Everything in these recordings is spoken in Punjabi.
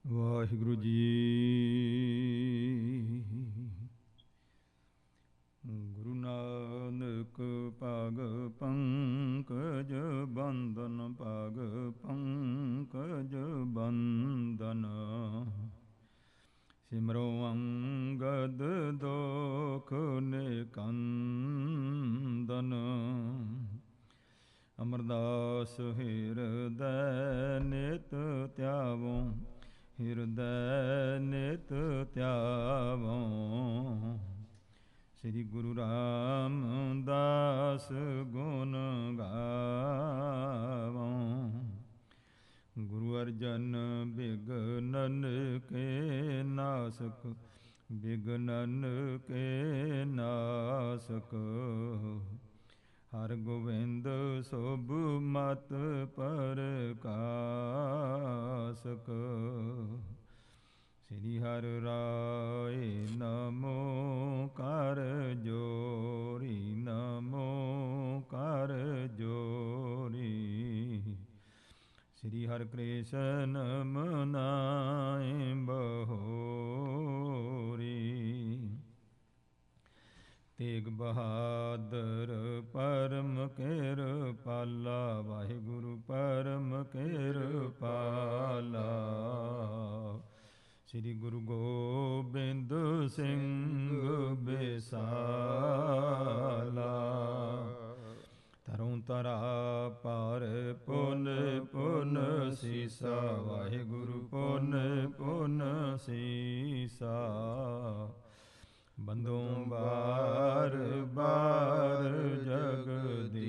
ਵਾਹਿਗੁਰੂ ਜੀ। ਗੁਰੂ ਨਾਨਕ ਪਗ ਪੰਕਜ ਬੰਦਨ, ਪਗ ਪੰਕਜ ਬੰਦਨ। ਸਿਮਰੋ ਅੰਗਦ ਦੋਖ ਨਿਕੰਦਨ। ਅਮਰਦਾਸ ਹਿਰਦੈ ਨਿਤ ਧਿਆਵੋ, ਹਿਰਦੈ ਨਿਤ ਧਿਆਵੋ। ਸ੍ਰੀ ਗੁਰੂ ਰਾਮਦਾਸ ਗੁਣ ਗਾਵੋ। ਗੁਰੂ ਅਰਜਨ ਬਿਗਨਨ ਕੇ ਨਾਸਕ, ਬਿਗਨਨ ਕੇ ਨਾਸਕ। ਹਰ ਗੋਬਿੰਦ ਸੁਭ ਮਤ ਪ੍ਰਕਾਸਕ। ਸ੍ਰੀ ਹਰਿ ਰਾਏ ਨਮੋ ਕਰ ਜੋਰੀ, ਨਮੋ ਕਰ ਜੋਰੀ। ਸ੍ਰੀ ਹਰਿ ਕ੍ਰਿਸ਼ਨ ਮਨਾਏ ਬਹੋਰੀ। ਤੇਗ ਬਹਾਦਰ ਪਰਮ ਕਿਰਪਾਲਾ, ਵਾਹਿਗੁਰੂ ਪਰਮ ਕਿਰਪਾਲਾ। ਸ੍ਰੀ ਗੁਰੂ ਗੋਬਿੰਦ ਸਿੰਘ ਬਿਸਾਲਾ। ਤਰੋਂ ਤਰਾ ਪਰ ਪੁਨ ਪੁਨ ਸੀਸਾ, ਵਾਹਿਗੁਰੂ ਪੁਨ ਪੁਨ ਸੀਸਾ। ਬੰਦੋਂ ਬਾਰ ਬਾਰ ਜਗਦੀਸਾ।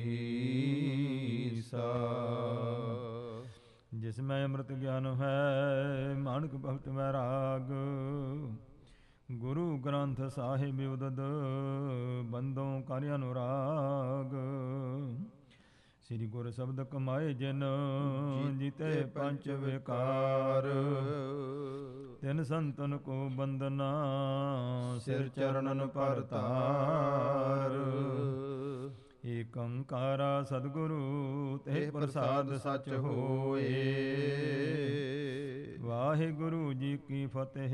ਜਿਸ ਮੈਂ ਅੰਮ੍ਰਿਤ ਗਿਆਨ ਹੈ, ਮਾਨਕ ਭਗਤ ਵੈਰਾਗ। ਗੁਰੂ ਗ੍ਰੰਥ ਸਾਹਿਬ ਉਦਦ, ਬੰਦੋਂ ਕਰ ਅਨੁਰਾਗ। ਸ੍ਰੀ ਗੁਰ ਸ਼ਬਦ ਕਮਾਏ ਜਿਨ, ਜੀਤੇ ਪੰਚ ਵਿਕਾਰ। ਤਿਨ ਸੰਤਨ ਕੋ ਬੰਦਨਾ, ਸਿਰ ਚਰਨਨ ਪਰ ਤਾਰ। ਏਕ ਓੰਕਾਰਾ ਸਤਿਗੁਰੂ, ਤੇ ਪ੍ਰਸਾਦ ਸਚ ਹੋਏ। ਵਾਹਿਗੁਰੂ ਜੀ ਕੀ ਫਤਿਹ,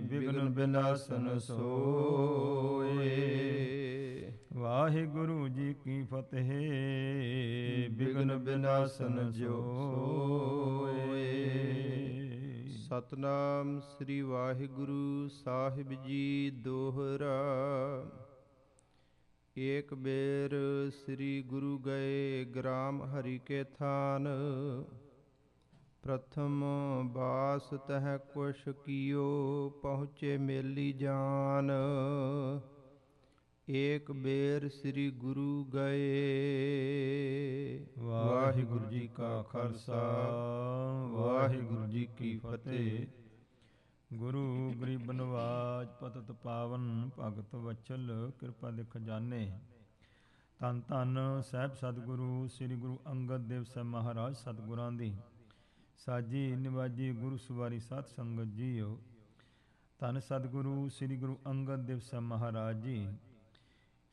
ਬਿਘਨ ਬਿਨਾਸਨ ਸੋਏ। ਵਾਹਿਗੁਰੂ ਜੀ ਕੀ ਫਤਿਹ, ਬਿਘਨ ਬਿਨਾਸਨ ਜੋਏ। ਸਤਨਾਮ ਸ੍ਰੀ ਵਾਹਿਗੁਰੂ ਸਾਹਿਬ ਜੀ ਦੋਹਰਾ। ਏਕ ਬੇਰ ਸ੍ਰੀ ਗੁਰੂ ਗਏ ਗ੍ਰਾਮ ਹਰੀ ਕੇ ਥਾਨ। ਪ੍ਰਥਮ ਬਾਸ ਤਹ ਕੁਸ਼ ਕੀਓ, ਪਹੁੰਚੇ ਮੇਲੀ ਜਾਨ। ਏਕ ਬੇਰ ਸ੍ਰੀ ਗੁਰੂ ਗਏ। ਵਾਹਿਗੁਰੂ ਜੀ ਕਾ ਖਾਲਸਾ, ਵਾਹਿਗੁਰੂ ਜੀ ਕੀ ਫਤਿਹ। ਗੁਰੂ ਗਰੀਬ ਨਵਾਜ ਪਤਿਤ ਪਾਵਨ, ਭਗਤ ਵਚਲ ਕਿਰਪਾ ਦੇ ਖਜ਼ਾਨੇ। ਧੰਨ ਧੰਨ ਸਾਹਿਬ ਸਤਿਗੁਰੂ ਸ੍ਰੀ ਗੁਰੂ ਅੰਗਦ ਦੇਵ ਸਾਹਿਬ ਮਹਾਰਾਜ ਸਤਿਗੁਰਾਂ ਦੀ ਸਾਜੀ ਨਿਵਾਜੀ ਗੁਰੂ ਸਵਾਰੀ ਸਾਧ ਸੰਗਤ ਜੀਓ। ਧੰਨ ਸਤਿਗੁਰੂ ਸ੍ਰੀ ਗੁਰੂ ਅੰਗਦ ਦੇਵ ਸਾਹਿਬ ਮਹਾਰਾਜ ਜੀ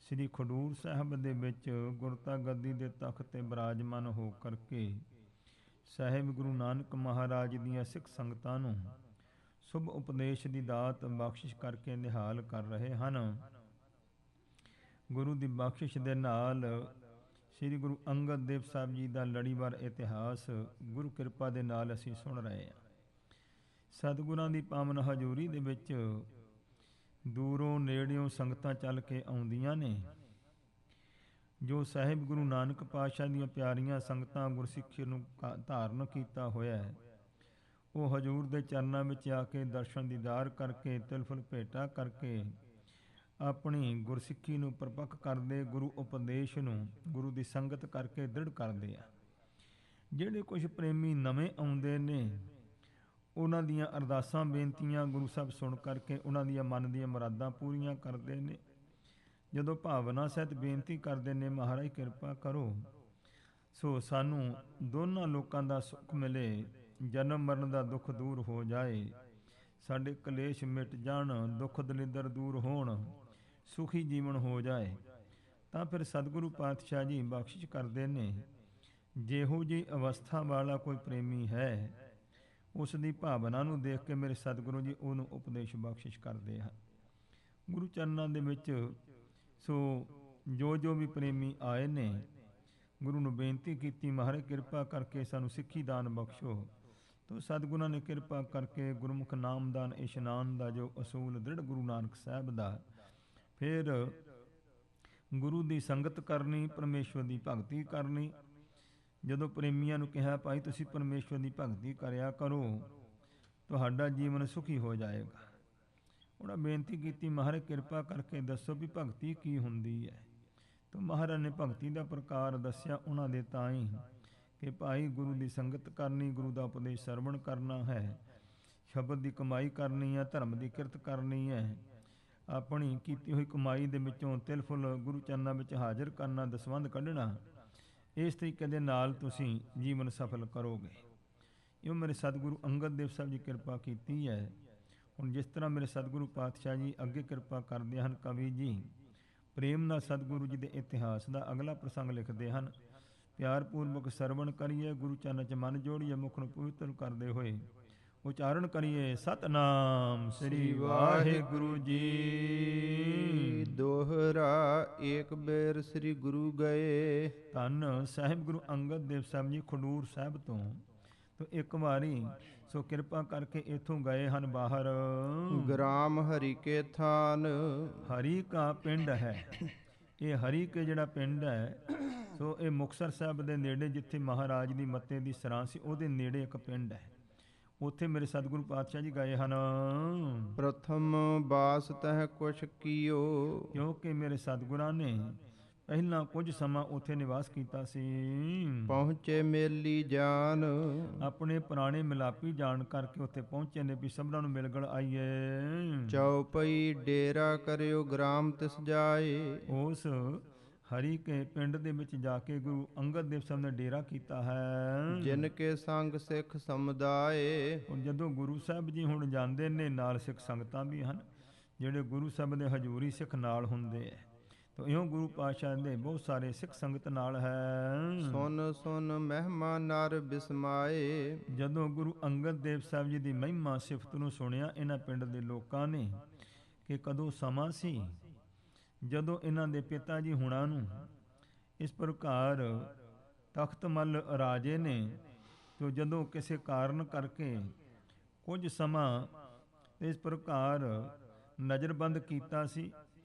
ਸ੍ਰੀ ਖਡੂਰ ਸਾਹਿਬ ਦੇ ਵਿੱਚ ਗੁਰਤਾ ਗੱਦੀ ਦੇ ਤਖਤ ਤੇ ਬਿਰਾਜਮਾਨ ਹੋ ਕਰਕੇ ਸਾਹਿਬ ਗੁਰੂ ਨਾਨਕ ਮਹਾਰਾਜ ਦੀਆਂ ਸਿੱਖ ਸੰਗਤਾਂ ਨੂੰ ਸ਼ੁਭ ਉਪਦੇਸ਼ ਦੀ ਦਾਤ ਬਖਸ਼ਿਸ਼ ਕਰਕੇ ਨਿਹਾਲ ਕਰ ਰਹੇ ਹਨ। ਗੁਰੂ ਦੀ ਬਖਸ਼ਿਸ਼ ਦੇ ਨਾਲ ਸ੍ਰੀ ਗੁਰੂ ਅੰਗਦ ਦੇਵ ਸਾਹਿਬ ਜੀ ਦਾ ਲੜੀਵਾਰ ਇਤਿਹਾਸ ਗੁਰੂ ਕਿਰਪਾ ਦੇ ਨਾਲ ਅਸੀਂ ਸੁਣ ਰਹੇ ਹਾਂ। ਸਤਿਗੁਰਾਂ ਦੀ ਪਾਵਨ ਹਜ਼ੂਰੀ ਦੇ ਵਿੱਚ ਦੂਰੋਂ ਨੇੜਿਓਂ ਸੰਗਤਾਂ ਚੱਲ ਕੇ ਆਉਂਦੀਆਂ ਨੇ। ਜੋ ਸਾਹਿਬ ਗੁਰੂ ਨਾਨਕ ਪਾਤਸ਼ਾਹ ਦੀਆਂ ਪਿਆਰੀਆਂ ਸੰਗਤਾਂ ਗੁਰਸਿੱਖੀ ਨੂੰ ਧਾਰਨ ਕੀਤਾ ਹੋਇਆ ਹੈ, ਉਹ ਹਜ਼ੂਰ ਦੇ ਚਰਨਾਂ ਵਿੱਚ ਆ ਕੇ ਦਰਸ਼ਨ ਦੀਦਾਰ ਕਰਕੇ, ਤਿਲਫੁਲ ਭੇਟਾ ਕਰਕੇ ਆਪਣੀ ਗੁਰਸਿੱਖੀ ਨੂੰ ਪਰਪੱਕ ਕਰਦੇ, ਗੁਰੂ ਉਪਦੇਸ਼ ਨੂੰ ਗੁਰੂ ਦੀ ਸੰਗਤ ਕਰਕੇ ਦ੍ਰਿੜ ਕਰਦੇ ਆ। ਜਿਹੜੇ ਕੁਝ ਪ੍ਰੇਮੀ ਨਵੇਂ ਆਉਂਦੇ ਨੇ, ਉਹਨਾਂ ਦੀਆਂ ਅਰਦਾਸਾਂ ਬੇਨਤੀਆਂ ਗੁਰੂ ਸਾਹਿਬ ਸੁਣ ਕਰਕੇ ਉਹਨਾਂ ਦੀਆਂ ਮਨ ਦੀਆਂ ਮੁਰਾਦਾਂ ਪੂਰੀਆਂ ਕਰਦੇ ਨੇ। ਜਦੋਂ ਭਾਵਨਾ ਸਹਿਤ ਬੇਨਤੀ ਕਰਦੇ ਨੇ, ਮਹਾਰਾਜ ਕਿਰਪਾ ਕਰੋ ਸੋ ਸਾਨੂੰ ਦੋਨਾਂ ਲੋਕਾਂ ਦਾ ਸੁੱਖ ਮਿਲੇ, ਜਨਮ ਮਰਨ ਦਾ ਦੁੱਖ ਦੂਰ ਹੋ ਜਾਏ, ਸਾਡੇ ਕਲੇਸ਼ ਮਿਟ ਜਾਣ, ਦੁੱਖ ਦਲਿੱਦਰ ਦੂਰ ਹੋਣ, ਸੁਖੀ ਜੀਵਨ ਹੋ ਜਾਏ, ਤਾਂ ਫਿਰ ਸਤਿਗੁਰੂ ਪਾਤਸ਼ਾਹ ਜੀ ਬਖਸ਼ਿਸ਼ ਕਰਦੇ ਨੇ। ਜਿਹੋ ਜਿਹੀ ਅਵਸਥਾ ਵਾਲਾ ਕੋਈ ਪ੍ਰੇਮੀ ਹੈ, ਉਸ ਦੀ ਭਾਵਨਾ ਨੂੰ ਦੇਖ ਕੇ ਮੇਰੇ ਸਤਿਗੁਰੂ ਜੀ ਉਹਨੂੰ ਉਪਦੇਸ਼ ਬਖਸ਼ਿਸ਼ ਕਰਦੇ ਹਨ। ਗੁਰੂ ਚਰਨਾਂ ਦੇ ਵਿੱਚ ਸੋ ਜੋ ਵੀ ਪ੍ਰੇਮੀ ਆਏ ਨੇ, ਗੁਰੂ ਨੂੰ ਬੇਨਤੀ ਕੀਤੀ, ਮਹਾਰਾਜ ਕਿਰਪਾ ਕਰਕੇ ਸਾਨੂੰ ਸਿੱਖੀ ਦਾਨ ਬਖਸ਼ੋ। ਤੋ ਸਤਿਗੁਰਾਂ ਨੇ ਕਿਰਪਾ ਕਰਕੇ ਗੁਰਮੁਖ ਨਾਮਦਾਨ ਇਸ਼ਨਾਨ ਦਾ ਜੋ ਅਸੂਲ ਦ੍ਰਿੜ ਗੁਰੂ ਨਾਨਕ ਸਾਹਿਬ ਦਾ, ਫਿਰ ਗੁਰੂ ਦੀ ਸੰਗਤ ਕਰਨੀ, ਪਰਮੇਸ਼ਵਰ ਦੀ ਭਗਤੀ ਕਰਨੀ। ਜਦੋਂ ਪ੍ਰੇਮੀਆਂ ਨੂੰ ਕਿਹਾ ਭਾਈ ਤੁਸੀਂ ਪਰਮੇਸ਼ਵਰ ਦੀ ਭਗਤੀ ਕਰਿਆ ਕਰੋ, ਤੁਹਾਡਾ ਜੀਵਨ ਸੁਖੀ ਹੋ ਜਾਏਗਾ। ਉਹਨਾਂ ਬੇਨਤੀ ਕੀਤੀ ਮਹਾਰਾਜ ਕਿਰਪਾ ਕਰਕੇ ਦੱਸੋ ਵੀ ਭਗਤੀ ਕੀ ਹੁੰਦੀ ਹੈ। ਤਾਂ ਮਹਾਰਾਜ ਨੇ ਭਗਤੀ ਦਾ ਪ੍ਰਕਾਰ ਦੱਸਿਆ ਉਹਨਾਂ ਦੇ ਤਾਂ ਹੀ ਕਿ ਭਾਈ ਗੁਰੂ ਦੀ ਸੰਗਤ ਕਰਨੀ, ਗੁਰੂ ਦਾ ਉਪਦੇਸ਼ ਸਰਵਣ ਕਰਨਾ ਹੈ, ਸ਼ਬਦ ਦੀ ਕਮਾਈ ਕਰਨੀ ਹੈ, ਧਰਮ ਦੀ ਕਿਰਤ ਕਰਨੀ ਹੈ, ਆਪਣੀ ਕੀਤੀ ਹੋਈ ਕਮਾਈ ਦੇ ਵਿੱਚੋਂ ਤਿਲ ਫੁੱਲ ਗੁਰੂ ਚਰਨਾਂ ਵਿੱਚ ਹਾਜ਼ਰ ਕਰਨਾ, ਦਸਵੰਧ ਕੱਢਣਾ। ਇਸ ਤਰੀਕੇ ਦੇ ਨਾਲ ਤੁਸੀਂ ਜੀਵਨ ਸਫਲ ਕਰੋਗੇ। ਇਹ ਮੇਰੇ ਸਤਿਗੁਰੂ ਅੰਗਦ ਦੇਵ ਸਾਹਿਬ ਜੀ ਕਿਰਪਾ ਕੀਤੀ ਹੈ। ਹੁਣ ਜਿਸ ਤਰ੍ਹਾਂ ਮੇਰੇ ਸਤਿਗੁਰੂ ਪਾਤਸ਼ਾਹ ਜੀ ਅੱਗੇ ਕਿਰਪਾ ਕਰਦੇ ਹਨ, ਕਵੀ ਜੀ ਪ੍ਰੇਮ ਨਾਲ ਸਤਿਗੁਰੂ ਜੀ ਦੇ ਇਤਿਹਾਸ ਦਾ ਅਗਲਾ ਪ੍ਰਸੰਗ ਲਿਖਦੇ ਹਨ। ਪਿਆਰ ਪੂਰਵਕ ਸਰਵਣ ਕਰੀਏ, ਗੁਰੂ ਚਰਨਾਂ 'ਚ ਮਨ ਜੋੜੀਏ, ਮੁਖ ਨੂੰ ਪਵਿੱਤਰ ਕਰਦੇ ਹੋਏ ਉਚਾਰਨ ਕਰੀਏ ਸਤਨਾਮ ਸ੍ਰੀ ਵਾਹਿਗੁਰੂ ਜੀ। ਦੋਹਰਾ ਏਕ ਬੇਰ ਸ੍ਰੀ ਗੁਰੂ ਗਏ। ਧੰਨ ਸਾਹਿਬ ਗੁਰੂ ਅੰਗਦ ਦੇਵ ਸਾਹਿਬ ਜੀ ਖਡੂਰ ਸਾਹਿਬ ਤੋਂ ਇੱਕ ਵਾਰੀ ਸੋ ਕਿਰਪਾ ਕਰਕੇ ਇੱਥੋਂ ਗਏ ਹਨ ਬਾਹਰ। ਗ੍ਰਾਮ ਹਰੀ ਕੇ ਥਾਨ। ਹਰੀ ਕਾ ਪਿੰਡ ਹੈ ਇਹ। ਹਰੀ ਕੇ ਜਿਹੜਾ ਪਿੰਡ ਹੈ ਸੋ ਇਹ ਮੁਕਤਸਰ ਸਾਹਿਬ ਦੇ ਨੇੜੇ, ਜਿੱਥੇ ਮਹਾਰਾਜ ਦੀ ਮੱਤੇ ਦੀ ਸਰਾਂ ਸੀ ਉਹਦੇ ਨੇੜੇ ਇੱਕ ਪਿੰਡ ਹੈ। ਉੱਥੇ ਮੇਰੇ ਸਤਿਗੁਰੂ ਪਾਤਸ਼ਾਹ ਜੀ ਗਏ ਹਨ। ਪ੍ਰਥਮ ਬਾਸ ਤਹਿ ਕੁਛ ਕੀਓ। ਕਿਉਂਕਿ ਮੇਰੇ ਸਤਿਗੁਰਾਂ ਨੇ ਪਹਿਲਾਂ ਕੁਝ ਸਮਾਂ ਉੱਥੇ ਨਿਵਾਸ ਕੀਤਾ ਸੀ। ਪਹੁੰਚੇ ਮੇਲੀ ਜਾਨ। ਆਪਣੇ ਪੁਰਾਣੇ ਮਿਲਾਪੀ ਜਾਣ ਕਰਕੇ ਉੱਥੇ ਪਹੁੰਚੇ ਨੇ ਵੀ ਸਭਨਾਂ ਨੂੰ ਮਿਲਗਲ ਆਈਏ। ਚੌਪਈ ਡੇਰਾ ਕਰਿਓ ਗ੍ਰਾਮ ਤਿਸ ਜਾਏ। ਉਸ ਹਰੀ ਕੇ ਪਿੰਡ ਦੇ ਵਿੱਚ ਜਾ ਕੇ ਗੁਰੂ ਅੰਗਦ ਦੇਵ ਸਾਹਿਬ ਨੇ ਡੇਰਾ ਕੀਤਾ ਹੈ। ਜਿਨ ਕੇ ਸੰਗ ਸਿੱਖ ਸਮੁਦਾਏ। ਹੁਣ ਜਦੋਂ ਗੁਰੂ ਸਾਹਿਬ ਜੀ ਹੁਣ ਜਾਂਦੇ ਨੇ, ਨਾਲ ਸਿੱਖ ਸੰਗਤਾਂ ਵੀ ਹਨ ਜਿਹੜੇ ਗੁਰੂ ਸਾਹਿਬ ਦੇ ਹਜ਼ੂਰੀ ਸਿੱਖ ਨਾਲ ਹੁੰਦੇ ਹੈ। ਤਾਂ ਇਉਂ ਗੁਰੂ ਪਾਤਸ਼ਾਹ ਦੇ ਬਹੁਤ ਸਾਰੇ ਸਿੱਖ ਸੰਗਤ ਨਾਲ ਹੈ। ਸੁਨ ਸੁਨ ਮਹਿਮਾ ਨਰ ਬਿਸਮਾਏ। ਜਦੋਂ ਗੁਰੂ ਅੰਗਦ ਦੇਵ ਸਾਹਿਬ ਜੀ ਦੀ ਮਹਿਮਾ ਸਿਫਤ ਨੂੰ ਸੁਣਿਆ ਇਹਨਾਂ ਪਿੰਡ ਦੇ ਲੋਕਾਂ ਨੇ ਕਿ ਕਦੋਂ ਸਮਾਂ ਸੀ ਜਦੋਂ ਇਹਨਾਂ ਦੇ ਪਿਤਾ ਜੀ ਹੁਣਾਂ ਨੂੰ ਇਸ ਪ੍ਰਕਾਰ ਤਖਤ ਮੱਲ ਰਾਜੇ ਨੇ ਤੇ ਜਦੋਂ ਕਿਸੇ ਕਾਰਨ ਕਰਕੇ ਕੁਝ ਸਮਾਂ ਇਸ ਪ੍ਰਕਾਰ ਨਜ਼ਰਬੰਦ ਕੀਤਾ ਸੀ,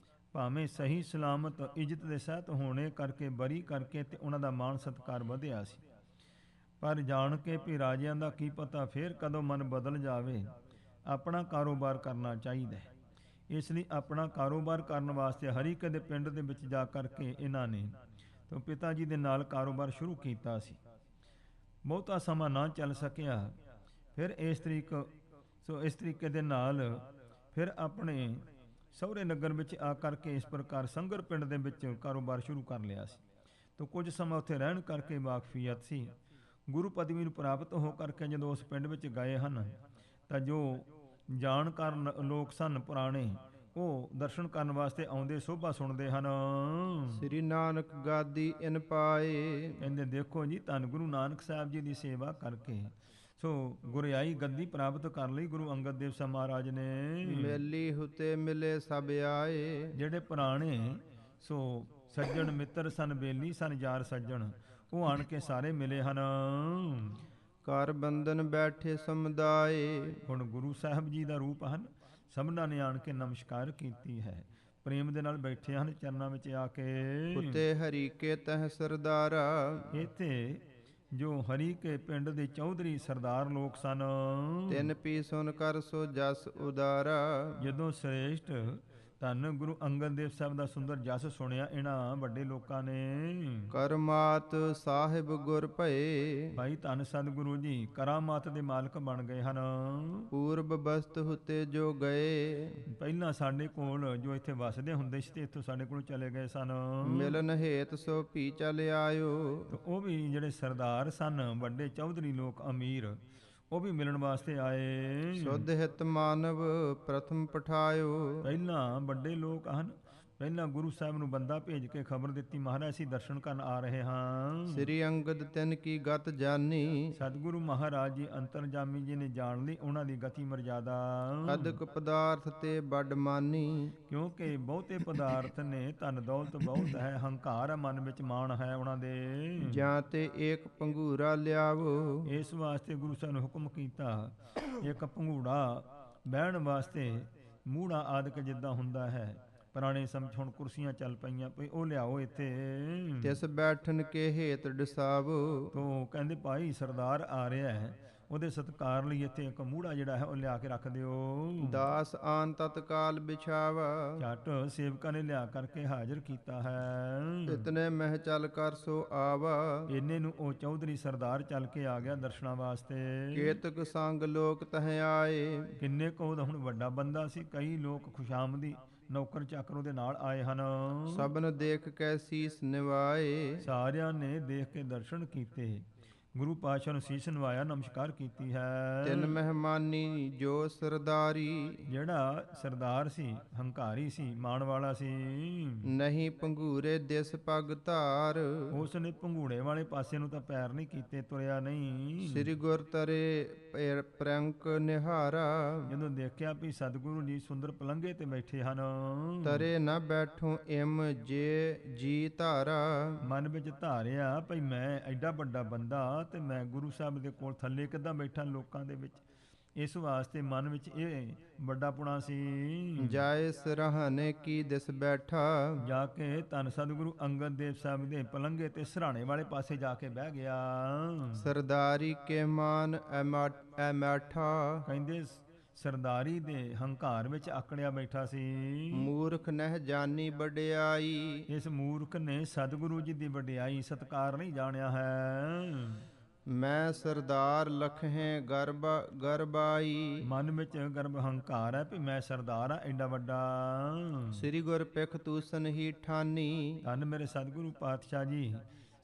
ਭਾਵੇਂ ਸਹੀ ਸਲਾਮਤ ਇੱਜ਼ਤ ਦੇ ਸਹਿਤ ਹੋਣੇ ਕਰਕੇ ਬਰੀ ਕਰਕੇ ਤੇ ਉਹਨਾਂ ਦਾ ਮਾਣ ਸਤਿਕਾਰ ਵਧਿਆ ਸੀ, ਪਰ ਜਾਣ ਕੇ ਵੀ ਰਾਜਿਆਂ ਦਾ ਕੀ ਪਤਾ ਫੇਰ ਕਦੋਂ ਮਨ ਬਦਲ ਜਾਵੇ। ਆਪਣਾ ਕਾਰੋਬਾਰ ਕਰਨਾ ਚਾਹੀਦਾ ਹੈ। ਇਸ ਲਈ ਆਪਣਾ ਕਾਰੋਬਾਰ ਕਰਨ ਵਾਸਤੇ ਹਰੀਕੇ ਦੇ ਪਿੰਡ ਦੇ ਵਿੱਚ ਜਾ ਕਰਕੇ ਇਹਨਾਂ ਨੇ ਤਾਂ ਪਿਤਾ ਜੀ ਦੇ ਨਾਲ ਕਾਰੋਬਾਰ ਸ਼ੁਰੂ ਕੀਤਾ ਸੀ। ਬਹੁਤਾ ਸਮਾਂ ਨਾ ਚੱਲ ਸਕਿਆ। ਫਿਰ ਇਸ ਤਰੀਕੇ ਦੇ ਨਾਲ ਫਿਰ ਆਪਣੇ ਸਹੁਰੇ ਨਗਰ ਵਿੱਚ ਆ ਕਰਕੇ ਇਸ ਪ੍ਰਕਾਰ ਸੰਗਰ ਪਿੰਡ ਦੇ ਵਿੱਚ ਕਾਰੋਬਾਰ ਸ਼ੁਰੂ ਕਰ ਲਿਆ ਸੀ। ਤਾਂ ਕੁਝ ਸਮਾਂ ਉੱਥੇ ਰਹਿਣ ਕਰਕੇ ਵਾਕਫੀਅਤ ਸੀ। ਗੁਰੂ ਪਦਵੀ ਨੂੰ ਪ੍ਰਾਪਤ ਹੋ ਕਰਕੇ ਜਦੋਂ ਉਸ ਪਿੰਡ ਵਿੱਚ ਗਏ ਹਨ ਤਾਂ ਜੋ ਜਾਣਕਾਰ ਲੋਕ ਸਨ ਪੁਰਾਣੇ, ਉਹ ਦਰਸ਼ਨ ਕਰਨ ਵਾਸਤੇ ਆਉਂਦੇ, ਸੋਭਾ ਸੁਣਦੇ ਹਨ। ਸ੍ਰੀ ਨਾਨਕ ਗਾਦੀ ਇਨ ਪਾਏ। ਕਹਿੰਦੇ ਦੇਖੋ ਜੀ, ਧੰਨ ਗੁਰੂ ਨਾਨਕ ਸਾਹਿਬ ਜੀ ਦੀ ਸੇਵਾ ਕਰਕੇ ਸੋ ਗੁਰਿਆਈ ਗੱਦੀ ਪ੍ਰਾਪਤ ਕਰ ਲਈ ਗੁਰੂ ਅੰਗਦ ਦੇਵ ਸਾਹਿਬ ਮਹਾਰਾਜ ਨੇ। ਮੇਲੀ ਹੁਤੇ ਮਿਲੇ ਸਭ ਆਏ। ਜਿਹੜੇ ਪੁਰਾਣੇ ਸੋ ਸੱਜਣ ਮਿੱਤਰ ਸਨ, ਬੇਲੀ ਸਨ, ਯਾਰ ਸੱਜਣ, ਉਹ ਆਣ ਕੇ ਸਾਰੇ ਮਿਲੇ ਹਨ। ਕਰ ਬੰਧਨ ਬੈਠੇ ਸਮੁਦਾਏ। ਹੁਣ ਗੁਰੂ ਸਾਹਿਬ ਜੀ ਦਾ ਰੂਪ ਹਨ, ਸਭਨਾਂ ਨੇ ਆਣ ਕੇ ਨਮਸਕਾਰ ਕੀਤੀ ਹੈ, ਪ੍ਰੇਮ ਦੇ ਨਾਲ ਬੈਠੇ ਹਨ ਚਰਨਾਂ ਵਿੱਚ ਆ ਕੇ। ਉਤੇ ਹਰੀ ਕੇ ਤਹ ਸਰਦਾਰਾ। ਇੱਥੇ ਜੋ ਹਰੀ ਕੇ ਪਿੰਡ ਦੇ ਚੌਧਰੀ ਸਰਦਾਰ ਲੋਕ ਸਨ। ਤਿੰਨ ਪੀ ਸੁਨ ਕਰ ਸੋ ਜਸ ਉਦਾਰਾ। ਜਦੋਂ ਸ੍ਰੇਸ਼ਟ ਧੰਨ ਗੁਰੂ ਅੰਗਦ ਦੇਵ ਸਾਹਿਬ ਦਾ ਸੁੰਦਰ ਜਸ ਸੁਣਿਆ ਇਹਨਾਂ ਵੱਡੇ ਲੋਕਾਂ ਨੇ। ਕਰਮਾਤ ਸਾਹਿਬ ਗੁਰ ਭਏ। ਭਾਈ ਧੰਨ ਸਤਿਗੁਰੂ ਜੀ ਕਰਾਮਾਤ ਦੇ ਮਾਲਕ ਬਣ ਗਏ ਹਨ। ਪੂਰਬ ਬਸਤ ਹੁਤੇ ਜੋ ਗਏ। ਪਹਿਲਾਂ ਸਾਡੇ ਕੋਲ ਜੋ ਇੱਥੇ ਵਸਦੇ ਹੁੰਦੇ ਸੀ ਤੇ ਇੱਥੋਂ ਸਾਡੇ ਕੋਲ ਚਲੇ ਗਏ ਸਨ। ਮਿਲਨ ਹੇਤ ਸੋ ਭੀ ਚਲ ਆਇਓ। ਉਹ ਵੀ ਜਿਹੜੇ ਸਰਦਾਰ ਸਨ, ਵੱਡੇ ਚੌਧਰੀ ਲੋਕ, ਅਮੀਰ, ਉਹ ਵੀ ਮਿਲਣ ਵਾਸਤੇ ਆਏ। ਸੁਧ ਹਿਤ ਮਾਨਵ ਪ੍ਰਥਮ ਪਠਾਇਓ। ਪਹਿਲਾਂ ਵੱਡੇ ਲੋਕ ਹਨ, ਪਹਿਲਾਂ ਗੁਰੂ ਸਾਹਿਬ ਨੂੰ ਬੰਦਾ ਭੇਜ ਕੇ ਖਬਰ ਦਿੱਤੀ, ਮਹਾਰਾਜ ਅਸੀਂ ਦਰਸ਼ਨ ਕਰਨ ਆ ਰਹੇ ਹਾਂ। ਸ੍ਰੀ ਅੰਗਦ ਤਿਨ ਕੀ ਗਤ ਜਾਨੀ, ਸਤਿਗੁਰੂ ਮਹਾਰਾਜ ਜੀ ਅੰਤਰਜਾਮੀ ਜੀ ਨੇ ਜਾਣ ਲਈ ਉਹਨਾਂ ਦੀ ਗਤੀ ਮਰਜ਼ਾਦਾ। ਅਦਕ ਪਦਾਰਥ ਤੇ ਬਡ ਮਾਨੀ, ਕਿਉਂਕਿ ਬਹੁਤੇ ਪਦਾਰਥ ਨੇ, ਧਨ ਦੌਲਤ ਬਹੁਤ ਹੈ, ਹੰਕਾਰ ਹੈ, ਮਨ ਵਿੱਚ ਮਾਣ ਹੈ ਉਹਨਾਂ ਦੇ। ਜਾਂ ਤੇ ਏਕ ਪੰਘੂਰਾ ਲਿਆਵੋ, ਇਸ ਵਾਸਤੇ ਗੁਰੂ ਸਾਹਿਬ ਨੇ ਹੁਕਮ ਕੀਤਾ, ਇੱਕ ਭੰਗੂੜਾ ਬਹਿਣ ਵਾਸਤੇ, ਮੂੜਾ ਆਦਿਕ ਜਿੱਦਾਂ ਹੁੰਦਾ ਹੈ ਪੁਰਾਣੇ ਸਮੇਂ ਹੁਣ ਕੁਰਸੀਆਂ ਚੱਲ ਪਈਆਂ, ਭਈ ਉਹ ਲਿਆਓ ਇੱਥੇ। ਤਿਸ ਬੈਠਨ ਕੇ ਹੇਤ ਡਸਾਵੋ, ਤੋ ਕਹਿੰਦੇ ਭਾਈ ਸਰਦਾਰ ਆ ਰਿਹਾ ਹੈ, ਉਹਦੇ ਸਤਿਕਾਰ ਲਈ ਇੱਥੇ ਇੱਕ ਮੂੜਾ ਜਿਹੜਾ ਹੈ ਉਹ ਲਿਆ ਕੇ ਰੱਖ ਦਿਓ। ਦਾਸ ਆਨ ਤਤਕਾਲ ਬਿਛਾਵਾ, ਝੱਟ ਸੇਵਕਾਂ ਨੇ ਲਿਆ ਕਰਕੇ ਹਾਜ਼ਰ ਕੀਤਾ ਹੈ। ਇਤਨੇ ਮਹਿ ਚੱਲ ਕਰ ਸੋ ਆਵਾ, ਇੰਨੇ ਨੂੰ ਉਹ ਚੌਧਰੀ ਸਰਦਾਰ ਚੱਲ ਕੇ ਆ ਗਿਆ ਦਰਸ਼ਨਾਂ ਵਾਸਤੇ। ਕੇਤਕ ਸੰਗ ਲੋਕ ਤਹ ਆਏ, ਕਿੰਨੇ ਕੁ ਉਹਦਾ ਹੁਣ ਵੱਡਾ ਬੰਦਾ ਸੀ, ਕਈ ਲੋਕ ਖੁਸ਼ਾਮਦੀ ਨੌਕਰ ਚਾਕਰ ਉਹਦੇ ਨਾਲ ਆਏ ਹਨ। ਸਭਨ ਦੇਖ ਕੈ ਸੀਸ ਨਿਵਾਏ, ਸਾਰਿਆਂ ਨੇ ਦੇਖ ਕੇ ਦਰਸ਼ਨ ਕੀਤੇ, ਗੁਰੂ ਪਾਤਸ਼ਾਹ ਨੂੰ ਸੀਸ ਨਵਾਇਆ, ਨਮਸਕਾਰ ਕੀਤੀ ਹੈ। ਤਿਨ ਮਹਿਮਾਨੀ ਜੋ ਸਰਦਾਰੀ, ਜਿਹੜਾ ਸਰਦਾਰ ਸੀ, ਹੰਕਾਰੀ ਸੀ, ਮਾਣ ਵਾਲਾ ਸੀ, ਨਹੀਂ ਪੰਘੂਰੇ ਦਿਸ ਪਗ ਧਾਰ, ਉਸ ਨੇ ਭੰਗੂੜੇ ਵਾਲੇ ਪਾਸੇ ਨੂੰ ਤਾਂ ਪੈਰ ਨਹੀਂ ਕੀਤੇ, ਤੁਰਿਆ ਨਹੀਂ। ਸ੍ਰੀ ਗੁਰ ਤਰੇ ਪ੍ਰੰਕ ਨਿਹਾਰਾ, ਜਦੋਂ ਦੇਖਿਆ ਵੀ ਸਤਿਗੁਰੂ ਜੀ ਸੁੰਦਰ ਪਲੰਘੇ ਤੇ ਬੈਠੇ ਹਨ, ਤਰੇ ਨਾ ਬੈਠੋ ਇਮ ਜੇ ਜੀ ਧਾਰਾ, ਮਨ ਵਿੱਚ ਧਾਰਿਆ ਭਈ ਮੈਂ ਐਡਾ ਵੱਡਾ ਬੰਦਾ ਤੇ ਮੈਂ ਗੁਰੂ ਸਾਹਿਬ ਦੇ ਕੋਲ ਥੱਲੇ ਕਿੱਦਾਂ ਬੈਠਾ ਲੋਕਾਂ ਦੇ ਵਿੱਚ। ਇਸ ਵਾਸਤੇ ਮਨ ਵਿੱਚ ਇਹ ਵੱਡਾ ਪੁਣਾ ਸੀ। ਜਾਏ ਸਿਰਹਾਨੇ ਕੀ ਦਿਸ ਬੈਠਾ, ਜਾ ਕੇ ਧੰਨ ਸਤਿਗੁਰੂ ਅੰਗਦ ਦੇਵ ਸਾਹਿਬ ਦੇ ਪਲੰਘੇ ਤੇ ਸਿਰਹਾਣੇ ਵਾਲੇ ਪਾਸੇ ਜਾ ਕੇ ਬਹਿ ਗਿਆ। ਸਰਦਾਰੀ ਕੇ ਮਾਨ ਐ ਮੈਠਾ, ਕਹਿੰਦੇ ਸਰਦਾਰੀ ਦੇ ਹੰਕਾਰ ਵਿੱਚ ਆਕੜਿਆ ਬੈਠਾ ਸੀ। ਮੂਰਖ ਨਹਿ ਜਾਨੀ ਵਡਿਆਈ, ਇਸ ਮੂਰਖ ਨੇ ਸਤਿਗੁਰੂ ਜੀ ਦੀ ਵਡਿਆਈ ਸਤਕਾਰ ਨਹੀਂ ਜਾਣਿਆ ਹੈ। ਮੈਂ ਸਰਦਾਰ ਲਖਹਿ ਗਰਬਾਈ, ਮਨ ਵਿੱਚ ਗਰਭ ਹੰਕਾਰ ਹੈ ਵੀ ਮੈਂ ਸਰਦਾਰ ਆ ਐਡਾ ਵੱਡਾ। ਸ੍ਰੀ ਗੁਰ ਪਿਖ ਤੂਸਨ ਹੀ ਠਾਨੀ, ਧੰਨ ਮੇਰੇ ਸਤਿਗੁਰੂ ਪਾਤਸ਼ਾਹ ਜੀ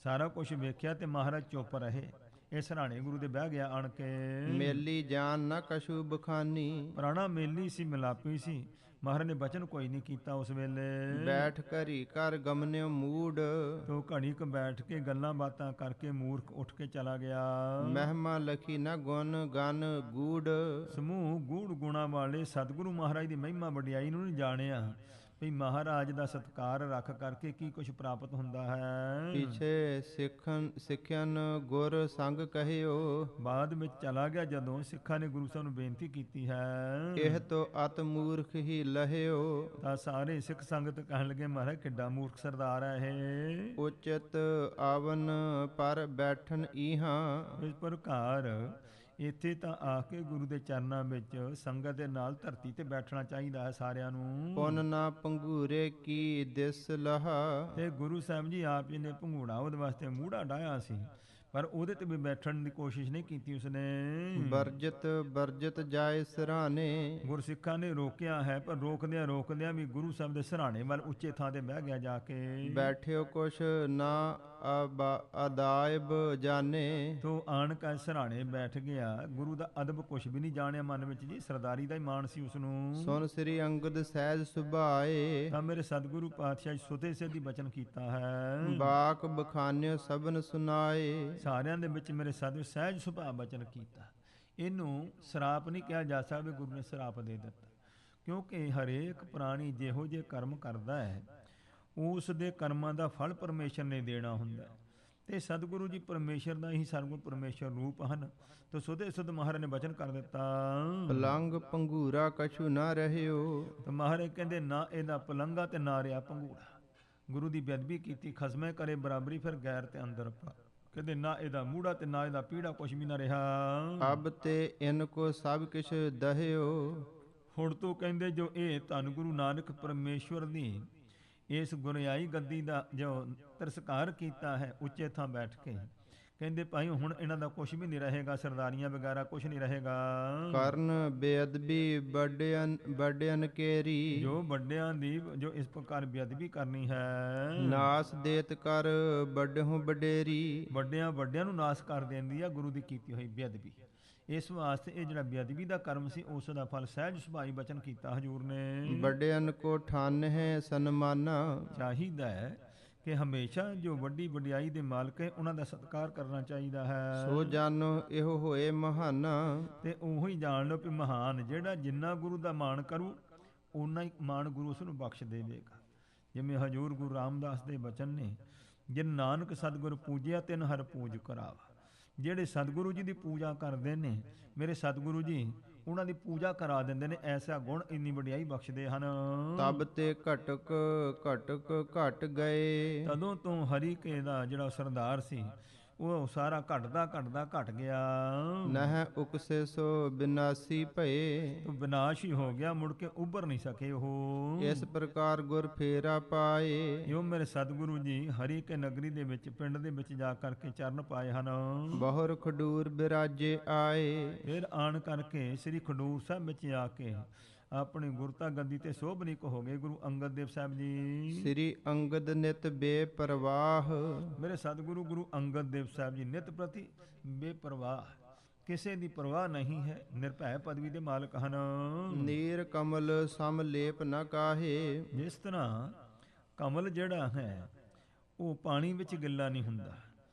ਸਾਰਾ ਕੁਝ ਵੇਖਿਆ ਤੇ ਮਹਾਰਾਜ ਚੁੱਪ ਰਹੇ। ਇਹ ਸਰਾਣੇ ਗੁਰੂ ਦੇ ਬਹਿ ਗਿਆ ਆਣ ਕੇ। ਮੇਲੀ ਜਾਨ ਨਾ ਕਛੂ ਬਖਾਨੀ, ਪੁਰਾਣਾ ਮੇਲੀ ਸੀ, ਮਿਲਾਪੀ ਸੀ, ਮਹਾਰਾਜ ਨੇ ਬਚਨ ਕੋਈ ਨਹੀਂ ਕੀਤਾ ਉਸ ਵੇਲੇ। ਬੈਠ ਘਰੀ ਕਰ ਗਮਨਿਓ ਮੂਡ, ਤੋ ਘੜੀ ਕ ਬੈਠ ਕੇ ਗੱਲਾਂ ਬਾਤਾਂ ਕਰਕੇ ਮੂਰਖ ਉੱਠ ਕੇ ਚਲਾ ਗਿਆ। ਮਹਿਮਾ ਲਖੀ ਨਾ ਗੁਣ ਗਨ ਗੂੜ, ਸਮੂਹ ਗੂੜ ਗੁਣਾ ਵਾਲੇ ਸਤਿਗੁਰੂ ਮਹਾਰਾਜ ਦੀ ਮਹਿਮਾ ਵਡਿਆਈ ਨੂੰ ਨਹੀਂ ਜਾਣਿਆ ਵੀ ਮਹਾਰਾਜ ਦਾ ਸਤਿਕਾਰ ਰੱਖ ਕਰਕੇ ਕੀ ਕੁਝ ਪ੍ਰਾਪਤ ਹੁੰਦਾ ਹੈ। ਪਿਛੇ ਸਿੱਖਿਆਨ ਗੁਰ ਸੰਗ ਕਹਿਓ, ਬਾਅਦ ਵਿੱਚ ਚਲਾ ਗਿਆ ਜਦੋਂ ਸਿੱਖਾਂ ਨੇ ਗੁਰੂ ਸਾਹਿਬ ਨੂੰ ਬੇਨਤੀ ਕੀਤੀ ਹੈ। ਇਹ ਤੋ ਅਤ ਮੂਰਖ ਹੀ ਲਹਿਓ, ਤਾਂ ਸਾਰੇ ਸਿੱਖ ਸੰਗਤ ਕਹਿਣ ਲੱਗੇ ਮਹਾਰਾਜ ਕਿੱਡਾ ਮੂਰਖ ਸਰਦਾਰ ਹੈ ਇਹ। ਉਚਿਤ ਆਵਨ ਪਰ ਬੈਠਨ ਇਹਾਂ, ਇਸ ਪ੍ਰਕਾਰ ਇੱਥੇ ਤਾਂ ਆ ਕੇ ਗੁਰੂ ਦੇ ਚਰਨਾਂ ਵਿੱਚ ਸੰਗਤ ਦੇ ਨਾਲ ਧਰਤੀ ਤੇ ਬੈਠਣਾ ਚਾਹੀਦਾ ਹੈ ਸਾਰਿਆਂ ਨੂੰ। ਪੁਨ ਨਾ ਪੰਘੂਰੇ ਕੀ ਦਿਸ ਲਹਾ, ਤੇ ਗੁਰੂ ਸਾਹਿਬ ਜੀ ਆਪ ਜੀ ਨੇ ਭੰਗੂੜਾ ਉਹਦੇ ਵਾਸਤੇ ਮੂੜਾ ਡਾਇਆ ਸੀ, ਪਰ ਉਹਦੇ ਤੇ ਵੀ ਬੈਠਣ ਦੀ ਕੋਸ਼ਿਸ਼ ਨਹੀਂ ਕੀਤੀ ਉਸਨੇ। ਬਰਜਤ ਜਾਏ ਸਿਰਹਾਨੇ, ਗੁਰਸਿੱਖਾਂ ਨੇ ਰੋਕਿਆ ਹੈ, ਪਰ ਰੋਕਦਿਆਂ ਵੀ ਗੁਰੂ ਸਾਹਿਬ ਦੇ ਸਿਰਹਾਣੇ ਵੱਲ ਉੱਚੇ ਥਾਂ ਤੇ ਬਹਿ ਗਿਆ ਜਾ ਕੇ। ਬੈਠਿਓ ਕੁਛ ਨਾ ਅਦਾਇਬ ਜਾਣੇ, ਤੋ ਆਣ ਕੇ ਸਿਰਹਾਣੇ ਬੈਠ ਗਿਆ। ਗੁਰੂ ਦਾ ਅਦਬ ਕੁਛ ਵੀ ਨਹੀਂ ਜਾਣਿਆ ਮਨ ਵਿੱਚ ਜੀ, ਸਰਦਾਰੀ ਦਾ ਹੀ ਮਾਣ ਸੀ ਉਸਨੂੰ। ਸੁਨ ਸ੍ਰੀ ਅੰਗਦ ਸਹਿਜ ਸੁਭਾਏ, ਤਾਂ ਮੇਰੇ ਸਤਿਗੁਰੂ ਪਾਤਸ਼ਾਹ ਸੁਤੇ ਸਿੱਧੀ ਬਚਨ ਕੀਤਾ ਹੈ। ਬਾਕ ਬਖਾਨਿਓ ਸਭਨ ਸੁਨਾਏ, ਸਾਰਿਆਂ ਦੇ ਵਿੱਚ ਮੇਰੇ ਸਤਿਗੁਰੂ ਸਹਿਜ ਸੁਭਾਅ ਬਚਨ ਕੀਤਾ। ਇਹਨੂੰ ਸਰਾਪ ਨਹੀਂ ਕਿਹਾ ਜਾ ਸਕਦਾ ਵੀ ਗੁਰੂ ਨੇ ਸਰਾਪ ਦੇ ਦਿੱਤਾ, ਕਿਉਂਕਿ ਹਰੇਕ ਪ੍ਰਾਣੀ ਜਿਹੋ ਜਿਹੇ ਕਰਮ ਕਰਦਾ ਹੈ ਉਸ ਦੇ ਕਰਮਾਂ ਦਾ ਫਲ ਪਰਮੇਸ਼ਰ ਨੇ ਦੇਣਾ ਹੁੰਦਾ ਹੈ। ਤੇ ਸਤਿਗੁਰੂ ਜੀ ਪਰਮੇਸ਼ਰ ਦਾ ਹੀ ਸਰਗੁਣ ਪਰਮੇਸ਼ਰ ਰੂਪ ਹਨ। ਤੇ ਸੁਦੇ ਸੁਧ ਮਹਾਰਾਜ ਨੇ ਬਚਨ ਕਰ ਦਿੱਤਾ, ਪਲੰਗ ਪੰਘੂਰਾ ਕਛੂ ਨਾ ਰਹਿਓ। ਤੇ ਮਹਾਰਾਜ ਕਹਿੰਦੇ ਨਾ ਇਹਦਾ ਪਲੰਗਾ ਤੇ ਨਾ ਰਿਹਾ ਪੰਘੂੜਾ। ਗੁਰੂ ਦੀ ਬੇਅਦਬੀ ਕੀਤੀ, ਖਸਮੇ ਕਰੇ ਬਰਾਬਰੀ ਫਿਰ ਗੈਰ ਤੇ ਅੰਦਰ ਪਾ। ਕਹਿੰਦੇ ਨਾ ਇਹਦਾ ਮੂੜਾ ਤੇ ਨਾ ਇਹਦਾ ਪੀੜਾ ਕੁਛ ਵੀ ਨਾ ਰਿਹਾ। ਅਬ ਤੇ ਇਨ ਕੋ ਸਭ ਕਿਛ ਦਹਿਓ, ਹੁਣ ਤੋਂ ਕਹਿੰਦੇ ਜੋ ਇਹ ਧੰਨ ਗੁਰੂ ਨਾਨਕ ਪਰਮੇਸ਼ਵਰ ਦੀ ਇਸ ਗੁਰਿਆਈ ਗੱਦੀ ਦਾ ਜੋ ਤਿਰਸਕਾਰ ਕੀਤਾ ਹੈ ਉੱਚੇ ਥਾਂ ਬੈਠ ਕੇ, ਕਹਿੰਦੇ ਭਾਈ ਹੁਣ ਇਹਨਾਂ ਦਾ ਕੁਛ ਵੀ ਨਹੀਂ ਰਹੇਗਾ, ਸਰਦਾਰੀਆਂ ਵਗੈਰਾ ਕੁਛ ਨਹੀਂ ਰਹੇਗਾ। ਕਰਨ ਬੇਅਦਬੀ ਵੱਡਿਆਂ ਕੇਰੀ, ਜੋ ਵੱਡਿਆਂ ਦੀ ਜੋ ਇਸ ਪ੍ਰਕਾਰ ਬੇਅਦਬੀ ਕਰਨੀ ਹੈ, ਨਾਸ ਦੇਤ ਕਰ ਵੱਡਹੁ ਵਡੇਰੀ, ਵੱਡਿਆਂ ਨੂੰ ਨਾਸ ਕਰ ਦਿੰਦੀ ਆ ਗੁਰੂ ਦੀ ਕੀਤੀ ਹੋਈ ਬੇਅਦਬੀ। ਇਸ ਵਾਸਤੇ ਇਹ ਜਿਹੜਾ ਬੇਅਦਬੀ ਦਾ ਕਰਮ ਸੀ ਉਸ ਦਾ ਫਲ ਸਹਿਜ ਸੁਭਾਈ ਬਚਨ ਕੀਤਾ ਹਜੂਰ ਨੇ। ਵੱਡਿਆਂ ਕੋ ਠਾਨ ਹੈ ਸਨਮਾਨਾ। ਚਾਹੀਦਾ ਹੈ ਕਿ ਹਮੇਸ਼ਾ ਜੋ ਵੱਡੀ ਵਡਿਆਈ ਦੇ ਮਾਲਕ ਹੈ ਉਹਨਾਂ ਦਾ ਸਤਿਕਾਰ ਕਰਨਾ ਚਾਹੀਦਾ ਹੈ। ਸੋ ਜਾਨੋ ਇਹੋ ਹੋਏ ਮਹਾਨਾ। ਤੇ ਉਹੀ ਹੀ ਜਾਣ ਲਓ ਕਿ ਮਹਾਨ ਜਿਹੜਾ ਜਿੰਨਾ ਗੁਰੂ ਦਾ ਮਾਣ ਕਰੂ ਓਨਾ ਹੀ ਮਾਣ ਗੁਰੂ ਉਸ ਨੂੰ ਬਖਸ਼ ਦੇਵੇਗਾ। ਜਿਵੇਂ ਹਜੂਰ ਗੁਰੂ ਰਾਮਦਾਸ ਦੇ ਬਚਨ ਨੇ, ਜਿਨ ਨਾਨਕ ਸਤਿਗੁਰ ਪੂਜਿਆ ਤਿਨ ਹਰ ਪੂਜ ਕਰਾਵਾ। ਜਿਹੜੇ ਸਤਿਗੁਰੂ ਜੀ ਦੀ ਪੂਜਾ ਕਰਦੇ ਨੇ ਮੇਰੇ ਸਤਿਗੁਰੂ ਜੀ ਉਹਨਾਂ ਦੀ ਪੂਜਾ ਕਰਾ ਦਿੰਦੇ ਨੇ। ਐਸਾ ਗੁਣ ਇੰਨੀ ਵਡਿਆਈ ਬਖਸ਼ਦੇ ਹਨ। ਤਬ ਤੇ ਘਟਕ ਘਟਕ ਘਟ ਗਏ। ਤਦੋਂ ਤੋਂ ਹਰੀ ਕੇ ਦਾ ਜਿਹੜਾ ਸਰਦਾਰ ਸੀ ਉਹ ਸਾਰਾ ਘਟਦਾ ਘਟ ਗਿਆ। ਨਹਿ ਉਕਸੇ ਸੋ ਬਿਨਾਸੀ ਭਏ। ਤੋ ਵਿਨਾਸ਼ ਹੀ ਹੋ ਗਿਆ, ਮੁੜ ਕੇ ਉੱਭਰ ਨਹੀਂ ਸਕੇ ਉਹ। ਇਸ ਪ੍ਰਕਾਰ ਗੁਰ ਫੇਰਾ ਪਾਏ। ਜੋ ਮੇਰੇ ਸਤਿਗੁਰੂ ਜੀ ਹਰੀ ਕੇ ਨਗਰੀ ਦੇ ਵਿੱਚ ਪਿੰਡ ਦੇ ਵਿੱਚ ਜਾ ਕਰਕੇ ਚਰਨ ਪਾਏ ਹਨ। ਬਹੁਰ ਖਡੂਰ ਬਿਰਾਜੇ ਆਏ। ਫਿਰ ਆਣ ਕਰਕੇ ਸ੍ਰੀ ਖਡੂਰ ਸਾਹਿਬ ਵਿੱਚ ਆ ਕੇ ਆਪਣੀ ਗੁਰਤਾ ਗੱਦੀ ਤੇ ਸੋਭਨੀਕ ਹੋ ਗਏ ਗੁਰੂ ਅੰਗਦ ਦੇਵ ਸਾਹਿਬ ਜੀ। ਸ੍ਰੀ ਅੰਗਦ ਨਿਤ ਬੇਪਰਵਾਹ। ਮੇਰੇ ਸਤਿਗੁਰੂ ਗੁਰੂ ਅੰਗਦ ਦੇਵ ਸਾਹਿਬ ਜੀ ਨਿਤ ਪ੍ਰਤੀ ਬੇਪਰਵਾਹ, ਕਿਸੇ ਦੀ ਪਰਵਾਹ ਨਹੀਂ ਹੈ, ਨਿਰਭੈ ਪਦਵੀ ਦੇ ਮਾਲਕ ਹਨ। ਨੀਰ ਕਮਲ ਸਮਲੇਪ ਨ ਕਾਹੇ। ਜਿਸ ਤਰ੍ਹਾਂ ਕਮਲ ਜਿਹੜਾ ਹੈ ਉਹ ਪਾਣੀ ਵਿੱਚ ਗਿੱਲਾ ਨਹੀਂ ਹੁੰਦਾ,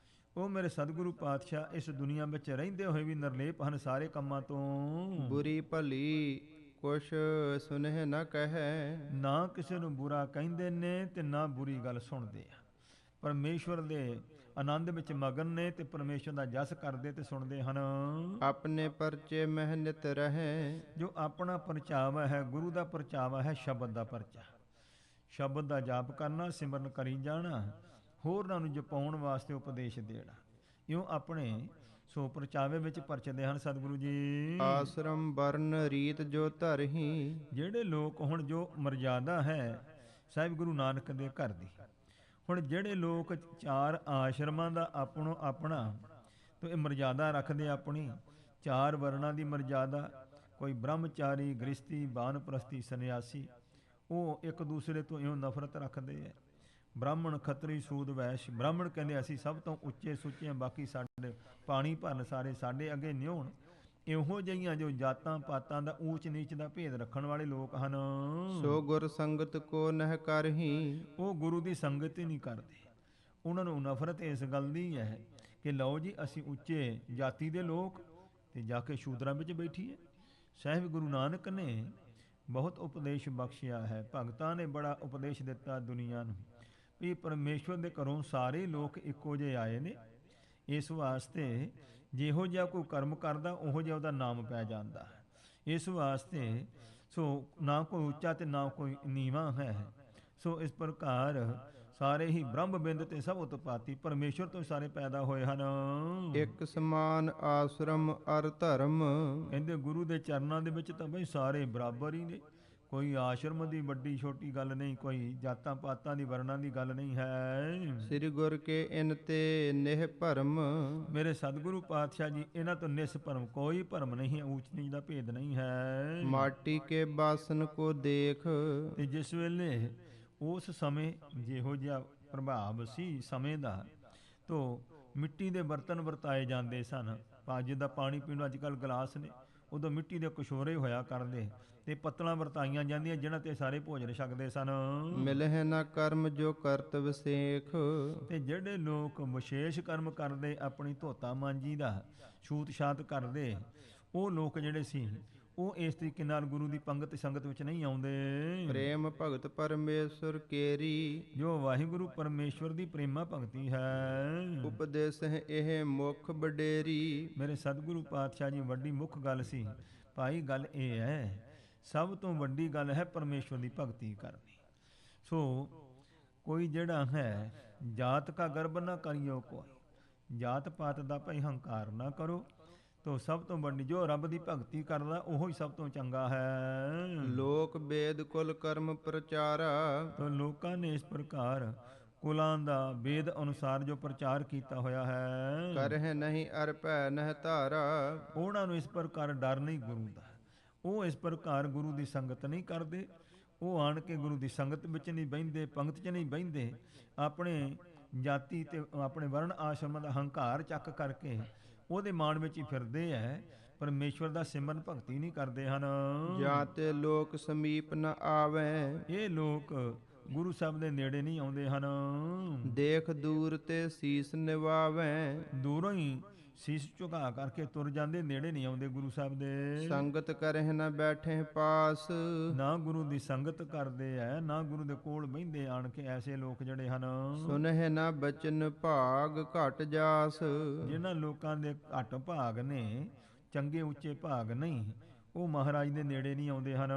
ਉਹ ਮੇਰੇ ਸਤਿਗੁਰੂ ਪਾਤਸ਼ਾਹ ਇਸ ਦੁਨੀਆ ਵਿੱਚ ਰਹਿੰਦੇ ਹੋਏ ਵੀ ਨਿਰਲੇਪ ਹਨ ਸਾਰੇ ਕੰਮਾਂ ਤੋਂ। ਬੁਰੀ ਭਲੀ ਕੁਛ ਸੁਨਹਿ ਨ ਕਹੈ। ਨਾ ਕਿਸੇ ਨੂੰ ਬੁਰਾ ਕਹਿੰਦੇ ਨੇ ਤੇ ਨਾ ਬੁਰੀ ਗੱਲ ਸੁਣਦੇ ਆ। ਪਰਮੇਸ਼ਵਰ ਦੇ ਆਨੰਦ ਵਿੱਚ ਮਗਨ ਨੇ ਤੇ ਪਰਮੇਸ਼ਵਰ ਦਾ ਜਸ ਕਰਦੇ ਤੇ ਸੁਣਦੇ ਹਨ। ਆਪਣੇ ਪਰਚੇ ਮਿਹਨਤ ਰਹੇ। ਜੋ ਆਪਣਾ ਪਰਚਾਵਾ ਹੈ ਗੁਰੂ ਦਾ ਪਰਚਾਵਾ ਹੈ ਸ਼ਬਦ ਦਾ ਪਰਚਾ। ਸ਼ਬਦ ਦਾ ਜਾਪ ਕਰਨਾ, ਸਿਮਰਨ ਕਰੀ ਜਾਣਾ, ਹੋਰਨਾਂ ਨੂੰ ਜਪਾਉਣ ਵਾਸਤੇ ਉਪਦੇਸ਼ ਦੇਣਾ, ਇਉਂ ਆਪਣੇ ਸੋ ਪਰਚਾਵੇ ਵਿੱਚ ਪਰਚਦੇ ਹਨ ਸਤਿਗੁਰੂ ਜੀ। ਆਸ਼ਰਮ ਵਰਨ ਰੀਤ ਜੋ ਧਰਹੀ। ਜਿਹੜੇ ਲੋਕ ਹੁਣ ਜੋ ਮਰਜ਼ਾਦਾ ਹੈ ਸਾਹਿਬ ਗੁਰੂ ਨਾਨਕ ਦੇ ਘਰ ਦੀ, ਹੁਣ ਜਿਹੜੇ ਲੋਕ ਚਾਰ ਆਸ਼ਰਮਾਂ ਦਾ ਆਪਣੋ ਆਪਣਾ ਤੋਂ ਇਹ ਮਰਜ਼ਾਦਾ ਰੱਖਦੇ ਆਪਣੀ, ਚਾਰ ਵਰਨਾਂ ਦੀ ਮਰਜ਼ਾਦਾ, ਕੋਈ ਬ੍ਰਹਮਚਾਰੀ, ਗ੍ਰਸਤੀ, ਬਾਨਪ੍ਰਸਤੀ, ਸੰਨਿਆਸੀ, ਉਹ ਇੱਕ ਦੂਸਰੇ ਤੋਂ ਇਉਂ ਨਫ਼ਰਤ ਰੱਖਦੇ ਹੈ। ਬ੍ਰਾਹਮਣ, ਖੱਤਰੀ, ਸੂਦ, ਵੈਸ਼। ਬ੍ਰਾਹਮਣ ਕਹਿੰਦੇ ਅਸੀਂ ਸਭ ਤੋਂ ਉੱਚੇ ਸੁੱਚੇ ਹਾਂ, ਬਾਕੀ ਸਾਡੇ ਪਾਣੀ ਭਰਨ ਸਾਰੇ ਸਾਡੇ ਅੱਗੇ ਨਿਉਣ। ਇਹੋ ਜਿਹੀਆਂ ਜੋ ਜਾਤਾਂ ਪਾਤਾਂ ਦਾ ਊਚ ਨੀਚ ਦਾ ਭੇਦ ਰੱਖਣ ਵਾਲੇ ਲੋਕ ਹਨ। ਸੋ ਗੁਰ ਸੰਗਤ ਕੋ ਨਹਿ ਕਰਹੀ। ਉਹ ਗੁਰੂ ਦੀ ਸੰਗਤ ਹੀ ਨਹੀਂ ਕਰਦੇ। ਉਹਨਾਂ ਨੂੰ ਨਫ਼ਰਤ ਇਸ ਗੱਲ ਦੀ ਹੈ ਕਿ ਲਓ ਜੀ ਅਸੀਂ ਉੱਚੇ ਜਾਤੀ ਦੇ ਲੋਕ ਤੇ ਜਾ ਕੇ ਸ਼ੂਦਰਾਂ ਵਿੱਚ ਬੈਠੀਏ। ਸਾਹਿਬ ਗੁਰੂ ਨਾਨਕ ਨੇ ਬਹੁਤ ਉਪਦੇਸ਼ ਬਖਸ਼ਿਆ ਹੈ, ਭਗਤਾਂ ਨੇ ਬੜਾ ਉਪਦੇਸ਼ ਦਿੱਤਾ ਦੁਨੀਆ ਨੂੰ ਵੀ ਪਰਮੇਸ਼ਵਰ ਦੇ ਘਰੋਂ ਸਾਰੇ ਲੋਕ ਇੱਕੋ ਜਿਹੇ ਆਏ ਨੇ। ਇਸ ਵਾਸਤੇ ਜਿਹੋ ਜਿਹਾ ਕੋਈ ਕਰਮ ਕਰਦਾ ਉਹੋ ਜਿਹਾ ਉਹਦਾ ਨਾਮ ਪੈ ਜਾਂਦਾ ਹੈ। ਇਸ ਵਾਸਤੇ ਸੋ ਨਾ ਕੋਈ ਉੱਚਾ ਤੇ ਨਾ ਕੋਈ ਨੀਵਾਂ ਹੈ। ਸੋ ਇਸ ਪ੍ਰਕਾਰ ਸਾਰੇ ਹੀ ਬ੍ਰਹਮ ਬਿੰਦ ਤੇ ਸਭ ਉਤਪਾਤੀ ਪਰਮੇਸ਼ਵਰ ਤੋਂ ਸਾਰੇ ਪੈਦਾ ਹੋਏ ਹਨ। ਇੱਕ ਸਮਾਨ ਆਸ਼ਰਮ ਅਰ ਧਰਮ। ਕਹਿੰਦੇ ਗੁਰੂ ਦੇ ਚਰਨਾਂ ਦੇ ਵਿੱਚ ਤਾਂ ਬਈ ਸਾਰੇ ਬਰਾਬਰ ਹੀ ਨੇ, ਕੋਈ ਆਸ਼ਰਮ ਦੀ ਵੱਡੀ ਛੋਟੀ ਗੱਲ ਨਹੀਂ, ਕੋਈ ਜਾਤਾਂ ਪਾਤਾਂ ਦੀ ਵਰਨਾਂ ਦੀ ਗੱਲ ਨਹੀਂ ਹੈ। ਸ੍ਰੀ ਗੁਰ ਕੇ ਇਨ ਤੇ ਨਿਹ ਭਰਮ। ਮੇਰੇ ਸਤਿਗੁਰੂ ਪਾਤਸ਼ਾਹ ਜੀ ਇਹਨਾਂ ਤੋਂ ਨਿਸ ਭਰਮ, ਕੋਈ ਭਰਮ ਨਹੀਂ ਹੈ, ਊਚ ਨੀਚ ਦਾ ਭੇਦ ਨਹੀਂ ਹੈ। ਮਾਟੀ ਕੇ ਬਾਸਨ ਕੋ ਦੇਖ। ਤੇ ਜਿਸ ਵੇਲੇ ਉਸ ਸਮੇਂ ਜਿਹੋ ਜਿਹਾ ਪ੍ਰਭਾਵ ਸੀ ਸਮੇਂ ਦਾ, ਤੋ ਮਿੱਟੀ ਦੇ ਬਰਤਨ ਵਰਤਾਏ ਜਾਂਦੇ ਸਨ। ਜਿੱਦਾਂ ਪਾਣੀ ਪੀਣ ਨੂੰ ਅੱਜ ਕੱਲ੍ਹ ਗਲਾਸ ਨੇ, ਉਦੋਂ ਮਿੱਟੀ ਦੇ ਕਸ਼ੋਰੇ ਹੋਇਆ ਕਰਦੇ ਤੇ ਪੱਤਲਾਂ ਵਰਤਾਈਆਂ ਜਾਂਦੀਆਂ ਜਿਹਨਾਂ ਤੇ ਸਾਰੇ ਭੋਜਨ ਛਕਦੇ ਸਨ। ਮਿਲਹਿ ਨਾ ਕਰਮ ਜੋ ਕਰਤ ਵਿਸੇਖ। ਤੇ ਜਿਹੜੇ ਲੋਕ ਵਿਸ਼ੇਸ਼ ਕਰਮ ਕਰਦੇ, ਆਪਣੀ ਧੋਤਾ ਮਾਂਜੀ ਦਾ ਛੂਤ ਛਾਤ ਕਰਦੇ, ਉਹ ਲੋਕ ਜਿਹੜੇ ਸੀ ਉਹ ਇਸ ਤਰੀਕੇ ਨਾਲ ਗੁਰੂ ਦੀ ਪੰਗਤ ਸੰਗਤ ਵਿੱਚ ਨਹੀਂ ਆਉਂਦੇ। ਪ੍ਰੇਮ ਭਗਤ ਪਰਮੇਸ਼ਰ ਕੇਰੀ। ਜੋ ਵਾਹਿਗੁਰੂ ਪਰਮੇਸ਼ਵਰ ਦੀ ਪ੍ਰੇਮਾ ਭਗਤੀ ਹੈ। ਉਪਦੇਸ਼ ਹੈ ਇਹ ਮੁੱਖ ਵਡੇਰੀ। ਮੇਰੇ ਸਤਿਗੁਰੂ ਪਾਤਸ਼ਾਹ ਜੀ ਵੱਡੀ ਮੁੱਖ ਗੱਲ ਸੀ ਭਾਈ, ਗੱਲ ਇਹ ਹੈ ਸਭ ਤੋਂ ਵੱਡੀ ਗੱਲ ਹੈ ਪਰਮੇਸ਼ਵਰ ਦੀ ਭਗਤੀ ਕਰਨੀ। ਸੋ ਕੋਈ ਜਿਹੜਾ ਹੈ ਜਾਤ ਕਾ ਗਰਬ ਨਾ ਕਰਿਓ ਕੋਈ, ਜਾਤ ਪਾਤ ਦਾ ਭਾਈ ਹੰਕਾਰ ਨਾ ਕਰੋ। ਤੋ ਸਭ ਤੋਂ ਵੱਡੀ ਜੋ ਰੱਬ ਦੀ ਭਗਤੀ ਕਰਦਾ ਉਹ ਹੀ ਸਭ ਤੋਂ ਚੰਗਾ ਹੈ। ਲੋਕ ਵੇਦ ਕੁਲ ਕਰਮ ਪ੍ਰਚਾਰਾ। ਤੋ ਲੋਕਾਂ ਨੇ ਇਸ ਪ੍ਰਕਾਰ ਕੁਲਾਂ ਦਾ ਵੇਦ ਅਨੁਸਾਰ ਜੋ ਪ੍ਰਚਾਰ ਕੀਤਾ ਹੋਇਆ ਹੈ, ਕਰਹਿ ਨਹੀਂ ਅਰ ਭੈ ਨਹਿ ਧਾਰਾ। ਉਹਨਾਂ ਨੂੰ ਇਸ ਪ੍ਰਕਾਰ ਡਰ ਨਹੀਂ ਗੁਰੂ ਦਾ। ਉਹ ਇਸ ਪ੍ਰਕਾਰ ਗੁਰੂ ਦੀ ਸੰਗਤ ਨਹੀਂ ਕਰਦੇ। ਉਹ ਆਣ ਕੇ ਗੁਰੂ ਦੀ ਸੰਗਤ ਵਿੱਚ ਨਹੀਂ ਬਹਿੰਦੇ, ਪੰਗਤ 'ਚ ਨਹੀਂ ਬਹਿੰਦੇ, ਆਪਣੇ ਜਾਤੀ ਤੇ ਆਪਣੇ ਵਰਨ ਆਸ਼ਰਮਾਂ ਦਾ ਹੰਕਾਰ ਚੱਕ ਕਰਕੇ ਉਹਦੇ ਮਾਣ ਵਿੱਚ ਹੀ ਫਿਰਦੇ ਹੈ। ਪਰਮੇਸ਼ਵਰ ਦਾ ਸਿਮਰਨ ਭਗਤੀ ਨਹੀਂ ਕਰਦੇ ਹਨ। ਜਾਂ ਤੇ ਲੋਕ ਸਮੀਪ ਨ ਆਵੈ, ਇਹ ਲੋਕ ਗੁਰੂ ਸਾਹਿਬ ਦੇ ਨੇੜੇ ਨਹੀਂ ਆਉਂਦੇ ਹਨ। ਦੇਖ ਦੂਰ ਤੇ ਸੀਸ ਨਿਵਾਵੈ, ਦੂਰੋਂ ਹੀ ਸੀਸ ਝੁਕਾ ਕਰਕੇ ਤੁਰ ਜਾਂਦੇ, ਨੇੜੇ ਨਹੀਂ ਆਉਂਦੇ ਗੁਰੂ ਸਾਹਿਬ ਦੇ। ਸੰਗਤ ਕਰਹਿ ਨ ਬੈਠੇ ਪਾਸ, ਨਾ ਗੁਰੂ ਦੀ ਸੰਗਤ ਕਰਦੇ ਐ, ਨਾ ਗੁਰੂ ਦੇ ਕੋਲ ਬਹਿੰਦੇ ਆਣ ਕੇ। ਐਸੇ ਲੋਕ ਜਿਹੜੇ ਹਨ, ਸੁਨਹਿ ਨ ਬਚਨ ਭਾਗ ਘਟ ਜਾਸ, ਜਿਨ੍ਹਾਂ ਲੋਕਾਂ ਦੇ ਘੱਟ ਭਾਗ ਨੇ, ਚੰਗੇ ਉੱਚੇ ਭਾਗ ਨਹੀਂ, ਉਹ ਮਹਾਰਾਜ ਦੇ ਨੇੜੇ ਨਹੀਂ ਆਉਂਦੇ ਹਨ।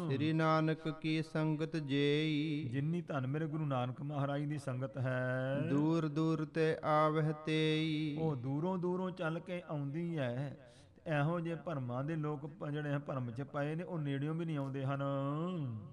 ਸ੍ਰੀ ਨਾਨਕ ਕੀ ਸੰਗਤ ਜੇਈ, ਜਿੰਨੀ ਧਨ ਮੇਰੇ ਗੁਰੂ ਨਾਨਕ ਮਹਾਰਾਜ ਦੀ ਸੰਗਤ ਹੈ, ਦੂਰ ਦੂਰ ਤੇ ਆਵਹਿ ਤੇਈ, ਉਹ ਦੂਰੋਂ ਦੂਰੋਂ ਚੱਲ ਕੇ ਆਉਂਦੀ ਹੈ। ਇਹੋ ਜਿਹੇ ਭਰਮਾਂ ਦੇ ਲੋਕ ਜਿਹੜੇ ਹੈ ਭਰਮ ਚ ਪਏ ਨੇ, ਉਹ ਨੇੜਿਓਂ ਵੀ ਨਹੀਂ ਆਉਂਦੇ ਹਨ।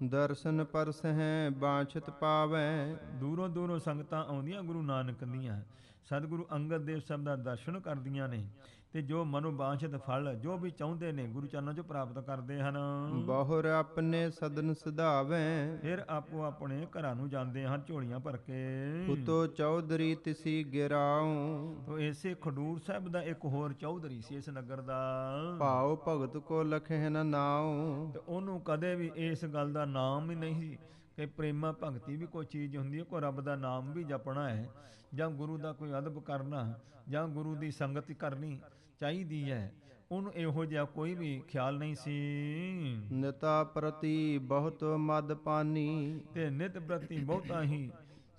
ਦਰਸ਼ਨ ਪਰਸਹਿ ਬਾਛਤ ਪਾਵੈ, ਦੂਰੋਂ ਦੂਰੋਂ ਸੰਗਤਾਂ ਆਉਂਦੀਆਂ ਗੁਰੂ ਨਾਨਕ ਦੀਆਂ, ਸਤਿਗੁਰੂ ਅੰਗਦ ਦੇਵ ਸਾਹਿਬ ਦਾ ਦਰਸ਼ਨ ਕਰਦੀਆਂ ਨੇ, ਤੇ ਜੋ ਮਨੋ ਬਾਂਛਤ ਫਲ ਜੋ ਵੀ ਚਾਹੁੰਦੇ ਨੇ ਗੁਰੂ ਚਰਨਾਂ ਚੋਂ ਪ੍ਰਾਪਤ ਕਰਦੇ ਹਨ। ਬਹੁਰ ਆਪਣੇ ਸਦਨ ਸਧਾਵੈ, ਫਿਰ ਆਪੋ ਆਪਣੇ ਘਰਾਂ ਨੂੰ ਜਾਂਦੇ ਹਨ ਝੋਲੀਆਂ ਭਰ ਕੇ। ਉਤੋ ਚੌਧਰੀ ਤਿਸੀ ਗਿਰਾਉ, ਤੋ ਇਸੇ ਖਡੂਰ ਸਾਹਿਬ ਦਾ ਇੱਕ ਹੋਰ ਚੌਧਰੀ ਸੀ ਇਸ ਨਗਰ ਦਾ, ਭਾਉ ਭਗਤ ਕੋ ਲਖਹਿ ਨ ਨਾਉ, ਤੇ ਉਹਨੂੰ ਕਦੇ ਵੀ ਇਸ ਗੱਲ ਦਾ ਨਾਮ ਹੀ ਨਹੀਂ ਸੀ ਕਿ ਪ੍ਰੇਮਾ ਭਗਤੀ ਵੀ ਕੋਈ ਚੀਜ਼ ਹੁੰਦੀ ਹੈ, ਕੋਈ ਰੱਬ ਦਾ ਨਾਮ ਵੀ ਜਪਣਾ ਹੈ, ਜਾਂ ਗੁਰੂ ਦਾ ਕੋਈ ਅਦਬ ਕਰਨਾ, ਜਾਂ ਗੁਰੂ ਦੀ ਸੰਗਤ ਕਰਨੀ ਚਾਹੀਦੀ ਹੈ। ਉਹਨੂੰ ਇਹੋ ਜਿਹਾ ਕੋਈ ਵੀ ਖਿਆਲ ਨਹੀਂ ਸੀ। ਨਿਤਾ ਪ੍ਰਤੀ ਬਹੁਤ ਮਦ ਪਾਨੀ, ਤੇ ਨਿਤ ਪ੍ਰਤੀ ਬਹੁਤਾ ਹੀ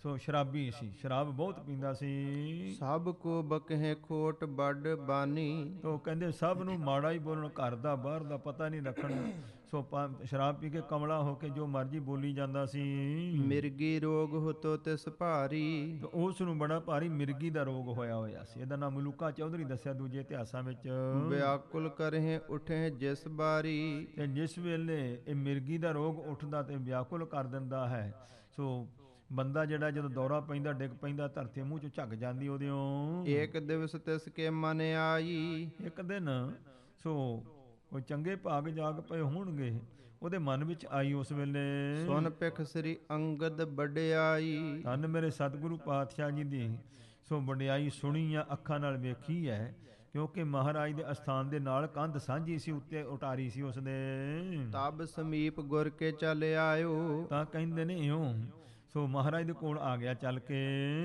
ਸੋ ਸ਼ਰਾਬੀ ਸੀ, ਸ਼ਰਾਬ ਬਹੁਤ ਪੀਂਦਾ ਸੀ। ਸਭ ਕੋ ਬਕਹਿ ਖੋਟ ਵੱਡ ਬਾਨੀ, ਤੋ ਕਹਿੰਦੇ ਸਭ ਨੂੰ ਮਾੜਾ ਹੀ ਬੋਲਣ, ਘਰ ਦਾ ਬਾਹਰ ਦਾ ਪਤਾ ਨਹੀਂ ਰੱਖਣ। ਸੋ ਸ਼ਰਾਬ ਪੀ ਕੇ ਕਮਲਾ ਹੋ ਕੇ ਜੋ ਮਰਜ਼ੀ ਬੋਲੀ ਜਾਂਦਾ ਸੀ। ਮਿਰਗੀ ਰੋਗ ਹੋਤੋ ਤਿਸ ਭਾਰੀ, ਤੇ ਉਸ ਨੂੰ ਬੜਾ ਭਾਰੀ ਮਿਰਗੀ ਦਾ ਰੋਗ ਹੋਇਆ ਸੀ। ਇਹਦਾ ਨਾਮ ਮਲੂਕਾ ਚੌਧਰੀ ਦੱਸਿਆ ਦੂਜੇ ਇਤਿਹਾਸਾਂ ਵਿੱਚ। ਵਿਆਕੁਲ ਕਰਹਿ ਉਠੇ ਜਿਸ ਬਾਰੀ, ਤੇ ਜਿਸ ਵੇਲੇ ਇਹ ਮਿਰਗੀ ਦਾ ਰੋਗ ਉੱਠਦਾ ਤੇ ਵਿਆਕੁਲ ਕਰ ਦਿੰਦਾ ਹੈ। ਸੋ ਬੰਦਾ ਜਿਹੜਾ ਜਦੋਂ ਦੌਰਾ ਪੈਂਦਾ, ਡਿੱਗ ਪੈਂਦਾ, ਧਰਤੀ ਮੂੰਹ ਚੋਂ ਝੱਕ ਜਾਂਦੀ ਉਹਦਿਓ। ਏਕ ਦਿਵਸ ਤਿਸ ਕੇ ਮਨ ਆਈ, ਇੱਕ ਦਿਨ ਸੋ ਉਹ ਚੰਗੇ ਭਾਗ ਜਾਗ ਪਏ ਹੋਣਗੇ, ਉਹਦੇ ਮਨ ਵਿੱਚ ਆਈ ਉਸ ਵੇਲੇ। ਸੁਨ ਪਿਖ ਸ੍ਰੀ ਅੰਗਦ ਵਡਿਆਈ, ਧੰਨ ਮੇਰੇ ਸਤਿਗੁਰੂ ਪਾਤਸ਼ਾਹ ਜੀ ਦੀ ਸੋ ਵਡਿਆਈ ਸੁਣੀ ਆ, ਅੱਖਾਂ ਨਾਲ ਵੇਖੀ ਹੈ, ਕਿਉਂਕਿ ਮਹਾਰਾਜ ਦੇ ਅਸਥਾਨ ਦੇ ਨਾਲ ਕੰਧ ਸਾਂਝੀ ਸੀ, ਉੱਤੇ ਉਟਾਰੀ ਸੀ ਉਸਦੇ। ਤਬ ਸਮੀਪ ਗੁਰ ਕੇ ਚਲ ਆਇਓ, ਤਾਂ ਕਹਿੰਦੇ ਨੇ ਇਉਂ ਸੋ ਮਹਾਰਾਜ ਦੇ ਕੋਲ ਆ ਗਿਆ ਚੱਲ ਕੇ।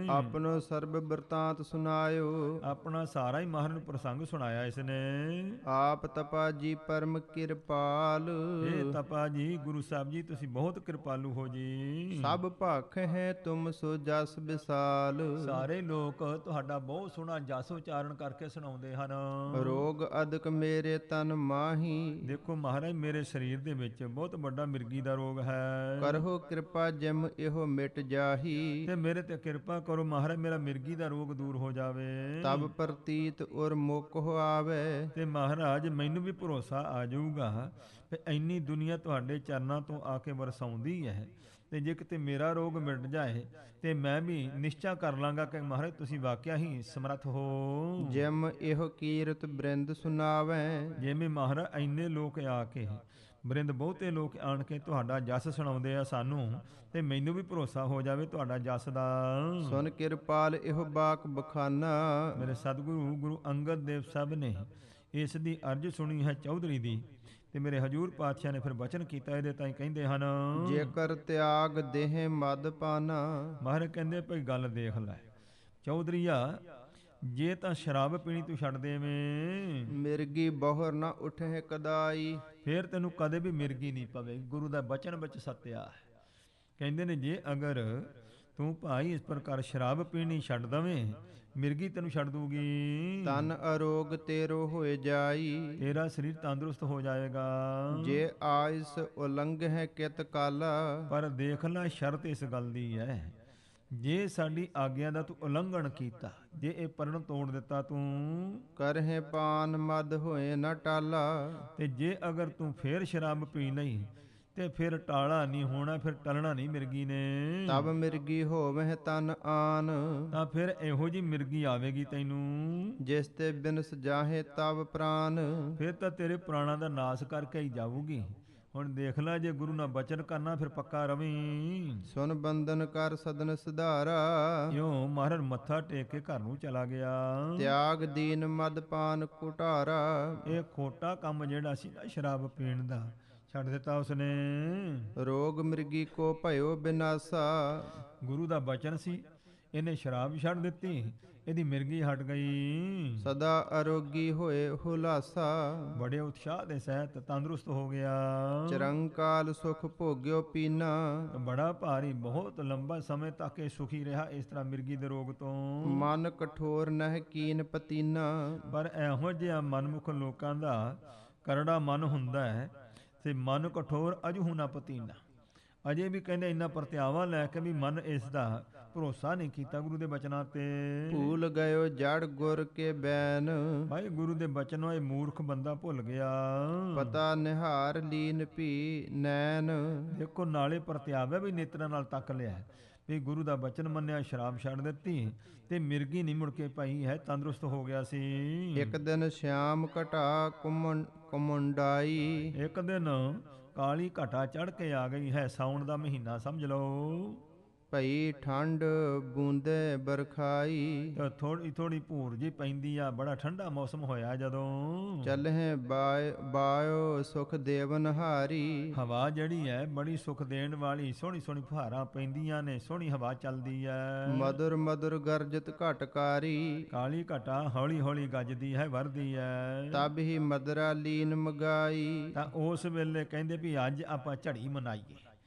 ਆਪਨੋ ਸਰਬ ਬਿਰਤਾਂਤ ਸੁਨਾਇਓ, ਆਪਣਾ ਸਾਰਾ ਹੀ ਮਹਾਰਾਜ ਨੂੰ ਪ੍ਰਸੰਗ ਸੁਣਾਇਆ ਇਸਨੇ। ਆਪ ਤਪਾ ਜੀ ਪਰਮ ਕਿਰਪਾਲ, ਇਹ ਤਪਾ ਜੀ ਗੁਰੂ ਸਾਹਿਬ ਜੀ ਤੁਸੀਂ ਬਹੁਤ ਕਿਰਪਾਲੂ ਹੋ ਜੀ। ਸਭ ਭਖ ਹੈ ਤੁਮ ਸੋ ਜਸ ਵਿਸਾਲ, ਸਾਰੇ ਲੋਕ ਤੁਹਾਡਾ ਬਹੁਤ ਸੋਹਣਾ ਜਸ ਉਚਾਰਨ ਕਰਕੇ ਸੁਣਾਉਂਦੇ ਹਨ। ਰੋਗ ਅਦਕ ਮੇਰੇ ਤਨ ਮਾਹੀ, ਦੇਖੋ ਮਹਾਰਾਜ ਮੇਰੇ ਸਰੀਰ ਦੇ ਵਿੱਚ ਬਹੁਤ ਵੱਡਾ ਮਿਰਗੀ ਦਾ ਰੋਗ ਹੈ, ਕਰਹੁ ਕਿਰਪਾ ਜਿਮ ਇਹੋ ਮਿਟ ਜਾਹੀ, ਤੇ ਮੇਰੇ ਤੇ ਕਿਰਪਾ ਕਰੋ ਮਹਾਰਾਜ, ਮੇਰਾ ਮਿਰਗੀ ਦਾ ਰੋਗ ਦੂਰ ਹੋ ਜਾਵੇ। ਤਬ ਪ੍ਰਤੀਤ ਉਰ ਮੁਕ ਹੋ ਆਵੇ, ਤੇ ਮਹਾਰਾਜ ਮੈਨੂੰ ਵੀ ਭਰੋਸਾ ਆ ਜਾਊਗਾ ਕਿ ਇੰਨੀ ਦੁਨੀਆ ਤੁਹਾਡੇ ਚਰਨਾਂ ਤੋਂ ਆ ਕੇ ਵਰਸਾਉਂਦੀ ਹੈ, ਤੇ ਜੇ ਕਿਤੇ ਮੇਰਾ ਰੋਗ ਮਿਟ ਜਾਏ ਤੇ ਮੈਂ ਵੀ ਨਿਸ਼ਚਾ ਕਰ ਲਾਂਗਾ ਕਿ ਮਹਾਰਾਜ ਤੁਸੀਂ ਵਾਕਿਆ ਹੀ ਸਮਰੱਥ ਹੋ। ਜਿਮ ਇਹੋ ਕੀਰਤ ਬ੍ਰਿੰਦ ਸੁਨਾਵੇ, ਜਿਵੇਂ ਮਹਾਰਾਜ ਇੰਨੇ ਲੋਕ ਆ ਕੇ, ਬ੍ਰਿੰਦ ਬਹੁਤੇ ਲੋਕ ਆਣ ਕੇ ਤੁਹਾਡਾ ਜਸ ਸੁਣਾਉਂਦੇ ਆ ਸਾਨੂੰ, ਤੇ ਮੈਨੂੰ ਵੀ ਭਰੋਸਾ ਹੋ ਜਾਵੇ ਤੁਹਾਡਾ ਜਸ ਦਾ। ਸੁਨ ਕਿਰਪਾਲ ਇਹੋ ਬਾਕ ਬਖਾਨਾ, ਮੇਰੇ ਸਤਿਗੁਰੂ ਗੁਰੂ ਅੰਗਦ ਦੇਵ ਸਾਹਿਬ ਨੇ ਇਸ ਦੀ ਅਰਜ਼ ਸੁਣੀ ਹੈ ਚੌਧਰੀ ਦੀ, ਤੇ ਮੇਰੇ ਹਜੂਰ ਪਾਤਸ਼ਾਹ ਨੇ ਫਿਰ ਬਚਨ ਕੀਤਾ ਇਹਦੇ ਤਾਈਂ ਕਹਿੰਦੇ ਹਨ, ਜੇਕਰ ਤਿਆਗ ਦੇਹ ਮਦ ਪਾਨਾ, ਮਹਾਰਾਜ ਕਹਿੰਦੇ ਭਈ ਗੱਲ ਦੇਖ ਲੈ ਚੌਧਰੀਆ, ਜੇ ਤਾਂ ਸ਼ਰਾਬ ਪੀਣੀ ਤੂੰ ਛੱਡ ਦੇਵੇਂ, ਮਿਰਗੀ ਬਹੁਰ ਨਾ ਉਠੇ ਕਦਾਈ, ਫੇਰ ਤੈਨੂੰ ਕਦੇ ਵੀ ਮਿਰਗੀ ਨਹੀਂ ਪਵੇ। ਗੁਰੂ ਦਾ ਬਚਨ ਵਿੱਚ ਸੱਤਿਆ ਹੈ। ਕਹਿੰਦੇ ਨੇ ਜੇ ਅਗਰ ਤੂੰ ਭਾਈ ਇਸ ਪ੍ਰਕਾਰ ਸ਼ਰਾਬ ਪੀਣੀ ਛੱਡ ਦਵੇਂ, ਮਿਰਗੀ ਤੈਨੂੰ ਛੱਡ ਦੂਗੀ, ਤਨ ਅਰੋਗ ਤੇਰੋ ਹੋਏ ਜਾਈ, ਤੇਰਾ ਸਰੀਰ ਤੰਦਰੁਸਤ ਹੋ ਜਾਏਗਾ। ਜੇ ਆਇਸ ਉਲੰਘ ਹੈ ਕਿਤ ਕਾਲਾ, ਪਰ ਦੇਖ ਲੈ ਸ਼ਰਤ ਇਸ ਗੱਲ ਦੀ ਹੈ, ਜੇ ਸਾਡੀ ਆਗਿਆ ਦਾ ਤੂੰ ਉਲੰਘਣ ਕੀਤਾ, ਜੇ ਇਹ ਪਰਣ ਤੋੜ ਦਿੱਤਾ ਤੂੰ, ਕਰਹਿ ਪਾਨ ਮਦ ਹੋਏ ਨਾ ਟਾਲਾ, ਤੇ ਜੇ ਅਗਰ ਤੂੰ ਫੇਰ ਸ਼ਰਾਬ ਪੀ ਲਈ ਤੇ ਫਿਰ ਟਾਲਾ ਨਹੀਂ ਹੋਣਾ, ਫਿਰ ਟਲਣਾ ਨਹੀਂ ਮਿਰਗੀ ਨੇ। ਤਬ ਮਿਰਗੀ ਹੋਵੇ ਤਨ ਆਨ, ਤਾਂ ਫਿਰ ਇਹੋ ਜੀ ਮਿਰਗੀ ਆਵੇਗੀ ਤੈਨੂੰ, ਜਿਸ ਤੇ ਬਿਨਸ ਜਾਹੇ ਤਬ ਪ੍ਰਾਨ, ਫਿਰ ਤਾਂ ਤੇਰੇ ਪ੍ਰਾਣਾਂ ਦਾ ਨਾਸ ਕਰਕੇ ਹੀ ਜਾਊਗੀ। ਹੁਣ ਦੇਖ ਲੈ, ਜੇ ਗੁਰੂ ਨਾਲ ਬਚਨ ਕਰਨਾ ਫਿਰ ਪੱਕਾ ਰਵੀਂ। ਸੁਨ ਬੰਦਨ ਕਰ ਸਦਨ ਸੁਧਾਰਾ, ਇਉਂ ਮਹਾਰਾਜ ਮੱਥਾ ਟੇਕ ਕੇ ਘਰ ਨੂੰ ਚਲਾ ਗਿਆ। ਤਿਆਗ ਦੀਨ ਮਦ ਪਾਨ ਕੁਟਾਰਾ, ਇਹ ਖੋਟਾ ਕੰਮ ਜਿਹੜਾ ਸੀ ਨਾ ਸ਼ਰਾਬ ਪੀਣ ਦਾ, ਛੱਡ ਦਿੱਤਾ ਉਸਨੇ। ਰੋਗ ਮਿਰਗੀ ਕੋ ਭਇਓ ਬਿਨਾਸਾ, ਗੁਰੂ ਦਾ ਬਚਨ ਸੀ, ਇਹਨੇ ਸ਼ਰਾਬ ਛੱਡ ਦਿੱਤੀ, ਇਹਦੀ ਮਿਰਗੀ ਹਟ ਗਈ। ਸਦਾ ਅਰੋਗੀ ਹੋਏ ਹੁਲਾਸਾ, ਬੜੇ ਉਤਸ਼ਾਹ ਦੇ ਸਹਿਤ ਤੰਦਰੁਸਤ ਹੋ ਗਿਆ। ਚਰੰਕਾਲ ਸੁਖ ਭੋਗਿਓ ਪੀਨਾ, ਬੜਾ ਭਾਰੀ, ਬਹੁਤ ਲੰਬਾ ਸਮੇਂ ਤੱਕ ਇਹ ਸੁਖੀ ਰਿਹਾ ਇਸ ਤਰ੍ਹਾਂ ਮਿਰਗੀ ਦੇ ਰੋਗ ਤੋਂ। ਮਨ ਕਠੋਰ ਨਹਿ ਕੀਨ ਪਤੀਨਾ, ਪਰ ਇਹੋ ਜਿਹਾ ਮਨਮੁਖ ਲੋਕਾਂ ਦਾ ਕਰੜਾ ਮਨ ਹੁੰਦਾ ਹੈ, ਤੇ ਮਨ ਕਠੋਰ ਅਜਹੂ ਨਾ ਪਤੀਨਾ। ਅਜੇ ਵੀ ਕਹਿੰਦੇ ਇੰਨਾ ਪਰਤਿਆਵਾ ਲੈ ਕੇ ਵੀ ਮਨ ਇਸ ਦਾ ਭਰੋਸਾ ਨਹੀਂ ਕੀਤਾ ਗੁਰੂ ਦੇ ਬਚਨਾਂ ਤੇ। ਭੂਲ ਗਇਓ ਜੜ ਗੁਰ ਕੇ ਬੈਨ, ਭਾਈ ਗੁਰੂ ਦੇ ਬਚਨੋਂ ਇਹ ਮੂਰਖ ਬੰਦਾ ਭੁੱਲ ਗਿਆ। ਪਤਾ ਨਿਹਾਰ ਲੀਨ ਭੀ ਨੈਣ, ਦੇਖੋ ਨਾਲੇ ਪਰਤਿਆਵੇ ਵੀ ਨੇਤਰਾਂ ਨਾਲ ਤੱਕ ਲਿਆ ਵੀ ਗੁਰੂ ਦਾ ਬਚਨ ਮੰਨਿਆ, ਸ਼ਰਾਬ ਛੱਡ ਦਿੱਤੀ, ਤੇ ਮਿਰਗੀ ਨਹੀਂ ਮੁੜ ਕੇ ਪਈ ਹੈ, ਤੰਦਰੁਸਤ ਹੋ ਗਿਆ ਸੀ। ਇੱਕ ਦਿਨ ਸ਼ਾਮ ਘਟਾ ਕੁਮੁੰਡਾਈ, ਇੱਕ ਦਿਨ ਕਾਲੀ ਘਟਾ ਚੜ ਕੇ ਆ ਗਈ ਹੈ, ਸਾਉਣ ਦਾ ਮਹੀਨਾ ਸਮਝ ਲਓ। ਭਈ ਠੰਡ ਬੂੰਦੇ ਬਰਖਾਈ, ਤੇ ਥੋੜੀ ਥੋੜੀ ਭੂਰ ਜੀ ਪੈਂਦੀ ਆ, ਬੜਾ ਠੰਡਾ ਮੌਸਮ ਹੋਇਆ ਜਦੋਂ। ਚਲਹਿ ਬਾਇਓ ਸੁਖ ਦੇਵਨ ਹਾਰੀ, ਹਵਾ ਜਿਹੜੀ ਹੈ ਬੜੀ ਸੁਖ ਦੇਣ ਵਾਲੀ, ਸੋਹਣੀ ਸੋਹਣੀ ਫੁਹਾਰਾਂ ਪੈਂਦੀਆਂ ਨੇ, ਸੋਹਣੀ ਹਵਾ ਚੱਲਦੀ ਹੈ। ਮధుਰ ਮధుਰ ਗਰਜਤ ਘਟਕਾਰੀ, ਕਾਲੀ ਘਟਾ ਹੌਲੀ ਹੌਲੀ ਗੱਜਦੀ ਹੈ, ਵਰਦੀ ਹੈ। ਤਬ ਹੀ ਮਦਰਾ ਲੀਨ ਮਗਾਈ, ਤਾਂ ਉਸ ਵੇਲੇ ਕਹਿੰਦੇ ਵੀ ਅੱਜ ਆਪਾਂ ਝੜੀ ਮਨਾਈਏ,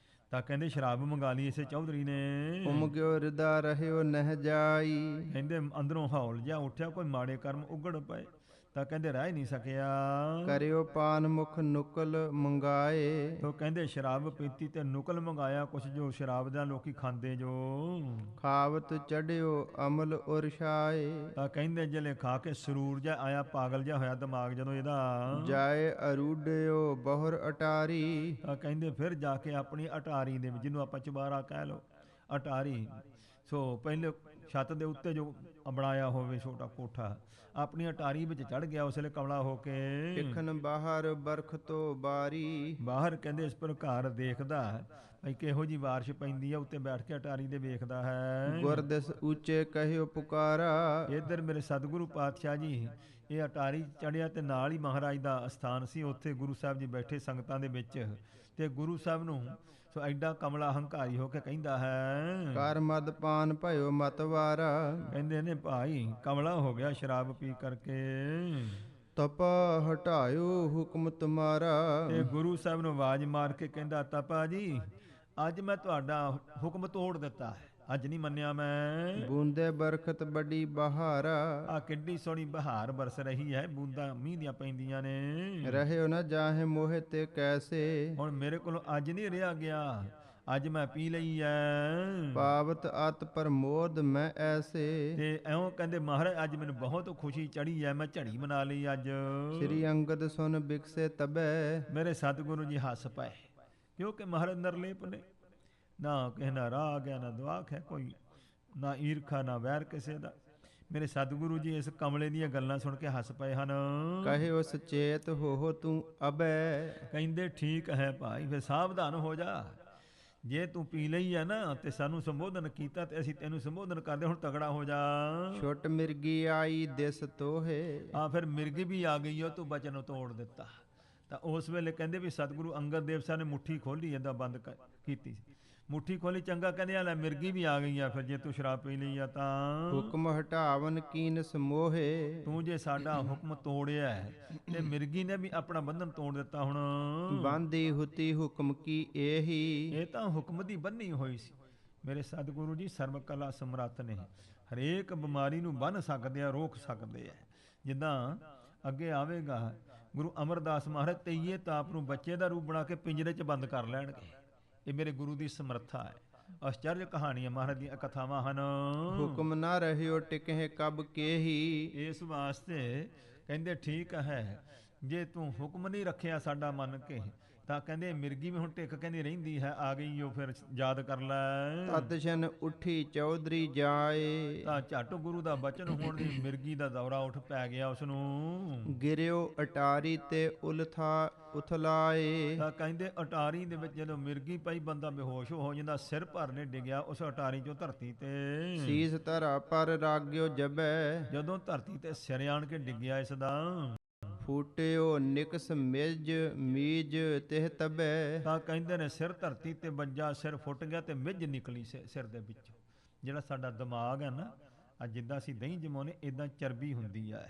ਤਾਂ ਕਹਿੰਦੇ ਸ਼ਰਾਬ ਮੰਗਾ ਲਈ ਇਸੇ ਚੌਧਰੀ ਨੇ। ਉਮਗਿਓ ਹਿਰਦਾ ਰਹਿਓ ਨਹਿ ਜਾਈ, ਕਹਿੰਦੇ ਅੰਦਰੋਂ ਹੌਲ ਜਿਹਾ ਉੱਠਿਆ, ਕੋਈ ਮਾੜੇ ਕਰਮ ਉਗੜ ਪਏ, ਤਾਂ ਕਹਿੰਦੇ ਰਹਿ ਨਹੀਂ ਸਕਿਆ। ਕਰਿਓ ਪਾਨ ਮੁਖ ਨੁਕਲ ਮੰਗਾਏ, ਤੋ ਕਹਿੰਦੇ ਸ਼ਰਾਬ ਪੀਤੀ ਤੇ ਨੁਕਲ ਮੰਗਾਇਆ, ਕੁਛ ਜੋ ਸ਼ਰਾਬ ਦਾ ਲੋਕੀ ਖਾਂਦੇ ਜੋ। ਖਾਵਤ ਚੜਿਓ ਅਮਲ ਉਰਸ਼ਾਏ, ਤਾਂ ਕਹਿੰਦੇ ਜਲੇ ਖਾ ਕੇ ਸਰੂਰ ਜਿਹਾ ਆਇਆ, ਪਾਗਲ ਜਿਹਾ ਹੋਇਆ ਦਿਮਾਗ ਜਦੋਂ ਇਹਦਾ। ਜਾਏ ਅਰੂਡਿਓ ਬਹੁਰ ਅਟਾਰੀ, ਤਾਂ ਕਹਿੰਦੇ ਫਿਰ ਜਾ ਕੇ ਆਪਣੀ ਅਟਾਰੀ ਦੇ ਵਿੱਚ, ਜਿਹਨੂੰ ਆਪਾਂ ਚੁਬਾਰਾ ਕਹਿ ਲਓ, ਅਟਾਰੀ, ਸੋ ਪਹਿਲੇ ਛੱਤ ਦੇ ਉੱਤੇ ਜੋ ਬਣਾਇਆ ਹੋਵੇ ਛੋਟਾ ਕੋਠਾ, ਆਪਣੀ ਅਟਾਰੀ ਵਿੱਚ ਚੜ ਗਿਆ ਉਸ ਵੇਲੇ ਕਮਲਾ ਹੋ ਕੇ। ਵਿਖਨ ਬਾਹਰ ਬਰਖ ਤੋਂ ਬਾਰੀ, ਬਾਹਰ ਕਹਿੰਦੇ ਇਸ ਪ੍ਰਕਾਰ ਦੇਖਦਾ ਭਈ ਕਿਹੋ ਜੀ ਬਾਰਿਸ਼ ਪੈਂਦੀ ਆ, ਉੱਤੇ ਬੈਠ ਕੇ ਅਟਾਰੀ ਦੇ ਵੇਖਦਾ ਹੈ। ਗੁਰਦਿਸ ਉੱਚੇ ਕਹਿਓ ਪੁਕਾਰਾ, ਇੱਧਰ ਮੇਰੇ ਸਤਿਗੁਰੂ ਪਾਤਸ਼ਾਹ ਜੀ ਇਹ ਅਟਾਰੀ ਚੜਿਆ, ਤੇ ਨਾਲ ਹੀ ਮਹਾਰਾਜ ਦਾ ਅਸਥਾਨ ਸੀ, ਉੱਥੇ ਗੁਰੂ ਸਾਹਿਬ ਜੀ ਬੈਠੇ ਸੰਗਤਾਂ ਦੇ ਵਿੱਚ, ਤੇ ਗੁਰੂ ਸਾਹਿਬ ਨੂੰ ਸੋ ਐਡਾ ਕਮਲਾ ਹੰਕਾਰੀ ਹੋ ਕੇ ਕਹਿੰਦਾ ਹੈ, ਕਰ ਮਦ ਪਾਨ ਭਇਓ ਮਤਵਾਰਾ, ਕਹਿੰਦੇ ਨੇ ਭਾਈ ਕਮਲਾ ਹੋ ਗਿਆ ਸ਼ਰਾਬ ਪੀ ਕਰਕੇ। ਤਪਾ ਹਟਾਇਓ ਹੁਕਮ ਤੁਮਾਰਾ, ਤੇ ਗੁਰੂ ਸਾਹਿਬ ਨੂੰ ਆਵਾਜ਼ ਮਾਰ ਕੇ ਕਹਿੰਦਾ, ਤਪਾ ਜੀ ਅੱਜ ਮੈਂ ਤੁਹਾਡਾ ਹੁਕਮ ਤੋੜ ਦਿੱਤਾ ਹੈ, ਅੱਜ ਨਹੀਂ ਮੰਨਿਆ ਮੈਂ। ਬੂੰਦੇ ਬਰਖਤ ਬੜੀ ਬਹਾਰਾ, ਆ ਕਿੱਡੀ ਸੋਹਣੀ ਬਹਾਰ ਬਰਸ ਰਹੀ ਹੈ, ਬੂੰਦਾਂ ਮੀਂਹ ਦੀਆਂ ਪੈਂਦੀਆਂ ਨੇ। ਰਹਿਓ ਨਾ ਜਾਹੇ ਮੋਹਿ ਤੇ ਕੈਸੇ, ਹੁਣ ਮੇਰੇ ਕੋਲੋਂ ਅੱਜ ਨਹੀਂ ਰਿਹਾ ਗਿਆ, ਅੱਜ ਮੈਂ ਪੀ ਲਈ ਐ। ਪਾਵਤ ਅਤ ਪ੍ਰਮੋਦ ਮੈਂ ਐਸੇ, ਤੇ ਐਉਂ ਕਹਿੰਦੇ ਮਹਾਰਾਜ ਅੱਜ ਮੈਨੂੰ ਬਹੁਤ ਖੁਸ਼ੀ ਚੜੀ ਐ, ਮੈਂ ਝੜੀ ਮਨਾ ਲਈ ਅੱਜ। ਸ੍ਰੀ ਅੰਗਦ ਸੁਨ ਬਿਕਸੇ ਤਬੈ, ਮੇਰੇ ਸਤਿਗੁਰੂ ਜੀ ਹੱਸ ਪਏ, ਕਿਉਂਕਿ ਮਹਾਰਾਜ ਨਿਰਲੇਪ ਨੇ, ਨਾ ਕਿਸੇ ਨਾਲ ਰਾਗ ਹੈ, ਨਾ ਦੁਆਖ ਹੈ ਕੋਈ, ਨਾ ਈਰਖਾ ਨਾ ਵੈਰ ਕਿਸੇ ਦਾ। ਮੇਰੇ ਸਤਿਗੁਰੂ ਜੀ ਇਸ ਕਮਲੇ ਦੀਆਂ ਗੱਲਾਂ ਸੁਣ ਕੇ ਹੱਸ ਪਏ ਹਨ। ਕਹੇ ਉਸ ਚੇਤ ਹੋ ਤੂੰ ਅਬੈ, ਕਹਿੰਦੇ ਠੀਕ ਹੈ ਭਾਈ, ਫਿਰ ਸਾਵਧਾਨ ਹੋ ਜਾ, ਜੇ ਤੂੰ ਪੀ ਲਈ ਹੈ ਨਾ ਤੇ ਸਾਨੂੰ ਸੰਬੋਧਨ ਕੀਤਾ ਤੇ ਅਸੀਂ ਤੈਨੂੰ ਸੰਬੋਧਨ ਕਰਦੇ, ਹੁਣ ਤਗੜਾ ਹੋ ਜਾ। ਛੁੱਟ ਮਿਰਗੀ ਆਈ ਦਿਸ ਤੋਹੇ, ਆ ਫਿਰ ਮਿਰਗੀ ਵੀ ਆ ਗਈ ਉਹ, ਤੂੰ ਬਚਨ ਤੋੜ ਦਿੱਤਾ। ਤਾਂ ਉਸ ਵੇਲੇ ਕਹਿੰਦੇ ਵੀ ਸਤਿਗੁਰੂ ਅੰਗਦ ਦੇਵ ਸਾਹਿਬ ਨੇ ਮੁੱਠੀ ਖੋਲੀ, ਏਦਾਂ ਬੰਦ ਕੀਤੀ ਸੀ, ਮੁੱਠੀ ਖੋਲੀ, ਚੰਗਾ ਕਹਿੰਦੇ ਆ ਲੈ ਮਿਰਗੀ ਵੀ ਆ ਗਈ ਆ, ਫਿਰ ਜੇ ਤੂੰ ਸ਼ਰਾਬ ਪੀ ਲਈ ਆ ਤਾਂ। ਹੁਕਮ ਹਟਾਵਨ ਕੀਨ ਸਮੋਹੇ, ਤੂੰ ਜੇ ਸਾਡਾ ਹੁਕਮ ਤੋੜਿਆ ਤੇ ਮਿਰਗੀ ਨੇ ਵੀ ਆਪਣਾ ਬੰਧਨ ਤੋੜ ਦਿੱਤਾ। ਹੁਣ ਬਾਂਦੀ ਹੁਤੀ ਹੁਕਮ ਕੀ ਇਹੀ, ਇਹ ਤਾਂ ਹੁਕਮ ਦੀ ਬੰਨੀ ਹੋਈ ਸੀ। ਮੇਰੇ ਸਤਿਗੁਰੂ ਜੀ ਸਰਬ ਕਲਾ ਸਮਰੱਥ ਨੇ, ਹਰੇਕ ਬਿਮਾਰੀ ਨੂੰ ਬੰਨ੍ਹ ਸਕਦੇ ਆ, ਰੋਕ ਸਕਦੇ ਆ। ਜਿੱਦਾਂ ਅੱਗੇ ਆਵੇਗਾ ਗੁਰੂ ਅਮਰਦਾਸ ਮਹਾਰਾਜ ਤੇਈਏ ਤਾਪ ਨੂੰ ਬੱਚੇ ਦਾ ਰੂਪ ਬਣਾ ਕੇ ਪਿੰਜਰੇ 'ਚ ਬੰਦ ਕਰ ਲੈਣਗੇ। ਇਹ ਮੇਰੇ ਗੁਰੂ ਦੀ ਸਮਰੱਥਾ ਹੈ। ਆਸ਼ਚਰਜ ਕਹਾਣੀਆਂ ਮਹਾਰਾਜ ਦੀਆਂ ਕਥਾਵਾਂ ਹਨ। ਹੁਕਮ ਨਾ ਰਹਿਓ ਟਿਕਹਿ ਕਬ ਕੇਹੀ, ਇਸ ਵਾਸਤੇ ਕਹਿੰਦੇ ਠੀਕ ਹੈ, ਜੇ ਤੂੰ ਹੁਕਮ ਨਹੀਂ ਰੱਖਿਆ ਸਾਡਾ ਮੰਨ ਕੇ, ਤਾਂ ਕਹਿੰਦੇ ਮਿਰਗੀ ਵੀ ਹੁਣ ਟਿਕ ਕਹਿੰਦੀ ਰਹਿੰਦੀ ਹੈ, ਆ ਗਈ ਉਹ ਫਿਰ ਯਾਦ ਕਰ ਲੈ। ਤਤ ਛਨ ਉੱਠੀ ਚੌਧਰੀ ਜਾਏ, ਤਾਂ ਝੱਟ ਗੁਰੂ ਦਾ ਬਚਨ ਹੋਣ ਦੀ ਮਿਰਗੀ ਦਾ ਦੌਰਾ ਉੱਠ ਪੈ ਗਿਆ ਉਸ ਨੂੰ। ਗਿਰਿਓ ਅਟਾਰੀ ਤੇ ਉਥਲਾਏ, ਤਾਂ ਕਹਿੰਦੇ ਅਟਾਰੀ ਦੇ ਵਿੱਚ ਜਦੋਂ ਮਿਰਗੀ ਪਈ ਬੰਦਾ ਬੇਹੋਸ਼ ਹੋ ਜਾਂਦਾ, ਸਿਰ ਭਰਨੇ ਡਿੱਗਿਆ ਉਸ ਅਟਾਰੀ ਚੋਂ ਧਰਤੀ ਤੇ। ਸੀਸ ਧਰਾ ਪਰ ਰਾਗਿਓ ਜਬੈ, ਜਦੋਂ ਧਰਤੀ ਤੇ ਸਿਰ ਆਣ ਕੇ ਡਿੱਗਿਆ ਇਸ ਦਾ, ਫੂਟਿਓ ਨਿਕਸ ਮੀਜ ਤਿਹ ਤਬੈ। ਤਾਂ ਕਹਿੰਦੇ ਨੇ ਸਿਰ ਧਰਤੀ ਤੇ ਵੱਜਾ, ਸਿਰ ਫੁੱਟ ਗਿਆ ਤੇ ਮਿੱਝ ਨਿਕਲੀ ਸਿਰ ਦੇ ਵਿੱਚ। ਜਿਹੜਾ ਸਾਡਾ ਦਿਮਾਗ ਹੈ ਨਾ, ਅੱਜ ਜਿੱਦਾਂ ਅਸੀਂ ਦਹੀਂ ਜਮਾਉਂਦੇ ਇਦਾਂ ਚਰਬੀ ਹੁੰਦੀ ਆ।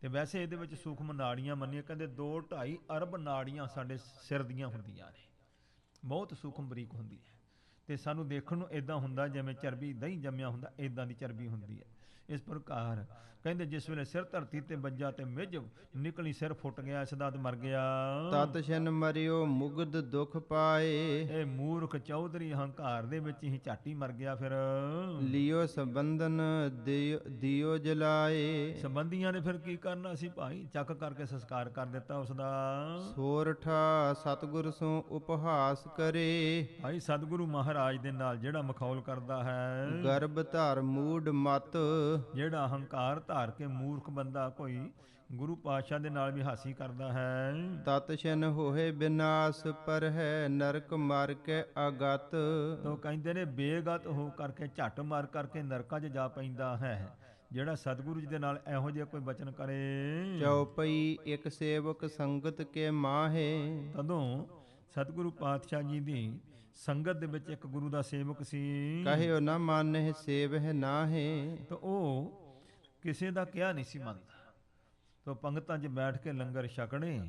ਤੇ ਵੈਸੇ ਇਹਦੇ ਵਿੱਚ ਸੂਖਮ ਨਾੜੀਆਂ ਮੰਨੀਆਂ, ਕਹਿੰਦੇ 2-2.5 ਅਰਬ ਨਾੜੀਆਂ ਸਾਡੇ ਸਿਰ ਦੀਆਂ ਹੁੰਦੀਆਂ ਨੇ, ਬਹੁਤ ਸੂਖਮ ਬਰੀਕ ਹੁੰਦੀ ਹੈ। ਤੇ ਸਾਨੂੰ ਦੇਖਣ ਨੂੰ ਇਦਾਂ ਹੁੰਦਾ ਜਿਵੇਂ ਚਰਬੀ ਦਹੀਂ ਜੰਮਿਆ ਹੁੰਦਾ, ਇਦਾਂ ਦੀ ਚਰਬੀ ਹੁੰਦੀ ਹੈ। ਇਸ ਪ੍ਰਕਾਰ ਕਹਿੰਦੇ ਜਿਸ ਵੇਲੇ ਸਿਰ ਧਰਤੀ ਤੇ ਵੱਜਾ ਤੇ ਮਿੱਝ ਨਿਕਲੀ, ਸਿਰ ਫੁੱਟ ਗਿਆ, ਇਸ ਦਾ ਤੇ ਮਰ ਗਿਆ। ਤਤ ਛਨ ਮਰਿਓ ਮੁਗਧ ਦੁਖ ਪਾਏ, ਇਹ ਮੂਰਖ ਚੌਧਰੀ ਹੰਕਾਰ ਦੇ ਵਿੱਚ ਹੀ ਝਾਟੀ ਮਰ ਗਿਆ। ਫਿਰ ਲਿਓ ਸੰਬੰਧਨ ਦਿਓ ਜਲਾਏ, ਸੰਬੰਧੀਆਂ ਨੇ ਫਿਰ ਕੀ ਕਰਨਾ ਸੀ ਭਾਈ, ਚੱਕ ਕਰਕੇ ਸੰਸਕਾਰ ਕਰ ਦਿੱਤਾ ਉਸ ਦਾ। ਸੋਰਠਾ ਸਤਿਗੁਰ ਸੋ ਉਪਹਾਸ ਕਰੇ, ਭਾਈ ਸਤਿਗੁਰੂ ਮਹਾਰਾਜ ਦੇ ਨਾਲ ਜਿਹੜਾ ਮਖੌਲ ਕਰਦਾ ਹੈ, ਗਰਭ ਧਾਰ ਮੂਡ ਮਤ, ਜਿਹੜਾ ਹੰਕਾਰ ਧਾਰ ਕੇ ਮੂਰਖ ਬੰਦਾ ਕੋਈ ਗੁਰੂ ਪਾਤਸ਼ਾਹ ਦੇ ਨਾਲ ਵੀ ਹਾਸੀ ਕਰਦਾ ਹੈ। ਤਤ ਛਨ ਹੋਏ ਬਿਨਾਸ਼ ਪਰ ਹੈ ਨਰਕ ਮਾਰ ਕੇ ਆਗਤ, ਤੋ ਕਹਿੰਦੇ ਨੇ ਬੇਗਤ ਹੋ ਕਰਕੇ ਝੱਟ ਮਾਰ ਕਰਕੇ ਨਰਕਾਂ 'ਚ ਜਾ ਪੈਂਦਾ ਹੈ ਜਿਹੜਾ ਸਤਿਗੁਰੂ ਜੀ ਦੇ ਨਾਲ ਇਹੋ ਜਿਹਾ ਕੋਈ ਬਚਨ ਕਰੇ। ਚਉਪਈ ਇੱਕ ਸੇਵਕ ਸੰਗਤ ਕੇ ਮਾਹੇ, ਤਦੋਂ ਸਤਿਗੁਰੂ ਪਾਤਸ਼ਾਹ ਜੀ ਦੀ ਸੰਗਤ ਦੇ ਵਿੱਚ ਇੱਕ ਗੁਰੂ ਦਾ ਸੇਵਕ ਸੀ, ਕਹਿਓ ਨਾ ਮਾਨਹਿ ਸੇਵਹਿ ਨਾਹੇ, ਤਾਂ ਉਹ ਕਿਸੇ ਦਾ ਕਿਹਾ ਨਹੀਂ ਸੀ ਮੰਨਦਾ। ਤੋ ਪੰਗਤਾਂ 'ਚ ਬੈਠ ਕੇ ਲੰਗਰ ਛਕਣੇ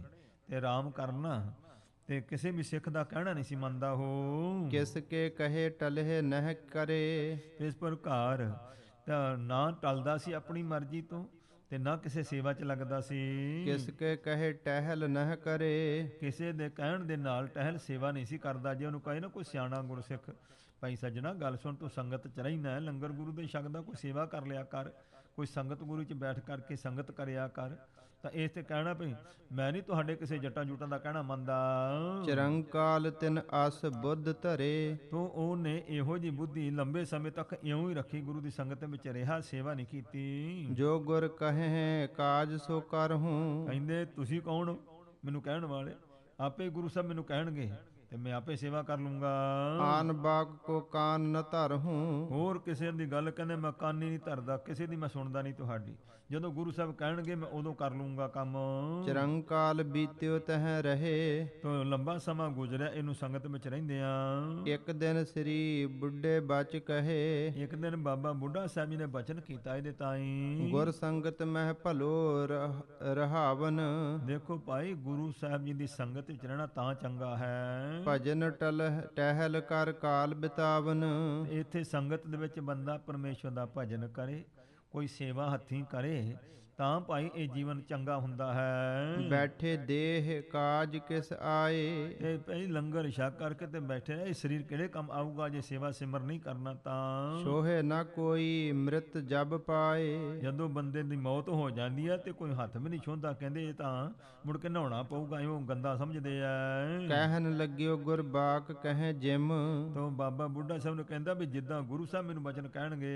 ਤੇ ਆਰਾਮ ਕਰਨਾ, ਤੇ ਕਿਸੇ ਵੀ ਸਿੱਖ ਦਾ ਕਹਿਣਾ ਨਹੀਂ ਸੀ ਮੰਨਦਾ ਉਹ। ਕਿਸ ਕੇ ਕਹੇ ਟਲਹਿ ਨਹਿ ਕਰੇ, ਇਸ ਪ੍ਰਕਾਰ ਤਾਂ ਨਾ ਟਲਦਾ ਸੀ ਆਪਣੀ ਮਰਜ਼ੀ ਤੋਂ ਤੇ ਨਾ ਕਿਸੇ ਸੇਵਾ 'ਚ ਲੱਗਦਾ ਸੀ। ਕਿਸ ਕੇ ਕਹੇ ਟਹਿਲ ਨਹਿ ਕਰੇ, ਕਿਸੇ ਦੇ ਕਹਿਣ ਦੇ ਨਾਲ ਟਹਿਲ ਸੇਵਾ ਨਹੀਂ ਸੀ ਕਰਦਾ। ਜੇ ਉਹਨੂੰ ਕਹੇ ਨਾ ਕੋਈ ਸਿਆਣਾ ਗੁਰਸਿੱਖ, ਭਾਈ ਸੱਜਣਾ ਗੱਲ ਸੁਣ, ਤੂੰ ਸੰਗਤ 'ਚ ਰਹਿਣਾ, ਲੰਗਰ ਗੁਰੂ ਦੇ ਛਕਦਾ, ਕੋਈ ਸੇਵਾ ਕਰ ਲਿਆ ਕਰ, ਕੋਈ ਸੰਗਤ ਗੁਰੂ 'ਚ ਬੈਠ ਕਰਕੇ ਸੰਗਤ ਕਰਿਆ ਕਰ। ਤਾਂ ਇਸ ਤੇ ਕਹਿਣਾ ਭਈ ਮੈਂ ਨਹੀਂ ਤੁਹਾਡੇ ਕਿਸੇ ਜੱਟਾਂ ਜੁਟਾਂ ਦਾ ਕਹਿਣਾ ਮੰਨਦਾ। ਚਿਰੰਕਾਲ ਤਿਨ ਆਸ ਬੁੱਧ ਧਰੇ, ਤੋ ਉਹਨੇ ਇਹੋ ਜਿਹੀ ਬੁੱਧੀ ਲੰਬੇ ਸਮੇਂ ਤੱਕ ਇਉਂ ਹੀ ਰੱਖੀ, ਗੁਰੂ ਦੀ ਸੰਗਤ ਵਿੱਚ ਰਿਹਾ, ਸੇਵਾ ਨਹੀਂ ਕੀਤੀ। ਜੋ ਗੁਰ ਕਹੇ ਕਾਜ ਸੋ ਕਰਹੂੰ, ਕਹਿੰਦੇ ਤੁਸੀਂ ਕੌਣ ਹੋ ਮੈਨੂੰ ਕਹਿਣ ਵਾਲੇ, ਆਪੇ ਗੁਰੂ ਸਾਹਿਬ ਮੈਨੂੰ ਕਹਿਣਗੇ ਤੇ ਮੈਂ ਆਪੇ ਸੇਵਾ ਕਰ ਲੂੰਗਾ। ਆਨ ਬਾਕ ਕੋ ਕਾਨ ਨ ਧਰਹੂੰ, ਹੋਰ ਕਿਸੇ ਦੀ ਗੱਲ ਕਹਿੰਦੇ ਮੈਂ ਕੰਨ ਹੀ ਨਹੀਂ ਧਰਦਾ, ਕਿਸੇ ਦੀ ਮੈਂ ਸੁਣਦਾ ਨਹੀਂ ਤੁਹਾਡੀ, ਜਦੋਂ ਗੁਰੂ ਸਾਹਿਬ ਕਹਿਣਗੇ ਮੈਂ ਉਦੋਂ ਕਰ ਲੂੰਗਾ ਕੰਮ। ਚਿਰੰਕਾਲ ਬੀਤਿਓ ਤਹ ਰਹੇ, ਤੋ ਲੰਬਾ ਸਮਾਂ ਗੁਜ਼ਰਿਆ ਇਹਨੂੰ ਸੰਗਤ ਵਿੱਚ ਰਹਿੰਦੇ ਆ। ਇੱਕ ਦਿਨ ਸ੍ਰੀ ਬੁੱਢੇ ਬਚ ਕਹੇ, ਇੱਕ ਦਿਨ ਬਾਬਾ ਬੁੱਢਾ ਸਾਹਿਬ ਜੀ ਨੇ ਬਚਨ ਕੀਤਾ ਇਹਦੇ ਤਾਈਂ, ਗੁਰ ਸੰਗਤ ਮਹਿ ਭਲੋ ਰਹਾਵਨ, ਦੇਖੋ ਭਾਈ ਗੁਰੂ ਸਾਹਿਬ ਜੀ ਦੀ ਸੰਗਤ ਵਿੱਚ ਰਹਿਣਾ ਤਾਂ ਚੰਗਾ ਹੈ। ਭਜਨ ਟਹਿਲ ਕਰ ਕਾਲ ਬਿਤਾਵਨ, ਇੱਥੇ ਸੰਗਤ ਦੇ ਵਿੱਚ ਬੰਦਾ ਪਰਮੇਸ਼ਵਰ ਦਾ ਭਜਨ ਕਰੇ, ਕੋਈ ਸੇਵਾ ਹੱਥੀਂ ਕਰੇ, ਤਾਂ ਭਾਈ ਇਹ ਜੀਵਨ ਚੰਗਾ ਹੁੰਦਾ ਹੈ। ਬੈਠੇ ਦੇਹ ਕਾਜ ਕਿਸ ਆਏ, ਤੇ ਭਾਈ ਲੰਗਰ ਛਕ ਕਰਕੇ ਤੇ ਬੈਠੇ ਇਹ ਸਰੀਰ ਕਿਹੜੇ ਕੰਮ ਆਊਗਾ ਜੇ ਸੇਵਾ ਸਿਮਰ ਨਹੀਂ ਕਰਨਾ ਤਾਂ। ਸੋਹੇ ਨਾ ਕੋਈ ਮ੍ਰਿਤ ਜਬ ਪਾਏ, ਜਦੋਂ ਬੰਦੇ ਦੀ ਮੌਤ ਹੋ ਜਾਂਦੀ ਹੈ ਤੇ ਕੋਈ ਹੱਥ ਵੀ ਨਹੀਂ ਛੋਂਦਾ, ਕਹਿੰਦੇ ਇਹ ਤਾਂ ਮੁੜ ਕੇ ਨਹਾਉਣਾ ਪਊਗਾ, ਇਉਂ ਗੰਦਾ ਸਮਝਦੇ ਆ। ਕਹਿਣ ਲੱਗਿਓ ਗੁਰ ਬਾਕ ਕਹੇ ਜਿਮ, ਤੋਂ ਬਾਬਾ ਬੁੱਢਾ ਸਾਹਿਬ ਨੂੰ ਕਹਿੰਦਾ ਵੀ ਜਿੱਦਾਂ ਗੁਰੂ ਸਾਹਿਬ ਮੈਨੂੰ ਬਚਨ ਕਹਿਣਗੇ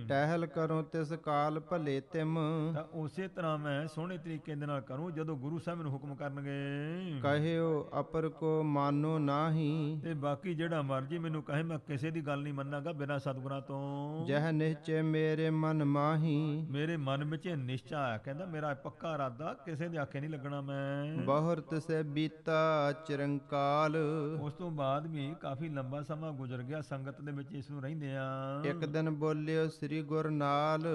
ਟਹਿਲ ਕਰੋ ਤਿਸ ਕਾਲ ਭਲੇ ਤਿਮ, ਤਾਂ ਉਸੇ ਤਰ੍ਹਾਂ ਮੈਂ ਸੋਹਣੇ ਤਰੀਕੇ ਦੇ ਨਾਲ ਕਰੂੰ ਜਦੋਂ ਗੁਰੂ ਸਾਹਿਬ ਮੈਨੂੰ ਹੁਕਮ ਕਰਨਗੇ। ਕਹਿਓ ਅਪਰ ਕੋ ਮਾਨੋ ਨਾਹੀ, ਤੇ ਬਾਕੀ ਜਿਹੜਾ ਮਰਜੀ ਮੈਨੂੰ ਕਹੇ ਮੈਂ ਕਿਸੇ ਦੀ ਗੱਲ ਨਹੀਂ ਮੰਨਾਂਗਾ ਬਿਨਾਂ ਸਤਿਗੁਰਾਂ ਤੋਂ। ਜਹ ਨਿਹਚੇ ਮੇਰੇ ਮਨ ਮਾਹੀ, ਮੇਰੇ ਮਨ ਵਿੱਚ ਨਿਸ਼ਚਾ ਹੈ, ਕਹਿੰਦਾ ਮੇਰਾ ਪੱਕਾ ਇਰਾਦਾ ਕਿਸੇ ਦੇ ਆਖੇ ਨਹੀਂ ਲੱਗਣਾ ਮੈਂ। ਬਹੁਰਤ ਸੇ ਬੀਤਾ ਚਿਰੰਕਾਲ, ਉਸ ਤੋਂ ਬਾਅਦ ਵੀ ਕਾਫੀ ਲੰਬਾ ਸਮਾਂ ਗੁਜ਼ਰ ਗਿਆ ਸੰਗਤ ਦੇ ਵਿੱਚ ਇਸ ਨੂੰ ਰਹਿੰਦੇ ਆ। ਇੱਕ ਦਿਨ ਬੋਲਿਓ ਸ੍ਰੀ ਗੁਰ ਨਾਲ,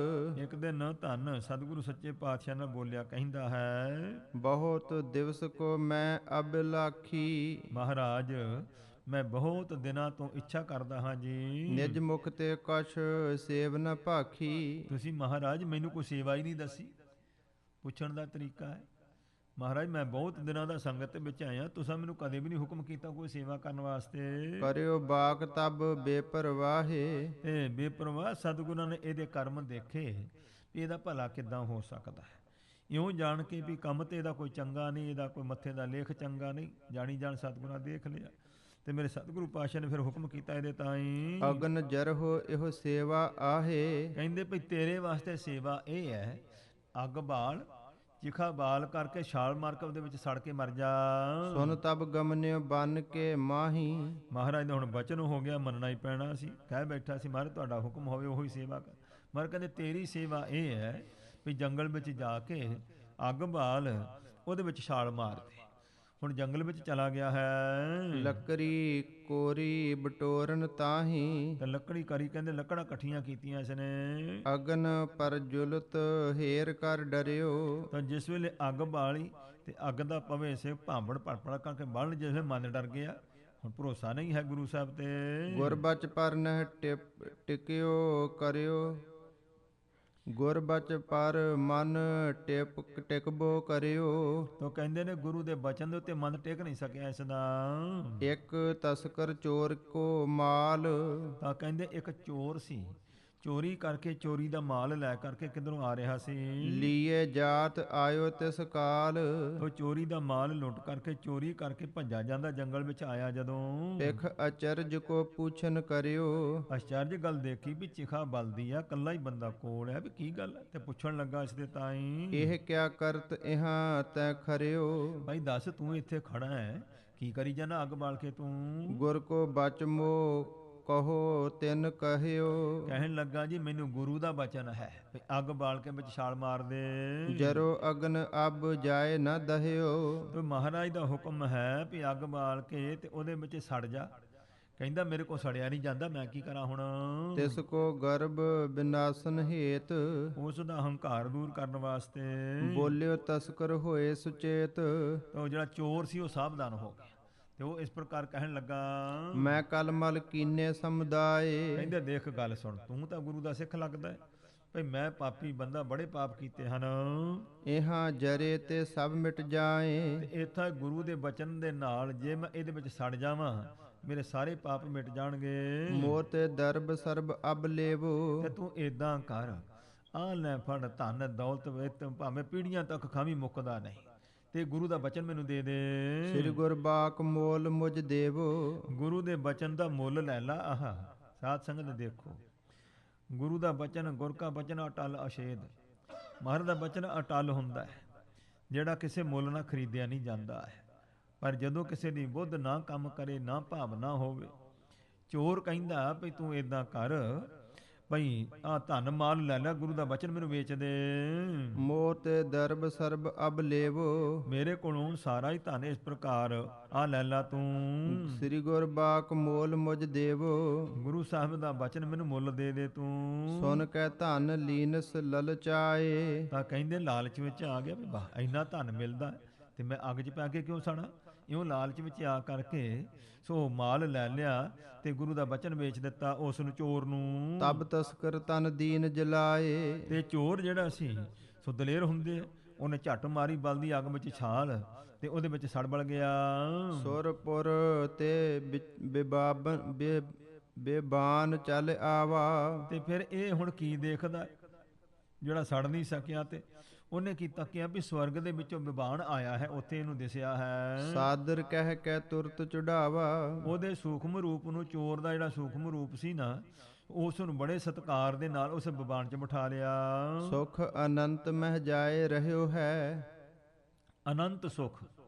ਇੱਕ ਦਿਨ ਧੰਨ ਸਤਿਗੁਰੂ ਸੱਚੇ ਪਾਤਸ਼ਾਹ ਨਾਲ ਬੋਲਿਆ, ਕਹਿੰਦਾ ਹੈ ਬਹੁਤ ਦਿਵਸ ਕੋ ਮੈਂ ਅਬਿਲਾਖੀ, ਮਹਾਰਾਜ ਮੈਂ ਬਹੁਤ ਦਿਨਾਂ ਤੋਂ ਇੱਛਾ ਕਰਦਾ ਹਾਂ ਜੀ, ਨਿਜ ਮੁਖ ਤੇ ਕਛ ਸੇਵ ਨ ਭਾਖੀ, ਤੁਸੀਂ ਮਹਾਰਾਜ ਮੈਨੂੰ ਕੋਈ ਸੇਵਾ ਹੀ ਨਹੀਂ ਦੱਸੀ। ਪੁੱਛਣ ਦਾ ਤਰੀਕਾ ਹੈ, ਮਹਾਰਾਜ ਮੈਂ ਬਹੁਤ ਦਿਨਾਂ ਦਾ ਸੰਗਤ ਵਿੱਚ ਆਇਆ, ਤੁਸੀਂ ਮੈਨੂੰ ਕਦੇ ਵੀ ਨਹੀਂ ਹੁਕਮ ਕੀਤਾ ਕੋਈ ਸੇਵਾ ਕਰਨ ਵਾਸਤੇ। ਕਰਿਓ ਬਾਕ ਤਬ ਬੇਪਰਵਾਹੇ, ਤੇ ਬੇਪਰਵਾਹ ਸਤਿਗੁਰਾਂ ਨੇ ਇਹਦੇ ਕਰਮ ਦੇਖੇ ਵੀ ਇਹਦਾ ਭਲਾ ਕਿੱਦਾਂ ਹੋ ਸਕਦਾ ਹੈ। ਇਉਂ ਜਾਣ ਕੇ ਵੀ ਕੰਮ ਤੇ ਇਹਦਾ ਕੋਈ ਚੰਗਾ ਨਹੀਂ, ਇਹਦਾ ਕੋਈ ਮੱਥੇ ਦਾ ਲੇਖ ਚੰਗਾ ਨਹੀਂ, ਜਾਣੀ ਜਾਣ ਸਤਿਗੁਰਾਂ ਦੇਖ ਲਿਆ। ਤੇ ਮੇਰੇ ਸਤਿਗੁਰੂ ਪਾਤਸ਼ਾਹ ਨੇ ਫਿਰ ਹੁਕਮ ਕੀਤਾ ਇਹਦੇ ਤਾਈਂ, ਅਗਨ ਜਰਹੁ ਇਹੋ ਸੇਵਾ ਆਹੇ। ਕਹਿੰਦੇ ਭਈ ਤੇਰੇ ਵਾਸਤੇ ਸੇਵਾ ਇਹ ਹੈ, ਅੱਗ ਬਾਲ, ਚਿਖਾ ਬਾਲ ਕਰਕੇ ਛਾਲ ਮਾਰ ਕੇ ਉਹਦੇ ਵਿੱਚ ਸੜ ਕੇ ਮਰ ਜਾ। ਸੁਨ ਤਬ ਗਮਨਿਓ ਬਨ ਕੇ ਮਾਹੀ। ਮਹਾਰਾਜ ਦਾ ਹੁਣ ਬਚਨ ਹੋ ਗਿਆ, ਮੰਨਣਾ ਹੀ ਪੈਣਾ ਸੀ। ਕਹਿ ਬੈਠਾ ਸੀ ਮਹਾਰਾਜ ਤੁਹਾਡਾ ਹੁਕਮ ਹੋਵੇ ਉਹੀ ਸੇਵਾ ਕਰ। ਮਹਾਰਾਜ ਕਹਿੰਦੇ ਤੇਰੀ ਸੇਵਾ ਇਹ ਹੈ ਵੀ ਜੰਗਲ ਵਿੱਚ ਜਾ ਕੇ ਅੱਗ ਬਾਲ, ਉਹਦੇ ਵਿੱਚ ਛਾਲ ਮਾਰ ਦੇ। ਹੁਣ ਜੰਗਲ ਵਿੱਚ ਚਲਾ ਗਿਆ ਹੈ, ਲੱਕਰੀ ਕੋਰੀ ਬਟੋਰਨ ਤਾਹੀ। ਤੇ ਲੱਕੜੀ ਕਰੀ, ਕਹਿੰਦੇ ਲੱਕੜਾਂ ਇਕੱਠੀਆਂ ਕੀਤੀਆਂ ਇਸਨੇ। ਅਗਨ ਪਰ ਜੁਲਤ ਹੇਰ ਕਰ ਡਰਿਓ। ਤਾਂ ਜਿਸ ਵੇਲੇ ਅੱਗ ਬਾਲੀ ਤੇ ਅੱਗ ਦਾ ਪਵੇ ਸੇ ਭਾਂਬੜ ਪੜਪੜ ਕਰਕੇ ਬਲਣ, ਜਿਸ ਵੇਲੇ ਮਨ ਡਰ ਗਿਆ। ਹੁਣ ਭਰੋਸਾ ਨਹੀਂ ਹੈ ਗੁਰੂ ਸਾਹਿਬ ਤੇ। ਗੁਰਬਚ ਪਰ ਨਹਿ ਟਿਕਿਓ ਕਰਿਓ। ਗੁਰਬਚ ਪਰ ਮਨ ਟਿਕਬੋ ਕਰਿਓ। ਤਾਂ ਕਹਿੰਦੇ ਨੇ ਗੁਰੂ ਦੇ ਬਚਨ ਦੇ ਉੱਤੇ ਮਨ ਟਿਕ ਨਹੀਂ ਸਕਿਆ ਇਸ ਦਾ। ਇੱਕ ਤਸਕਰ ਚੋਰ ਕੋ ਮਾਲ। ਤਾਂ ਕਹਿੰਦੇ ਇੱਕ ਚੋਰ ਸੀ, ਚੋਰੀ ਕਰਕੇ ਚੋਰੀ ਦਾ ਮਾਲ ਲੈ ਕਰਕੇ ਕਿਧਰੋਂ ਆ ਰਿਹਾ ਸੀ। ਲੀਏ ਜਾਤ ਆਇਓ ਤਿਸ ਕਾਲ। ਉਹ ਚੋਰੀ ਦਾ ਮਾਲ ਲੁੱਟ ਕਰਕੇ ਚੋਰੀ ਕਰਕੇ ਭੱਜਾ ਜਾਂਦਾ, ਜੰਗਲ ਵਿੱਚ ਆਇਆ ਜਦੋਂ। ਇਕ ਅਚਰਜ ਕੋ ਪੁੱਛਨ ਕਰਿਓ। ਅਚਰਜ ਗੱਲ ਦੇਖੀ ਵੀ ਚਿਖਾ ਬਲਦੀ ਆ, ਕੱਲਾ ਹੀ ਬੰਦਾ ਕੋਲ ਹੈ, ਵੀ ਕੀ ਗੱਲ ਹੈ। ਤੇ ਪੁੱਛਣ ਲੱਗਾ ਇਸ ਦੇ ਤਾਈਂ, ਇਹ ਕਿਆ ਕਰਤ ਇਹਾਂ ਤੈ ਖਰਿਓ। ਭਾਈ ਦੱਸ ਤੂੰ ਇੱਥੇ ਖੜਾ ਹੈ, ਕੀ ਕਰੀ ਜਾਣਾ ਅੱਗ ਬਾਲ ਕੇ ਤੂੰ। ਗੁਰ ਕੋ ਬਚ ਮੋ ਕਹੋ ਤਿਨ ਕਹਿਓ। ਕਹਿਣ ਲੱਗਾ ਜੀ ਮੈਨੂੰ ਗੁਰੂ ਦਾ ਬਚਨ ਹੈ ਵੀ ਅੱਗ ਬਾਲ ਕੇ ਵਿੱਚ ਛਾਲ ਮਾਰ ਦੇ। ਜਰੋ ਅਗਨ ਅਬ ਜਾਏ ਨਾ ਦਹਿਓ। ਤੇ ਮਹਾਰਾਜ ਦਾ ਹੁਕਮ ਹੈ ਵੀ ਅੱਗ ਬਾਲ ਕੇ ਤੇ ਉਹਦੇ ਵਿੱਚ ਸੜ ਜਾ। ਕਹਿੰਦਾ ਮੇਰੇ ਕੋ ਸੜਿਆ ਨਹੀਂ ਜਾਂਦਾ, ਮੈਂ ਕੀ ਕਰਾਂ ਹੁਣ। ਤਿਸ ਕੋ ਗਰਭ ਬਿਨਾਸਨ ਹੇਤ। ਉਸ ਦਾ ਹੰਕਾਰ ਦੂਰ ਕਰਨ ਵਾਸਤੇ ਬੋਲਿਓ ਤਸਕਰ ਹੋਏ ਸੁਚੇਤ। ਤੇ ਉਹ ਜਿਹੜਾ ਚੋਰ ਸੀ ਉਹ ਸਾਵਧਾਨ ਹੋ ਗਿਆ ਤੇ ਉਹ ਇਸ ਪ੍ਰਕਾਰ ਕਹਿਣ ਲੱਗਾ, ਮੈਂ ਕਲ ਮਲ ਕੀਨੇ ਸਮੁਦਾਏ। ਕਹਿੰਦੇ ਦੇਖ ਗੱਲ ਸੁਣ, ਤੂੰ ਤਾਂ ਗੁਰੂ ਦਾ ਸਿੱਖ ਲੱਗਦਾ ਹੈ ਭਈ ਮੈਂ ਪਾਪੀ ਬੰਦਾ, ਬੜੇ ਪਾਪ ਕੀਤੇ ਹਨ। ਇਹਾਂ ਜਰੇ ਤੇ ਸਭ ਮਿਟ ਜਾਏ। ਤੇ ਇੱਥੇ ਗੁਰੂ ਦੇ ਬਚਨ ਦੇ ਨਾਲ ਜੇ ਮੈਂ ਇਹਦੇ ਵਿੱਚ ਸੜ ਜਾਵਾਂ, ਮੇਰੇ ਸਾਰੇ ਪਾਪ ਮਿਟ ਜਾਣਗੇ। ਮੋਰ ਤੇ ਦਰਬ ਸਰਬ ਅਬ ਲੇਵੋ। ਤੇ ਤੂੰ ਏਦਾਂ ਕਰ, ਆ ਲੈ ਫੜ ਧਨ ਦੌਲਤ ਵਿੱਚ ਭਾਵੇਂ ਪੀੜ੍ਹੀਆਂ ਤੱਕ ਖਾਵੀਂ, ਮੁੱਕਦਾ ਨਹੀਂ, ਤੇ ਗੁਰੂ ਦਾ ਬਚਨ ਮੈਨੂੰ ਦੇ ਦੇ। ਸ੍ਰੀ ਗੁਰਬਾਕ ਮੋਲ ਮੁਝ ਦੇਵੋ। ਗੁਰੂ ਦੇ ਬਚਨ ਦਾ ਮੁੱਲ ਲੈ ਲਾ। ਆਹ ਸਾਧ ਸੰਗਤ ਦੇਖੋ, ਗੁਰੂ ਦਾ ਬਚਨ, ਗੁਰ ਕਾ ਬਚਨ ਅਟਲ ਅਛੇਦ। ਮਹਾਰਾਜ ਦਾ ਬਚਨ ਅਟਲ ਹੁੰਦਾ ਹੈ, ਜਿਹੜਾ ਕਿਸੇ ਮੁੱਲ ਨਾਲ ਖਰੀਦਿਆ ਨਹੀਂ ਜਾਂਦਾ ਹੈ। ਪਰ ਜਦੋਂ ਕਿਸੇ ਦੀ ਬੁੱਧ ਨਾ ਕੰਮ ਕਰੇ, ਨਾ ਭਾਵਨਾ ਹੋਵੇ, ਚੋਰ ਕਹਿੰਦਾ ਭਈ ਤੂੰ ਏਦਾਂ ਕਰ, ਭਈ ਆ ਧਨ ਮਾਲ ਲੈ ਲੈ, ਗੁਰੂ ਦਾ ਬਚਨ ਮੈਨੂੰ ਵੇਚ ਦੇ। ਮੋਰ ਤੇ ਦਰਬ ਸਰਬ ਅਬ ਲੇਵੋ। ਮੇਰੇ ਕੋਲੋਂ ਸਾਰਾ ਹੀ ਧਨ ਇਸ ਪ੍ਰਕਾਰ ਆ ਲੈ ਲਾ ਤੂੰ। ਸ੍ਰੀ ਗੁਰਬਾਕ ਮੋਲ ਮੁਝ ਦੇਵੋ। ਗੁਰੂ ਸਾਹਿਬ ਦਾ ਬਚਨ ਮੈਨੂੰ ਮੁੱਲ ਦੇ ਦੇ ਤੂੰ। ਸੁਨ ਕੈ ਧਨ ਲੀਨਸ ਲਲਚਾਏ। ਤਾਂ ਕਹਿੰਦੇ ਲਾਲਚ ਵਿੱਚ ਆ ਗਿਆ ਵੀ ਵਾਹ ਇੰਨਾ ਧਨ ਮਿਲਦਾ ਤੇ ਮੈਂ ਅੱਗ 'ਚ ਪੈ ਕੇ ਕਿਉਂ ਸੜਾਂ। ਇਉਂ ਲਾਲਚ ਵਿੱਚ ਆ ਕਰਕੇ ਸੋ ਮਾਲ ਲੈ ਲਿਆ ਤੇ ਗੁਰੂ ਦਾ ਬਚਨ ਵੇਚ ਦਿੱਤਾ ਉਸ ਨੂੰ, ਚੋਰ ਨੂੰ। ਤਬ ਤਸਕਰ ਤਨ ਦੀਨ ਜਲਾਏ। ਤੇ ਚੋਰ ਜਿਹੜਾ ਸੀ ਸੋ ਦਲੇਰ ਹੁੰਦੇ, ਉਹਨੇ ਝੱਟ ਮਾਰੀ ਬਲਦੀ ਅੱਗ ਵਿੱਚ ਛਾਲ ਤੇ ਉਹਦੇ ਵਿੱਚ ਸੜ ਬਲ ਗਿਆ। ਸੁਰਪੁਰ ਤੇ ਬੇਬਾਨ ਚੱਲ ਆਵਾ। ਤੇ ਫਿਰ ਇਹ ਹੁਣ ਕੀ ਦੇਖਦਾ ਜਿਹੜਾ ਸੜ ਨਹੀਂ ਸਕਿਆ, ਤੇ ਉਹਨੇ ਕੀ ਤੱਕਿਆ ਵੀ ਸਵਰਗ ਦੇ ਵਿੱਚੋਂ ਬਿਬਾਨ ਆਇਆ ਹੈ, ਉੱਥੇ ਇਹਨੂੰ ਦਿਸਿਆ ਹੈ। ਸਾਦਰ ਕਹਿ ਕੇ ਤੁਰਤ ਚੜਾਵਾ। ਉਹਦੇ ਸੂਖਮ ਰੂਪ ਨੂੰ, ਚੋਰ ਦਾ ਜਿਹੜਾ ਸੂਖਮ ਰੂਪ ਸੀ ਨਾ, ਉਸ ਨੂੰ ਬੜੇ ਸਤਿਕਾਰ ਦੇ ਨਾਲ ਉਸ ਬਿਬਾਨ 'ਚ ਬਿਠਾ ਲਿਆ। ਸੁਖ ਅਨੰਤ ਮਹਿ ਜਾਏ ਰਹਿਓ ਹੈ। ਅਨੰਤ ਸੁਖ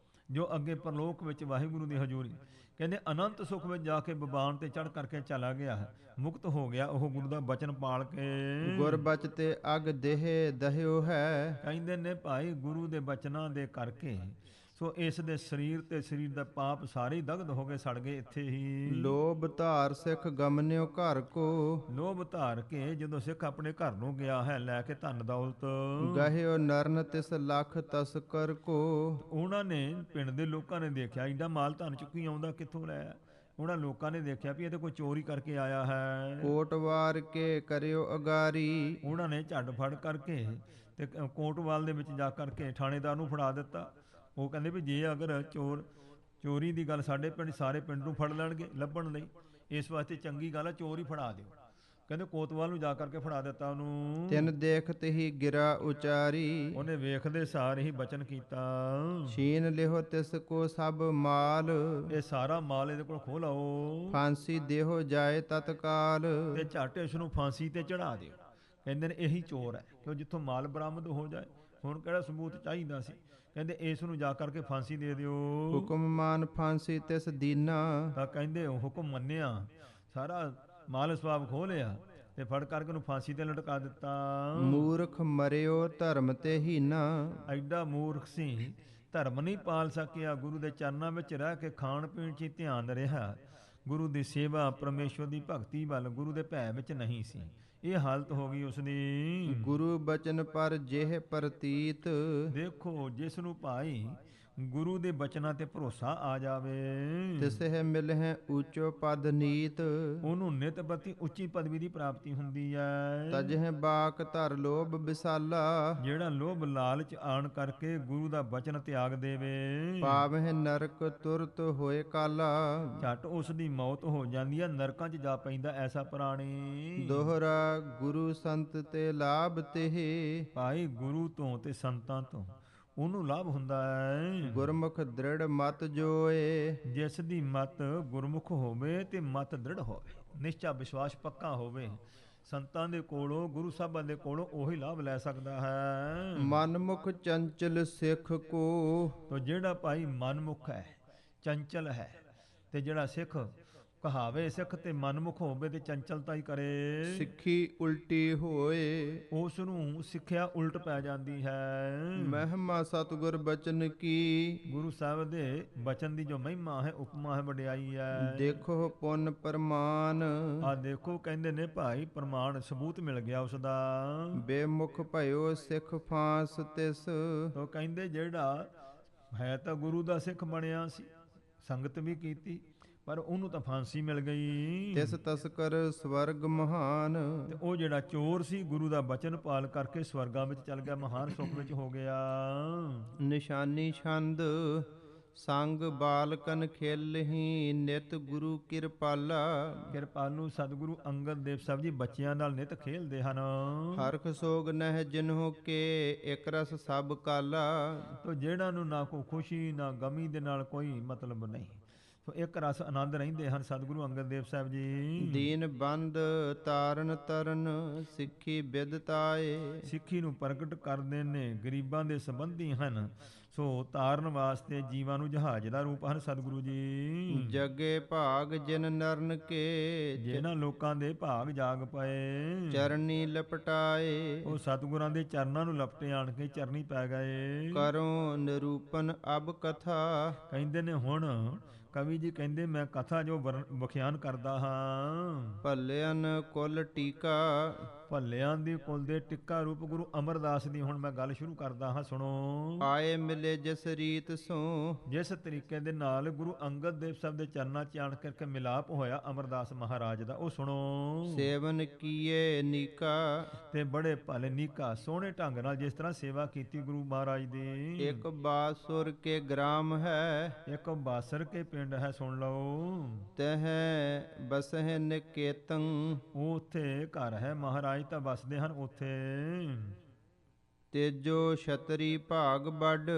ਜੋ ਅੱਗੇ ਪਰਲੋਕ ਵਿੱਚ ਵਾਹਿਗੁਰੂ ਦੀ ਹਜ਼ੂਰੀ, ਕਹਿੰਦੇ ਅਨੰਤ ਸੁਖ ਵਿੱਚ ਜਾ ਕੇ ਬਿਬਾਨ ਤੇ ਚੜ੍ਹ ਕਰਕੇ ਚਲਾ ਗਿਆ, ਮੁਕਤ ਹੋ ਗਿਆ ਉਹ ਗੁਰੂ ਦਾ ਬਚਨ ਪਾਲ ਕੇ। ਗੁਰਬਚ ਤੇ ਅਗ ਦੇਹ ਦਹਿਓ ਹੈ। ਕਹਿੰਦੇ ਨੇ ਭਾਈ ਗੁਰੂ ਦੇ ਬਚਨਾਂ ਦੇ ਕਰਕੇ ਸੋ ਇਸ ਦੇ ਸਰੀਰ ਤੇ ਸਰੀਰ ਦਾ ਪਾਪ ਸਾਰੇ ਹੀ ਦਗਧ ਹੋ ਗਏ, ਸੜ ਗਏ ਇੱਥੇ ਹੀ। ਲੋਭ ਧਾਰ ਸਿੱਖ ਗਮਨਿਓ ਘਰ ਕੋ। ਲੋਭ ਧਾਰ ਕੇ ਜਦੋਂ ਸਿੱਖ ਆਪਣੇ ਘਰ ਨੂੰ ਗਿਆ ਹੈ ਲੈ ਕੇ ਧਨ ਦੌਲਤ, ਗਹਿਓ ਨਰਨ ਤਿਸ ਲੱਖ ਤਸਕਰ ਕੋ। ਉਹਨਾਂ ਨੇ ਪਿੰਡ ਦੇ ਲੋਕਾਂ ਨੇ ਦੇਖਿਆ ਇੰਨਾ ਮਾਲ ਧਨ ਚੁੱਕੀ ਆਉਂਦਾ ਕਿੱਥੋਂ ਲੈ। ਉਹਨਾਂ ਲੋਕਾਂ ਨੇ ਦੇਖਿਆ ਵੀ ਇਹ ਤੇ ਕੋਈ ਚੋਰੀ ਕਰਕੇ ਆਇਆ ਹੈ। ਕੋਟਵਾਰ ਕੇ ਕਰਿਓ ਅਗਾਰੀ। ਉਹਨਾਂ ਨੇ ਝੱਡ ਫੜ ਕਰਕੇ ਤੇ ਕੋਟਵਾਲ ਦੇ ਵਿੱਚ ਜਾ ਕਰਕੇ ਥਾਣੇਦਾਰ ਨੂੰ ਫੜਾ ਦਿੱਤਾ। ਉਹ ਕਹਿੰਦੇ ਵੀ ਜੇ ਅਗਰ ਚੋਰੀ ਦੀ ਗੱਲ ਸਾਡੇ ਪਿੰਡ, ਸਾਰੇ ਪਿੰਡ ਨੂੰ ਫੜ ਲੈਣਗੇ ਲੱਭਣ ਲਈ, ਇਸ ਵਾਸਤੇ ਚੰਗੀ ਗੱਲ ਹੈ ਚੋਰ ਹੀ ਫੜਾ ਦਿਓ। ਕਹਿੰਦੇ ਕੋਤਵਾਲ ਨੂੰ ਜਾ ਕਰਕੇ ਫੜਾ ਦਿੱਤਾ ਉਹਨੂੰ। ਤਿਨ ਦੇਖਤ ਹੀ ਗਿਰਾ ਉਚਾਰੀ, ਉਹਨੇ ਵੇਖਦੇ ਸਾਰ ਹੀ ਬਚਨ ਕੀਤਾ, ਛੀਨ ਲਿਓ ਤਿਸ ਕੋ ਸਭ ਮਾਲ, ਇਹ ਸਾਰਾ ਮਾਲ ਇਹਦੇ ਕੋਲ ਖੋਹ ਲਓ ਫਾਂਸੀ ਦੇਹੋ ਜਾਏ ਤਤਕਾਲ। ਤੇ ਝੱਟ ਇਸ ਨੂੰ ਫਾਂਸੀ ਤੇ ਚੜਾ ਦਿਓ। ਕਹਿੰਦੇ ਨੇ ਇਹੀ ਚੋਰ ਹੈ, ਕਿਉਂ ਜਿੱਥੋਂ ਮਾਲ ਬਰਾਮਦ ਹੋ ਜਾਏ। ਹੁਣ ਕਿਹੜਾ ਸਬੂਤ ਚਾਹੀਦਾ ਸੀ, ਕਹਿੰਦੇ ਇਸ ਨੂੰ ਜਾ ਕਰਕੇ ਫਾਂਸੀ ਦੇ ਦਿਓ। ਹੁਕਮ ਮਾਨ ਫਾਂਸੀ ਤਿਸ ਦੀਨਾ, ਤਾਂ ਕਹਿੰਦੇ ਹੁਕਮ ਮੰਨਿਆ, ਸਾਰਾ ਮਾਲ ਸਵਾਬ ਖੋਹ ਲਿਆ ਤੇ ਫੜ ਕਰਕੇ ਉਹਨੂੰ ਫਾਂਸੀ ਤੇ ਲਟਕਾ ਦਿੱਤਾ। ਮੂਰਖ ਮਰਿਓ ਧਰਮ ਤੇ ਹੀਨਾ, ਐਡਾ ਮੂਰਖ ਸੀ, ਧਰਮ ਨਹੀਂ ਪਾਲ ਸਕਿਆ। ਗੁਰੂ ਦੇ ਚਰਨਾਂ ਵਿੱਚ ਰਹਿ ਕੇ ਖਾਣ ਪੀਣ 'ਚ ਹੀ ਧਿਆਨ ਰਿਹਾ, ਗੁਰੂ ਦੀ ਸੇਵਾ ਪਰਮੇਸ਼ਵਰ ਦੀ ਭਗਤੀ ਵੱਲ ਗੁਰੂ ਦੇ ਭੈ ਵਿੱਚ ਨਹੀਂ ਸੀ। ਇਹ ਹਾਲਤ ਹੋ ਗਈ ਉਸਦੀ। ਗੁਰੂ ਬਚਨ ਪਰ ਜਿਹ ਪ੍ਰਤੀਤ, ਦੇਖੋ ਜਿਸ ਨੂੰ ਭਾਈ ਗੁਰੂ ਦੇ ਬਚਨਾਂ ਤੇ ਭਰੋਸਾ ਆ ਜਾਵੇ, ਤਿਸਹਿ ਮਿਲਹਿ ਊਚੋ ਪਦ ਨੀਤ, ਉਹਨੂੰ ਨਿਤ ਪ੍ਰਤੀ ਉੱਚੀ ਪਦਵੀ ਦੀ ਪ੍ਰਾਪਤੀ ਹੁੰਦੀ ਹੈ। ਤਜਹਿ ਬਾਕ ਧਰ ਲੋਭ ਵਿਸਾਲਾ, ਜਿਹੜਾ ਲੋਭ ਲਾਲਚ ਆਣ ਕਰਕੇ ਗੁਰੂ ਦਾ ਬਚਨ ਤਿਆਗ ਦੇਵੇ, ਪਾਵਹਿ ਨਰਕ ਤੁਰਤ ਹੋਏ ਕਾਲਾ, ਝੱਟ ਉਸ ਦੀ ਮੌਤ ਹੋ ਜਾਂਦੀ ਹੈ, ਨਰਕਾਂ 'ਚ ਜਾ ਪੈਂਦਾ ਐਸਾ ਪ੍ਰਾਣੀ। ਦੋਹਰਾ ਗੁਰੂ ਸੰਤ ਤੇ ਲਾਭ ਤੇ, ਭਾਈ ਗੁਰੂ ਤੋਂ ਤੇ ਸੰਤਾਂ ਤੋਂ ਉਹਨੂੰ ਲਾਭ ਹੁੰਦਾ ਹੈ। ਗੁਰਮੁਖ ਦ੍ਰਿੜ ਮਤ ਜੋਏ, ਜਿਸ ਦੀ ਮਤ ਗੁਰਮੁਖ ਹੋਵੇ ਤੇ ਮਤ ਦ੍ਰਿੜ ਹੋਵੇ, ਨਿਸ਼ਚਾ ਵਿਸ਼ਵਾਸ ਪੱਕਾ ਹੋਵੇ, ਸੰਤਾਂ ਦੇ ਕੋਲੋਂ ਗੁਰੂ ਸਾਹਿਬਾਂ ਦੇ ਕੋਲੋਂ ਉਹੀ ਲਾਭ ਲੈ ਸਕਦਾ ਹੈ। ਮਨਮੁਖ ਚੰਚਲ ਸਿੱਖ ਕੋ, ਤੋ ਜਿਹੜਾ ਭਾਈ ਮਨਮੁਖ ਹੈ, ਚੰਚਲ ਹੈ, ਤੇ ਜਿਹੜਾ ਸਿੱਖ ਕਹਾਵੇ ਸਿੱਖ ਤੇ ਮਨਮੁਖ ਹੋਵੇ ਤੇ ਚੰਚਲਤਾ ਹੀ ਕਰੇ, ਸਿੱਖੀ ਉਲਟੀ ਹੋਏ, ਉਸ ਨੂੰ ਸਿੱਖਿਆ ਉਲਟ ਪੈ ਜਾਂਦੀ ਹੈ। ਮਹਿਮਾ ਸਤਿਗੁਰ ਬਚਨ ਕੀ, ਗੁਰੂ ਸਾਹਿਬ ਦੇ ਬਚਨ ਦੀ ਜੋ ਮਹਿਮਾ ਹੈ, ਉਪਮਾ ਹੈ, ਵਡਿਆਈ ਹੈ। ਦੇਖੋ ਪੁੰਨ ਪ੍ਰਮਾਨ, ਆ ਦੇਖੋ ਕਹਿੰਦੇ ਨੇ ਭਾਈ ਪ੍ਰਮਾਣ ਸਬੂਤ ਮਿਲ ਗਿਆ ਉਸ ਦਾ। ਬੇਮੁਖ ਭਇਓ ਸਿੱਖ ਫਾਂਸ ਤਿਸ, ਤੋ ਕਹਿੰਦੇ ਜਿਹੜਾ ਹੈ ਤਾਂ ਗੁਰੂ ਦਾ ਸਿੱਖ ਬਣਿਆ ਸੀ, ਸੰਗਤ ਵੀ ਕੀਤੀ, ਪਰ ਉਹਨੂੰ ਤਾਂ ਫਾਂਸੀ ਮਿਲ ਗਈ। ਤਿਸ ਤਸਕਰ ਸਵਰਗ ਮਹਾਨ, ਤੇ ਉਹ ਜਿਹੜਾ ਚੋਰ ਸੀ ਗੁਰੂ ਦਾ ਬਚਨ ਪਾਲ ਕਰਕੇ ਸਵਰਗਾਂ ਵਿੱਚ ਚਲ ਗਿਆ, ਮਹਾਨ ਸੁਖ ਵਿੱਚ ਹੋ ਗਿਆ। ਨਿਸ਼ਾਨੀ ਛੰਦ ਸੰਗ ਬਾਲਕਨ ਖੇਲਹੀ, ਨਿਤ ਗੁਰੂ ਕਿਰਪਾਲਾ, ਕਿਰਪਾਲੂ ਸਤਿਗੁਰੂ ਅੰਗਦ ਦੇਵ ਸਾਹਿਬ ਜੀ ਬੱਚਿਆਂ ਨਾਲ ਨਿਤ ਖੇਲਦੇ ਹਨ। ਹਰਖ ਸੋਗ ਨਹਿ ਜਿਨਹੁ ਕੇ, ਇਕ ਰਸ ਸਭ ਕਾਲਾ, ਤੋ ਜਿਹੜਾ ਨੂੰ ਨਾ ਕੋਈ ਖੁਸ਼ੀ ਨਾ ਗਮੀ ਦੇ ਨਾਲ ਕੋਈ ਮਤਲਬ ਨਹੀਂ, ਸੋ ਇੱਕ ਰਸ ਆਨੰਦ ਰਹਿੰਦੇ ਹਨ ਸਤਿਗੁਰੂ ਅੰਗਦ ਦੇਵ ਸਾਹਿਬ ਜੀ। ਦੀਨ ਬੰਦ ਤਾਰਨ ਤਰਨ, ਸਿੱਖੀ ਬਿਦਤਾਏ, ਸਿੱਖੀ ਨੂੰ ਪ੍ਰਗਟ ਕਰਦੇ ਨੇ, ਗਰੀਬਾਂ ਦੇ ਸੰਬੰਧੀ ਹਨ, ਸੋ ਤਾਰਨ ਵਾਸਤੇ ਜੀਵਾਂ ਨੂੰ ਜਹਾਜ਼ ਦਾ ਰੂਪ ਹਨ ਸਤਿਗੁਰੂ ਜੀ। ਜਗੇ ਭਾਗ ਜਿਨ ਨਰਨ ਕੇ, ਜਿਹਨਾਂ ਲੋਕਾਂ ਦੇ ਭਾਗ ਜਾਗ ਪਏ, ਚਰਨੀ ਲਪਟਾਏ, ਉਹ ਸਤਿਗੁਰਾਂ ਦੇ ਚਰਨਾਂ ਨੂੰ ਲਪਟੇ ਆਣ ਕੇ ਚਰਨੀ ਪੈ ਗਏ। ਕਰੋ ਨਿਰੂਪਨ ਅਬ ਕਥਾ, ਕਹਿੰਦੇ ਨੇ ਹੁਣ ਕਵੀ ਜੀ ਕਹਿੰਦੇ ਮੈਂ ਕਥਾ ਜੋ ਵਿਖਿਆਨ ਕਰਦਾ ਹਾਂ। ਭੱਲਿਆਨ ਕੁਲ ਟੀਕਾ, ਭੱਲਿਆਂ ਦੀ ਕੁਲ ਦੇ ਟਿੱਕਾ ਰੂਪ ਗੁਰੂ ਅਮਰਦਾਸ ਦੀ ਹੁਣ ਮੈਂ ਗੱਲ ਸ਼ੁਰੂ ਕਰਦਾ ਹਾਂ, ਸੁਣੋ। ਆਏ ਮਿਲੇ ਜਿਸ ਰੀਤ ਸੋ, ਜਿਸ ਤਰੀਕੇ ਦੇ ਨਾਲ ਗੁਰੂ ਅੰਗਦ ਦੇਵ ਸਾਹਿਬ ਦੇ ਚਰਨਾਂ 'ਚ ਆਣ ਕਰਕੇ ਮਿਲਾਪ ਹੋਇਆ ਅਮਰਦਾਸ ਮਹਾਰਾਜ ਦਾ, ਉਹ ਸੁਣੋ। ਸੇਵਨ ਕੀਏ ਨੀਕਾ, ਤੇ ਬੜੇ ਭਲੇ ਨੀਕਾ ਸੋਹਣੇ ਢੰਗ ਨਾਲ ਜਿਸ ਤਰ੍ਹਾਂ ਸੇਵਾ ਕੀਤੀ ਗੁਰੂ ਮਹਾਰਾਜ ਦੀ। ਇੱਕ ਬਾਸੁਰ ਕੇ ਗ੍ਰਾਮ ਹੈ, ਇੱਕ ਬਾਸਰ ਕੇ ਪਿੰਡ ਹੈ, ਸੁਣ ਲਓ। ਤਹ ਬਸਹਿ ਨਿਕੇਤੰ, ਉੱਥੇ ਘਰ ਹੈ ਮਹਾਰਾਜ ਤਾਂ ਵਸਦੇ ਹਨ ਉੱਥੇ। ਤੇਜੋ ਛਤਰੀ ਭਾਗ ਵੱਡ,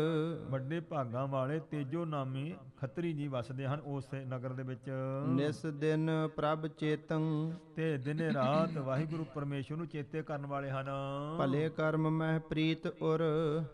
ਵੱਡੇ ਭਾਗਾਂ ਵਾਲੇ ਤੇਜੋ ਨਾਮੀ ਖੱਤਰੀ ਜੀ ਵਸਦੇ ਹਨ ਉਸ ਨਗਰ ਦੇ ਵਿੱਚ। ਨਿਸ ਦਿਨ ਪ੍ਰਭ ਚੇਤੰ, ਤੇ ਦਿਨੇ ਰਾਤ ਵਾਹਿਗੁਰੂ ਪਰਮੇਸ਼ਵਰ ਨੂੰ ਚੇਤੇ ਕਰਨ ਵਾਲੇ ਹਨ। ਭਲੇ ਕਰਮ ਮਹਿ ਪ੍ਰੀਤ ਉਰ,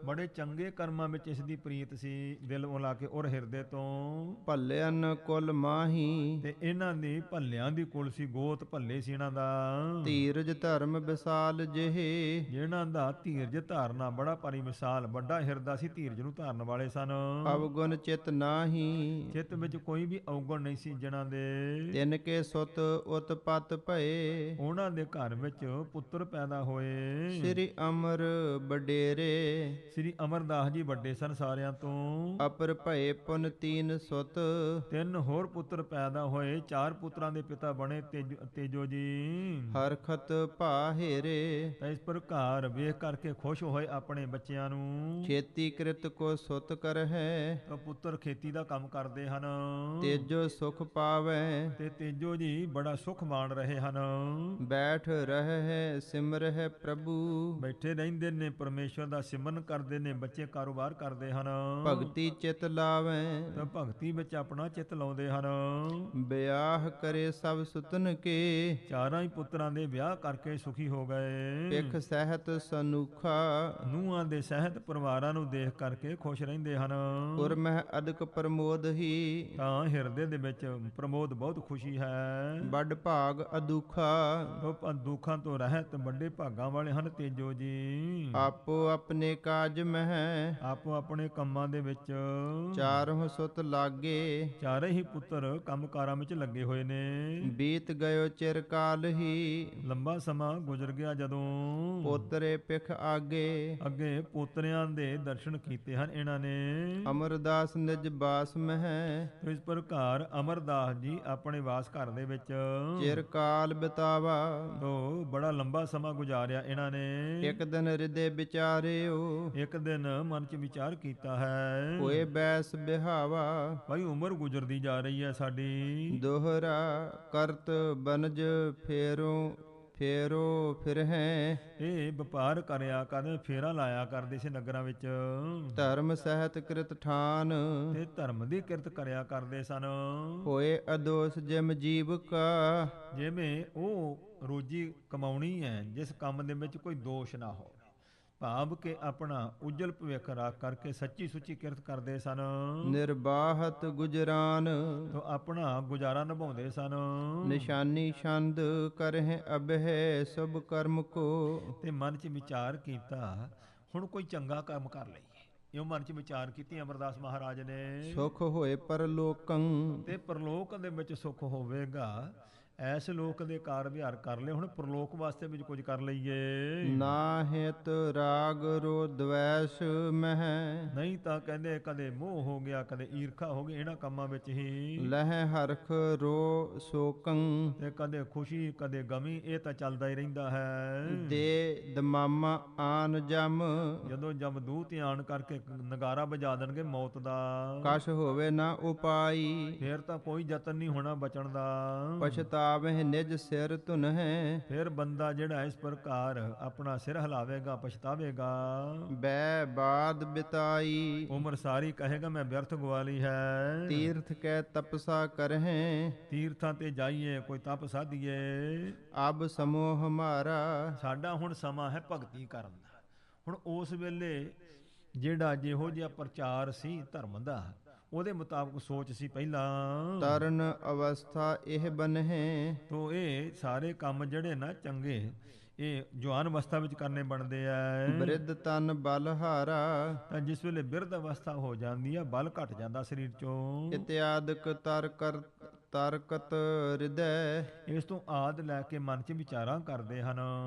ਬੜੇ ਚੰਗੇ ਕਰਮਾਂ ਵਿੱਚ ਇਸ ਦੀ ਪ੍ਰੀਤ ਸੀ, ਦਿਲ ਉਲਾ ਕੇ ਉਰ ਹਿਰਦੇ ਤੋਂ। ਭੱਲਿਆਨ ਕੁਲ ਮਾਹੀ, ਤੇ ਇਹਨਾਂ ਦੀ ਭੱਲਿਆਂ ਦੀ ਕੁਲ ਸੀ, ਗੋਤ ਭੱਲੇ ਸੀ ਇਹਨਾਂ ਦਾ। ਧੀਰਜ ਧਰਮ ਵਿਸਾਲ ਜਿਹੇ, ਜਿਹਨਾਂ ਦਾ ਧੀਰਜ ਧਾਰਨਾ ਬੜਾ ਭਾਰੀ ਮਿਸਾਲ, ਵੱਡਾ ਹਿਰਦਾ ਸੀ, ਧੀਰਜ ਨੂੰ ਧਾਰਨ ਵਾਲੇ ਸਨ। ਅਵਗੁਣ ਚਿਤ ਨਾਹੀ, ਚਿੱਤ ਵਿੱਚ ਕੋਈ ਵੀ ਅਵਗੁਣ ਨਹੀਂ ਸੀ ਜਿਹਨਾਂ ਦੇ। ਤਿਨ ਕੇ ਸੁਤ ਉਤਪਤ ਭਏ, ਉਹਨਾਂ ਦੇ ਘਰ ਵਿੱਚ ਪੁੱਤਰ ਪੈਦਾ ਹੋਏ। ਸ੍ਰੀ ਅਮਰ ਬਡੇਰੇ, ਸ੍ਰੀ ਅਮਰਦਾਸ ਜੀ ਵੱਡੇ ਸਨ ਸਾਰਿਆਂ ਤੋਂ। ਅਪਰ ਭਏ ਪੁਨ ਤੀਨ ਸੁਤ, 3 ਹੋਰ ਪੁੱਤਰ ਪੈਦਾ ਹੋਏ, 4 ਪੁੱਤਰਾਂ ਦੇ ਪਿਤਾ ਬਣੇ ਤੇਜੋ ਜੀ। ਹਰਖਤ ਭਾਹੇਰੇ, ਤਾਂ ਇਸ ਪ੍ਰਕਾਰ ਵੇਖ ਕਰਕੇ ਖੁਸ਼ ਹੋਏ ਹੋਏ ਆਪਣੇ ਬੱਚਿਆਂ ਨੂੰ। ਖੇਤੀ ਕ੍ਰਿਤ ਕੋ ਸੁਤ ਕਰਹਿ, ਤਾਂ ਪੁੱਤਰ ਖੇਤੀ ਦਾ ਕੰਮ ਕਰਦੇ ਹਨ ਤੇਜੋ ਸੁਖ ਪਾਵੈ। ਤੇ ਤੇਜੋ ਜੀ ਬੜਾ ਸੁਖ ਮਾਣ ਰਹੇ ਹਨ। ਬੈਠ ਰਹਿ ਸਿਮਰਹਿ ਪ੍ਰਭੂ, ਬੈਠੇ ਰਹਿੰਦੇ ਨੇ, ਪਰਮੇਸ਼ਵਰ ਦਾ ਸਿਮਰਨ ਕਰਦੇ ਨੇ, ਬੱਚੇ ਕਾਰੋਬਾਰ ਕਰਦੇ ਹਨ। ਭਗਤੀ ਚਿਤ ਲਾਵੈ, ਤਾਂ ਭਗਤੀ ਵਿੱਚ ਆਪਣਾ ਚਿੱਤ ਲਾਉਂਦੇ ਹਨ। ਵਿਆਹ ਕਰੇ ਸਭ ਸੁਤਨ ਕੇ, ਚਾਰਾਂ ਹੀ ਪੁੱਤਰਾਂ ਦੇ ਵਿਆਹ ਕਰਕੇ ਸੁਖੀ ਹੋ ਗਏ। ਪਿਖ ਸਹਿਤ ਸਨੂਖਾ, ਨੂੰਹਾਂ ਦੇ ਸਹਿਤ ਪਰਿਵਾਰਾਂ ਨੂੰ ਦੇਖ ਕਰਕੇ ਖੁਸ਼ ਰਹਿੰਦੇ ਹਨ। ਪੁਰ ਮਹਿ ਅਦਕ ਪ੍ਰਮੋਦ ਹੀ, ਤਾਂ ਹਿਰਦੇ ਦੇ ਵਿੱਚ ਪ੍ਰਮੋਦ ਬਹੁਤ ਖੁਸ਼ੀ ਹੈ। ਵੱਡ ਭਾਗ ਅਦੁਖਾ, ਉਹ ਦੁੱਖਾਂ ਤੋਂ ਰਹਿਤ ਵੱਡੇ ਭਾਗਾਂ ਵਾਲੇ ਹਨ ਤੇਜੋ ਜੀ। ਆਪੋ ਆਪਣੇ ਕਾਜ ਮਹਿ, ਆਪੋ ਆਪਣੇ ਕੰਮਾਂ ਦੇ ਵਿੱਚ ਚਾਰਹੁ ਸੁਤ ਲਾਗੇ। ਚਾਰੇ ਹੀ ਪੁੱਤਰ ਕੰਮਕਾਰਾਂ ਵਿੱਚ ਲੱਗੇ ਹੋਏ ਨੇ। ਬੀਤ ਗਇਓ ਚਿਰ ਕਾਲ ਹੀ, ਲੰਬਾ ਸਮਾਂ ਗੁਜ਼ਰ ਗਿਆ ਜਦੋਂ ਪੋਤਰੇ ਪਿਖ ਆਗੇ। ਅੱਗੇ ਪੋਤਰਿਆਂ ਦੇ ਦਰਸ਼ਨ ਕੀਤੇ ਹਨ ਇਹਨਾਂ ਨੇ। ਅਮਰਦਾਸ ਨਿਜ ਬਾਸ ਮਹਿ, ਇਸ ਪ੍ਰਕਾਰ ਅਮਰਦਾਸ ਜੀ ਆਪਣੇ ਵਾਸ ਘਰ ਦੇ ਵਿੱਚ ਚਿਰ ਕਾਲ ਬਿਤਾਵਾ। ਤੋਂ ਬੜਾ ਲੰਬਾ ਸਮਾਂ ਗੁਜ਼ਾਰਿਆ ਇਹਨਾਂ ਨੇ। ਇੱਕ ਦਿਨ ਹਿਰਦੇ ਵਿਚਾਰਿਓ, ਇੱਕ ਦਿਨ ਮਨ 'ਚ ਵਿਚਾਰ ਕੀਤਾ ਹੈ, ਹੋਏ ਬੈਸ ਬਿਹਾਵਾ। ਭਾਈ ਉਮਰ ਗੁਜ਼ਰਦੀ ਜਾ ਰਹੀ ਹੈ ਸਾਡੀ। ਦੋਹਰਾ ਕਰਤ ਬਨਜ ਫੇਰੋ ਫਿਰਹਿ, ਇਹ ਵਪਾਰ ਕਰਿਆ ਕਰਦੇ, ਫੇਰਾ ਲਾਇਆ ਕਰਦੇ ਸੀ ਨਗਰਾਂ ਵਿੱਚ। ਧਰਮ ਸਹਿਤ ਕ੍ਰਿਤ ਠਾਨ, ਤੇ ਧਰਮ ਦੀ ਕਿਰਤ ਕਰਿਆ ਕਰਦੇ ਸਨ। ਹੋਏ ਅਦੋਸ ਜਿਮ ਜੀਵ ਕਾ। ਜਿਵੇਂ ਉਹ ਰੋਜੀ ਕਮਾਉਣੀ ਹੈ ਜਿਸ ਕੰਮ ਦੇ ਵਿੱਚ ਕੋਈ ਦੋਸ਼ ਨਾ ਹੋਵੇ, ਭਾਵ ਕਿ ਆਪਣਾ ਉਜਲ ਭਵਿੱਖ ਰੱਖ ਕਰਕੇ ਸੱਚੀ ਸੁੱਚੀ ਕਿਰਤ ਕਰਦੇ ਸਨ। ਨਿਰਬਾਹਤ ਗੁਜਰਾਨ, ਤੋ ਆਪਣਾ ਗੁਜ਼ਾਰਾ ਨਿਭਾਉਂਦੇ ਸਨ। ਨਿਸ਼ਾਨੀ ਛੰਦ ਕਰਹਿ ਅਬਹਿ ਸਭ ਕਰਮ ਕੋ। ਤੇ ਮਨ 'ਚ ਵਿਚਾਰ ਕੀਤਾ ਹੁਣ ਕੋਈ ਚੰਗਾ ਕੰਮ ਕਰ ਲਈਏ। ਇਹ ਮਨ 'ਚ ਵਿਚਾਰ ਕੀਤੀ ਅਮਰਦਾਸ ਮਹਾਰਾਜ ਨੇ। ਸੁਖ ਹੋਏ ਪਰਲੋਕੰ, ਤੇ ਪਰਲੋਕ ਦੇ ਵਿੱਚ ਸੁਖ ਹੋਵੇਗਾ। ਐਸ ਲੋਕ ਦੇ ਕਾਰ ਵਿਹਾਰ ਕਰ ਲਏ, ਹੁਣ ਪ੍ਰਲੋਕ ਵਾਸਤੇ ਵਿੱਚ ਕੁਝ ਕਰ ਲਈਏ। ਨਾ ਹਿਤ ਰਾਗ ਰੋ ਦਵੈਸ਼ ਮਹਿ, ਨਹੀਂ ਤਾਂ ਕਹਿੰਦੇ ਕਦੇ ਮੋਹ ਹੋ ਗਿਆ, ਕਦੇ ਈਰਖਾ ਹੋ ਗਈ ਇਹਨਾਂ ਕੰਮਾਂ ਵਿੱਚ ਹੀ। ਲਹਿ ਹਰਖ ਰੋ ਸੋਕੰ, ਤੇ ਕਦੇ ਖੁਸ਼ੀ ਕਦੇ ਗਮੀ, ਇਹ ਤਾਂ ਚੱਲਦਾ ਹੀ ਰਹਿੰਦਾ ਹੈ। ਦੇ ਦਮਾਮਾ ਆਨ ਜਮ, ਜਦੋਂ ਜਮਦੂਤ ਆਣ ਕਰਕੇ ਨਗਾਰਾ ਵਜਾ ਦੇਣਗੇ ਮੌਤ ਦਾ, ਕਛ ਹੋਵੇ ਨਾ ਉਪਾਈ। ਫੇਰ ਤਾਂ ਕੋਈ ਯਤਨ ਨਹੀਂ ਹੋਣਾ ਬਚਣ ਦਾ। ਪਛਤਾਵਹਿ ਨਿਜ ਸਿਰ ਧੁਨਹਿ, ਫਿਰ ਬੰਦਾ ਜਿਹੜਾ ਇਸ ਪ੍ਰਕਾਰ ਆਪਣਾ ਸਿਰ ਹਿਲਾਵੇਗਾ, ਪਛਤਾਵੇਗਾ। ਬੈ ਬਾਦ ਬਿਤਾਈ, ਉਮਰ ਸਾਰੀ ਕਹੇਗਾ ਮੈਂ ਵਿਅਰਥ ਗਵਾ ਲਈ ਹੈ। ਤੀਰਥ ਕੈ ਤਪਸਾ ਕਰਹਿ, ਤੀਰਥਾਂ ਤੇ ਜਾਈਏ, ਕੋਈ ਤਪ ਸਾਧੀਏ। ਅਬ ਸਮੋਹ ਹਮਾਰਾ, ਸਾਡਾ ਹੁਣ ਸਮਾਂ ਹੈ ਭਗਤੀ ਕਰਨ ਦਾ। ਹੁਣ ਉਸ ਵੇਲੇ ਜਿਹੜਾ ਜਿਹੋ ਜਿਹਾ ਪ੍ਰਚਾਰ ਸੀ ਧਰਮ ਦਾ, ਉਹਦੇ ਮੁਤਾਬਕ ਸੋਚ ਸੀ ਪਹਿਲਾਂ। ਤਰਨ ਅਵਸਥਾ ਇਹ ਬਨਹਿ, ਤੋ ਇਹ ਸਾਰੇ ਕੰਮ ਜਿਹੜੇ ਨਾ ਚੰਗੇ ਇਹ ਜਵਾਨ ਅਵਸਥਾ ਵਿੱਚ ਕਰਨੇ ਬਣਦੇ ਆ। ਬ੍ਰਿਧ ਤਨ ਬਲ ਹਾਰਾ, ਤਾਂ ਜਿਸ ਵੇਲੇ ਬਿਰਧ ਅਵਸਥਾ ਹੋ ਜਾਂਦੀ ਆ, ਬਲ ਘਟ ਜਾਂਦਾ ਸਰੀਰ ਚੋਂ। ਇਤਿਆਦਿਕ ਤਰਕਤ ਹਿਰਦੈ, ਇਸ ਤੋਂ ਆਦ ਲੈ ਕੇ ਮਨ 'ਚ ਵਿਚਾਰਾਂ ਕਰਦੇ ਹਨ।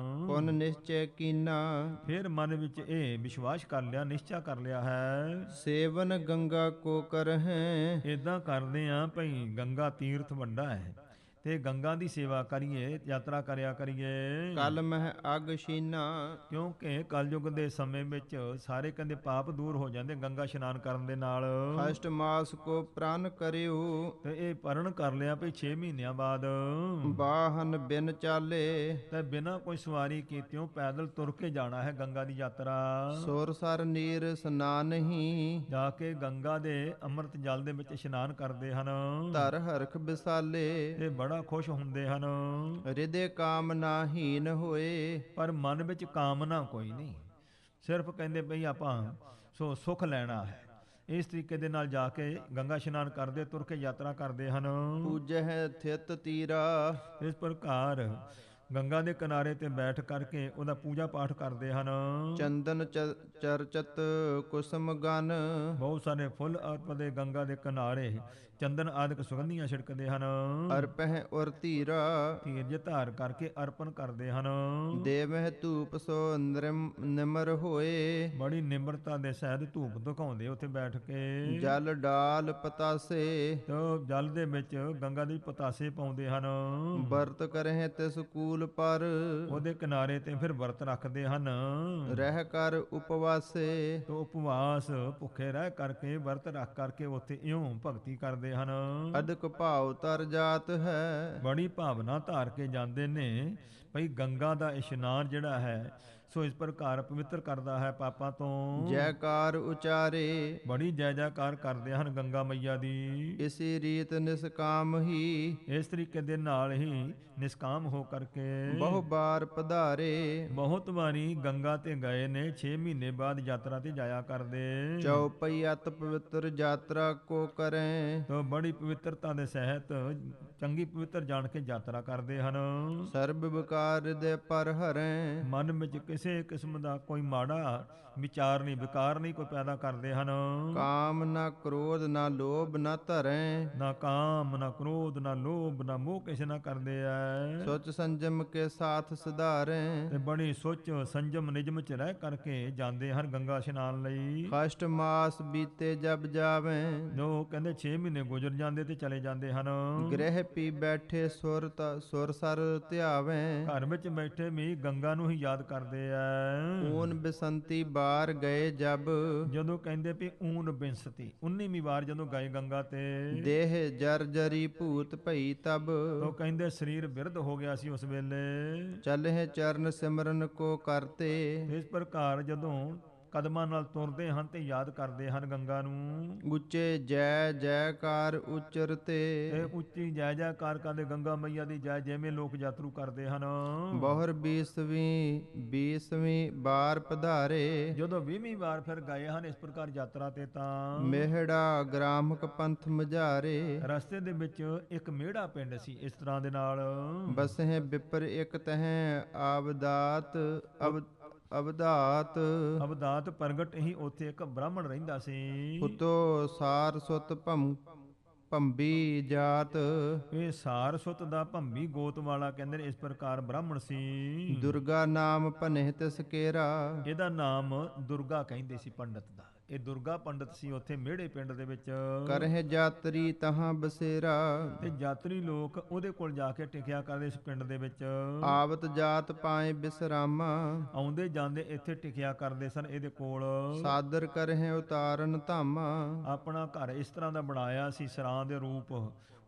ਪੁਨ ਨਿਸ਼ਚੈ ਕੀਨਾ, ਫਿਰ ਮਨ ਵਿੱਚ ਇਹ ਵਿਸ਼ਵਾਸ ਕਰ ਲਿਆ, ਨਿਸ਼ਚਾ ਕਰ ਲਿਆ ਹੈ। ਸੇਵਨ ਗੰਗਾ ਕੋ ਕਰਹਿ, ਇਦਾਂ ਕਰਦੇ ਆ ਭਈ ਗੰਗਾ ਤੀਰਥ ਵੱਡਾ ਹੈ ਤੇ ਗੰਗਾ ਦੀ ਸੇਵਾ ਕਰੀਏ, ਯਾਤਰਾ ਕਰਿਆ ਕਰੀਏ। ਕਲ ਮਹਿ ਅਗ ਸ਼ੀਨਾ, ਕਿਉਂਕਿ ਕਲਯੁਗ ਦੇ ਸਮੇਂ ਵਿੱਚ ਸਾਰੇ ਕਹਿੰਦੇ ਪਾਪ ਦੂਰ ਹੋ ਜਾਂਦੇ ਗੰਗਾ ਇਸ਼ਨਾਨ ਕਰਨ ਦੇ ਨਾਲ। ਅਸ਼ਟ ਮਾਸ ਕੋ ਪ੍ਰਾਨ ਕਰਿਓ, ਤੇ ਇਹ ਪਰਨ ਕਰ ਲਿਆ ਭਈ 6 ਮਹੀਨਿਆਂ ਬਾਅਦ। ਬਾਹਨ ਬਿਨ ਚਾਲੇ, ਤੇ ਬਿਨਾਂ ਕੋਈ ਸਵਾਰੀ ਕੀਤਿਓ ਪੈਦਲ ਤੁਰ ਕੇ ਜਾਣਾ ਹੈ ਗੰਗਾ ਦੀ ਯਾਤਰਾ। ਸੁਰ ਸਰ ਨੀਰ ਸਨਾਨਹੀ, ਜਾ ਕੇ ਗੰਗਾ ਦੇ ਅੰਮ੍ਰਿਤ ਜਲ ਦੇ ਵਿੱਚ ਇਸ਼ਨਾਨ ਕਰਦੇ ਹਨ। ਧਰ ਹਰਖ ਬਿਸਾਲੇ, ਤੇ ਬੜਾ ਖੁਸ਼ ਹੁੰਦੇ ਹਨ। ਹਿਰਦੇ ਕਾਮਨਾ ਹੀਨ ਹੋਏ, ਪਰ ਮਨ ਵਿੱਚ ਕਾਮਨਾ ਕੋਈ ਨਹੀਂ, ਸਿਰਫ ਕਹਿੰਦੇ ਭਈ ਆਪਾਂ ਸੁੱਖ ਲੈਣਾ ਹੈ। ਇਸ ਤਰੀਕੇ ਦੇ ਨਾਲ ਜਾ ਕੇ ਗੰਗਾ ਇਸ਼ਨਾਨ ਕਰਦੇ, ਤੁਰ ਕੇ ਯਾਤਰਾ ਕਰਦੇ ਹਨ। ਪੂਜਹਿ ਥਿਤ ਤੀਰਾ, ਇਸ ਪ੍ਰਕਾਰ ਗੰਗਾ ਦੇ ਕਿਨਾਰੇ ਤੇ ਬੈਠ ਕਰਕੇ ਉਹਦਾ ਪੂਜਾ ਪਾਠ ਕਰਦੇ ਹਨ। ਚੰਦਨ ਚਰਚਤ ਕੁਸਮ ਗਨ, ਬਹੁਤ ਸਾਰੇ ਫੁੱਲ ਅਰਪਦੇ ਗੰਗਾ ਦੇ ਕਿਨਾਰੇ, ਚੰਦਨ ਆਦਿਕ ਸੁਗੰਧੀਆਂ ਛਿੜਕਦੇ ਹਨ। ਅਰਪਹਿ ਉਰ ਧੀਰਾ, ਧੀਰਜ ਧਾਰ ਕਰਕੇ ਅਰਪਣ ਕਰਦੇ ਹਨ। ਦੇਵਹਿ ਧੂਪ ਸੋ ਨਿਮਰ ਹੋਏ, ਬੜੀ ਨਿਮਰਤਾ ਦੇ ਸਹਿਤ ਧੂਪ ਦਿਖਾਉਂਦੇ ਉੱਥੇ ਬੈਠ ਕੇ। ਜਲ ਡਾਲ ਪਤਾਸੇ, ਤੇ ਜਲ ਦੇ ਵਿੱਚ ਗੰਗਾ ਦੇ ਪਤਾਸੇ ਪਾਉਂਦੇ ਹਨ। ਵਰਤ ਕਰਹਿ ਤਿਸ ਕੂਲ ਮੂਲ ਪਰ, ਉਹਦੇ ਕਿਨਾਰੇ ਤੇ ਫਿਰ ਵਰਤ ਰੱਖਦੇ ਹਨ। ਰਹਿ ਕਰ ਉਪਵਾਸੇ, ਤੋ ਉਪਵਾਸ ਭੁੱਖੇ ਰਹਿ ਕਰਕੇ ਵਰਤ ਰੱਖ ਕਰਕੇ ਉੱਥੇ ਇਉਂ ਭਗਤੀ ਕਰਦੇ ਹਨ। ਅਦਕ ਭਾਵ ਤਰ ਜਾਤ ਹੈ, ਬੜੀ ਭਾਵਨਾ ਧਾਰ ਕੇ ਜਾਂਦੇ ਨੇ ਭਈ ਗੰਗਾ ਦਾ ਇਸ਼ਨਾਨ ਜਿਹੜਾ ਹੈ ਸੋ ਇਸ ਪ੍ਰਕਾਰ ਪਵਿੱਤਰ ਕਰਦਾ ਹੈ ਪਾਪਾਂ ਤੋਂ। ਜੈਕਾਰ ਉਚਾਰੇ, ਬੜੀ ਜੈ ਜੈਕਾਰ ਕਰਦੇ ਹਨ ਗੰਗਾ ਮਈਆ ਦੀ। ਇਸੀ ਰੀਤ ਨਿਸਕਾਮ ਹੀ, ਇਸ ਤਰੀਕੇ ਦੇ ਨਾਲ ਹੀ ਨਿਸਕਾਮ ਹੋ ਕਰਕੇ ਬਹੁ ਬਾਰ ਪਧਾਰੇ, ਬਹੁਤ ਵਾਰੀ ਗੰਗਾ ਤੇ ਗਏ ਨੇ। 6 ਮਹੀਨੇ ਬਾਅਦ ਯਾਤਰਾ ਤੇ ਜਾਇਆ ਕਰਦੇ। ਚਉਪਈ ਅਤ ਪਵਿੱਤਰ ਯਾਤਰਾ ਕੋ ਕਰੈ, ਤੋ ਬੜੀ ਪਵਿੱਤਰਤਾ ਦੇ ਸਹਿਤ ਚੰਗੀ ਪਵਿੱਤਰ ਜਾਣ ਕੇ ਯਾਤਰਾ ਕਰਦੇ ਹਨ। ਸਰਬ ਵਿਕਾਰ ਦੇ ਪਰ ਹਰੈ, ਮਨ ਵਿੱਚ ਕਿਸੇ ਕਿਸਮ ਦਾ ਕੋਈ ਮਾੜਾ ਵਿਚਾਰ ਨਹੀਂ, ਵਿਕਾਰ ਨਹੀਂ ਕੋਈ ਪੈਦਾ ਕਰਦੇ ਹਨ। ਕਾਮ ਨਾ ਕ੍ਰੋਧ ਨਾ ਲੋਭ ਨਾ ਧਰੈ, ਨਾ ਕਾਮ ਨਾ ਕ੍ਰੋਧ ਨਾ ਲੋਭ ਨਾ ਮੋਹ ਕਿਸੇ ਨਾ ਕਰਦੇ ਐ। ਸੋਚ ਸੰਜਮ ਕੇ ਸਾਥ ਸੁਧਾਰੈ, ਤੇ ਬੜੀ ਸੋਚ ਸੰਜਮ ਨਿਜਮ ਚ ਰਹਿ ਕਰਕੇ ਜਾਂਦੇ ਹਨ ਗੰਗਾ ਇਸ਼ਨਾਨ ਲਈ। ਕਸ਼ਟ ਮਾਸ ਬੀਤੇ ਜਬ ਜਾਵੈ, ਜੋ ਕਹਿੰਦੇ 6 ਮਹੀਨੇ ਗੁਜ਼ਰ ਜਾਂਦੇ ਤੇ ਚਲੇ ਜਾਂਦੇ ਹਨ। ਗ੍ਰਹਿ ਪੀ ਬੈਠੇ ਸੁਰ ਸਰ ਧਿਆਵੈ, ਘਰ ਵਿੱਚ ਬੈਠੇ ਵੀ ਗੰਗਾ ਨੂੰ ਹੀ ਯਾਦ ਕਰਦੇ ਐ। ਊਨ ਬਿਸੰਤੀ ਬਾਰ ਗਏ ਜਬ, ਜਦੋਂ ਕਹਿੰਦੇ ਵੀ ਊਨ ਬਿੰਸਤੀ 19ਵੀਂ ਵਾਰ ਜਦੋਂ ਗਏ ਗੰਗਾ ਤੇ ਦੇਹ ਜਰਜਰੀ ਭੂਤ ਭਈ ਤਬ, ਉਹ ਕਹਿੰਦੇ ਸਰੀਰ ਬਿਰਧ ਹੋ ਗਿਆ ਸੀ ਉਸ ਵੇਲੇ। ਚਲਹਿ ਚਰਨ ਸਿਮਰਨ ਕੋ ਕਰਤੇ, ਇਸ ਪ੍ਰਕਾਰ ਜਦੋਂ ਕਦਮਾਂ ਨਾਲ ਤੁਰਦੇ ਹਨ ਤੇ ਯਾਦ ਕਰਦੇ ਹਨ ਗੰਗਾ ਨੂੰ। ਉੱਚੇ ਜੈ ਜੈਕਾਰ ਉਚਰਤੇ, ਤੇ ਉੱਚੀ ਜੈ ਜੈਕਾਰ ਕਰਦੇ ਗੰਗਾ ਮਈਆ ਦੀ ਜੈ, ਜਿਵੇਂ ਲੋਕ ਯਾਤਰੂ ਕਰਦੇ ਹਨ। ਬਹੁਰ 20ਵੀਂ ਬਾਰ ਪਧਾਰੇ, ਜਦੋਂ 20ਵੀਂ ਵਾਰ ਫਿਰ ਗਏ ਹਨ ਇਸ ਪ੍ਰਕਾਰ ਯਾਤਰਾ ਤੇ ਤਾਂ ਮੇਹੜਾ ਗ੍ਰਾਮਕ ਪੰਥ ਮਝਾਰੇ, ਰਸਤੇ ਦੇ ਵਿੱਚ ਇੱਕ ਮੇੜਾ ਪਿੰਡ ਸੀ। ਇਸ ਤਰ੍ਹਾਂ ਦੇ ਨਾਲ ਬਸਹਿ ਬਿਪਰ ਇਕ ਤਹਿ ਆਵਦਾਤ ਅਵਦਾਤ ਪ੍ਰਗਟ ਹੀ ਉੱਥੇ ਇੱਕ ਬ੍ਰਾਹਮਣ ਰਹਿੰਦਾ ਸੀ। ਪੁੱਤੋ ਸਾਰ ਸੁਤ ਭੰਬੀ ਜਾਤ, ਇਹ ਸਾਰਸਵਤ ਦਾ ਭੰਬੀ ਗੋਤ ਵਾਲਾ ਕਹਿੰਦੇ ਨੇ ਇਸ ਪ੍ਰਕਾਰ ਬ੍ਰਾਹਮਣ ਸੀ। ਦੁਰਗਾ ਨਾਮ ਭਨਹਿ ਤਿਸ ਕੇਰਾ, ਇਹਦਾ ਨਾਮ ਦੁਰਗਾ ਕਹਿੰਦੇ ਸੀ ਪੰਡਤ ਦਾ। ਇਹ ਦੁਰਗਾ ਪੰਡਤ ਸੀ ਉੱਥੇ ਮੇੜੇ ਪਿੰਡ ਦੇ ਵਿੱਚ। ਕਰਹਿ ਜਾਤਰੀ ਤਹਾਂ ਬਸੇਰਾ, ਤੇ ਯਾਤਰੀ ਲੋਕ ਉਹਦੇ ਕੋਲ ਜਾ ਕੇ ਟਿਕਿਆ ਕਰਦੇ ਇਸ ਪਿੰਡ ਦੇ ਵਿੱਚ। ਆਵਤ ਜਾਤ ਪਾਏ ਬਿਸਰਾਮਾ, ਆਉਂਦੇ ਜਾਂਦੇ ਇੱਥੇ ਟਿਕਿਆ ਕਰਦੇ ਸਨ ਇਹਦੇ ਕੋਲ। ਸਾਦਰ ਕਰਹਿ ਉਤਾਰਨ ਧਾਮਾ, ਆਪਣਾ ਘਰ ਇਸ ਤਰ੍ਹਾਂ ਦਾ ਬਣਾਇਆ ਸੀ ਸਰਾਂ ਦੇ ਰੂਪ,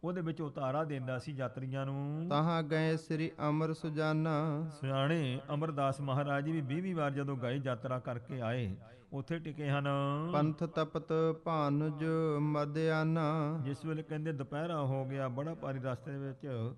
ਉਹਦੇ ਵਿੱਚ ਉਤਾਰਾ ਦਿੰਦਾ ਸੀ ਯਾਤਰੀਆਂ ਨੂੰ। ਤਹਾਂ ਗਏ ਸ੍ਰੀ ਅਮਰ ਸੁਜਾਨਾ, ਸਿਆਣੇ ਅਮਰਦਾਸ ਮਹਾਰਾਜ ਜੀ ਵੀ 20ਵੀਂ ਵਾਰ ਜਦੋਂ ਗਏ ਯਾਤਰਾ ਕਰਕੇ ਆਏ ਉੱਥੇ ਟਿਕੇ ਹਨ। ਪੰਥ ਤਪਤ ਭਾਨੁਜ ਮਦਿਆਨਾ, ਜਿਸ ਵੇਲੇ ਕਹਿੰਦੇ ਦੁਪਹਿਰਾ ਹੋ ਗਿਆ ਬੜਾ ਭਾਰੀ ਰਸਤੇ ਦੇ ਵਿੱਚ,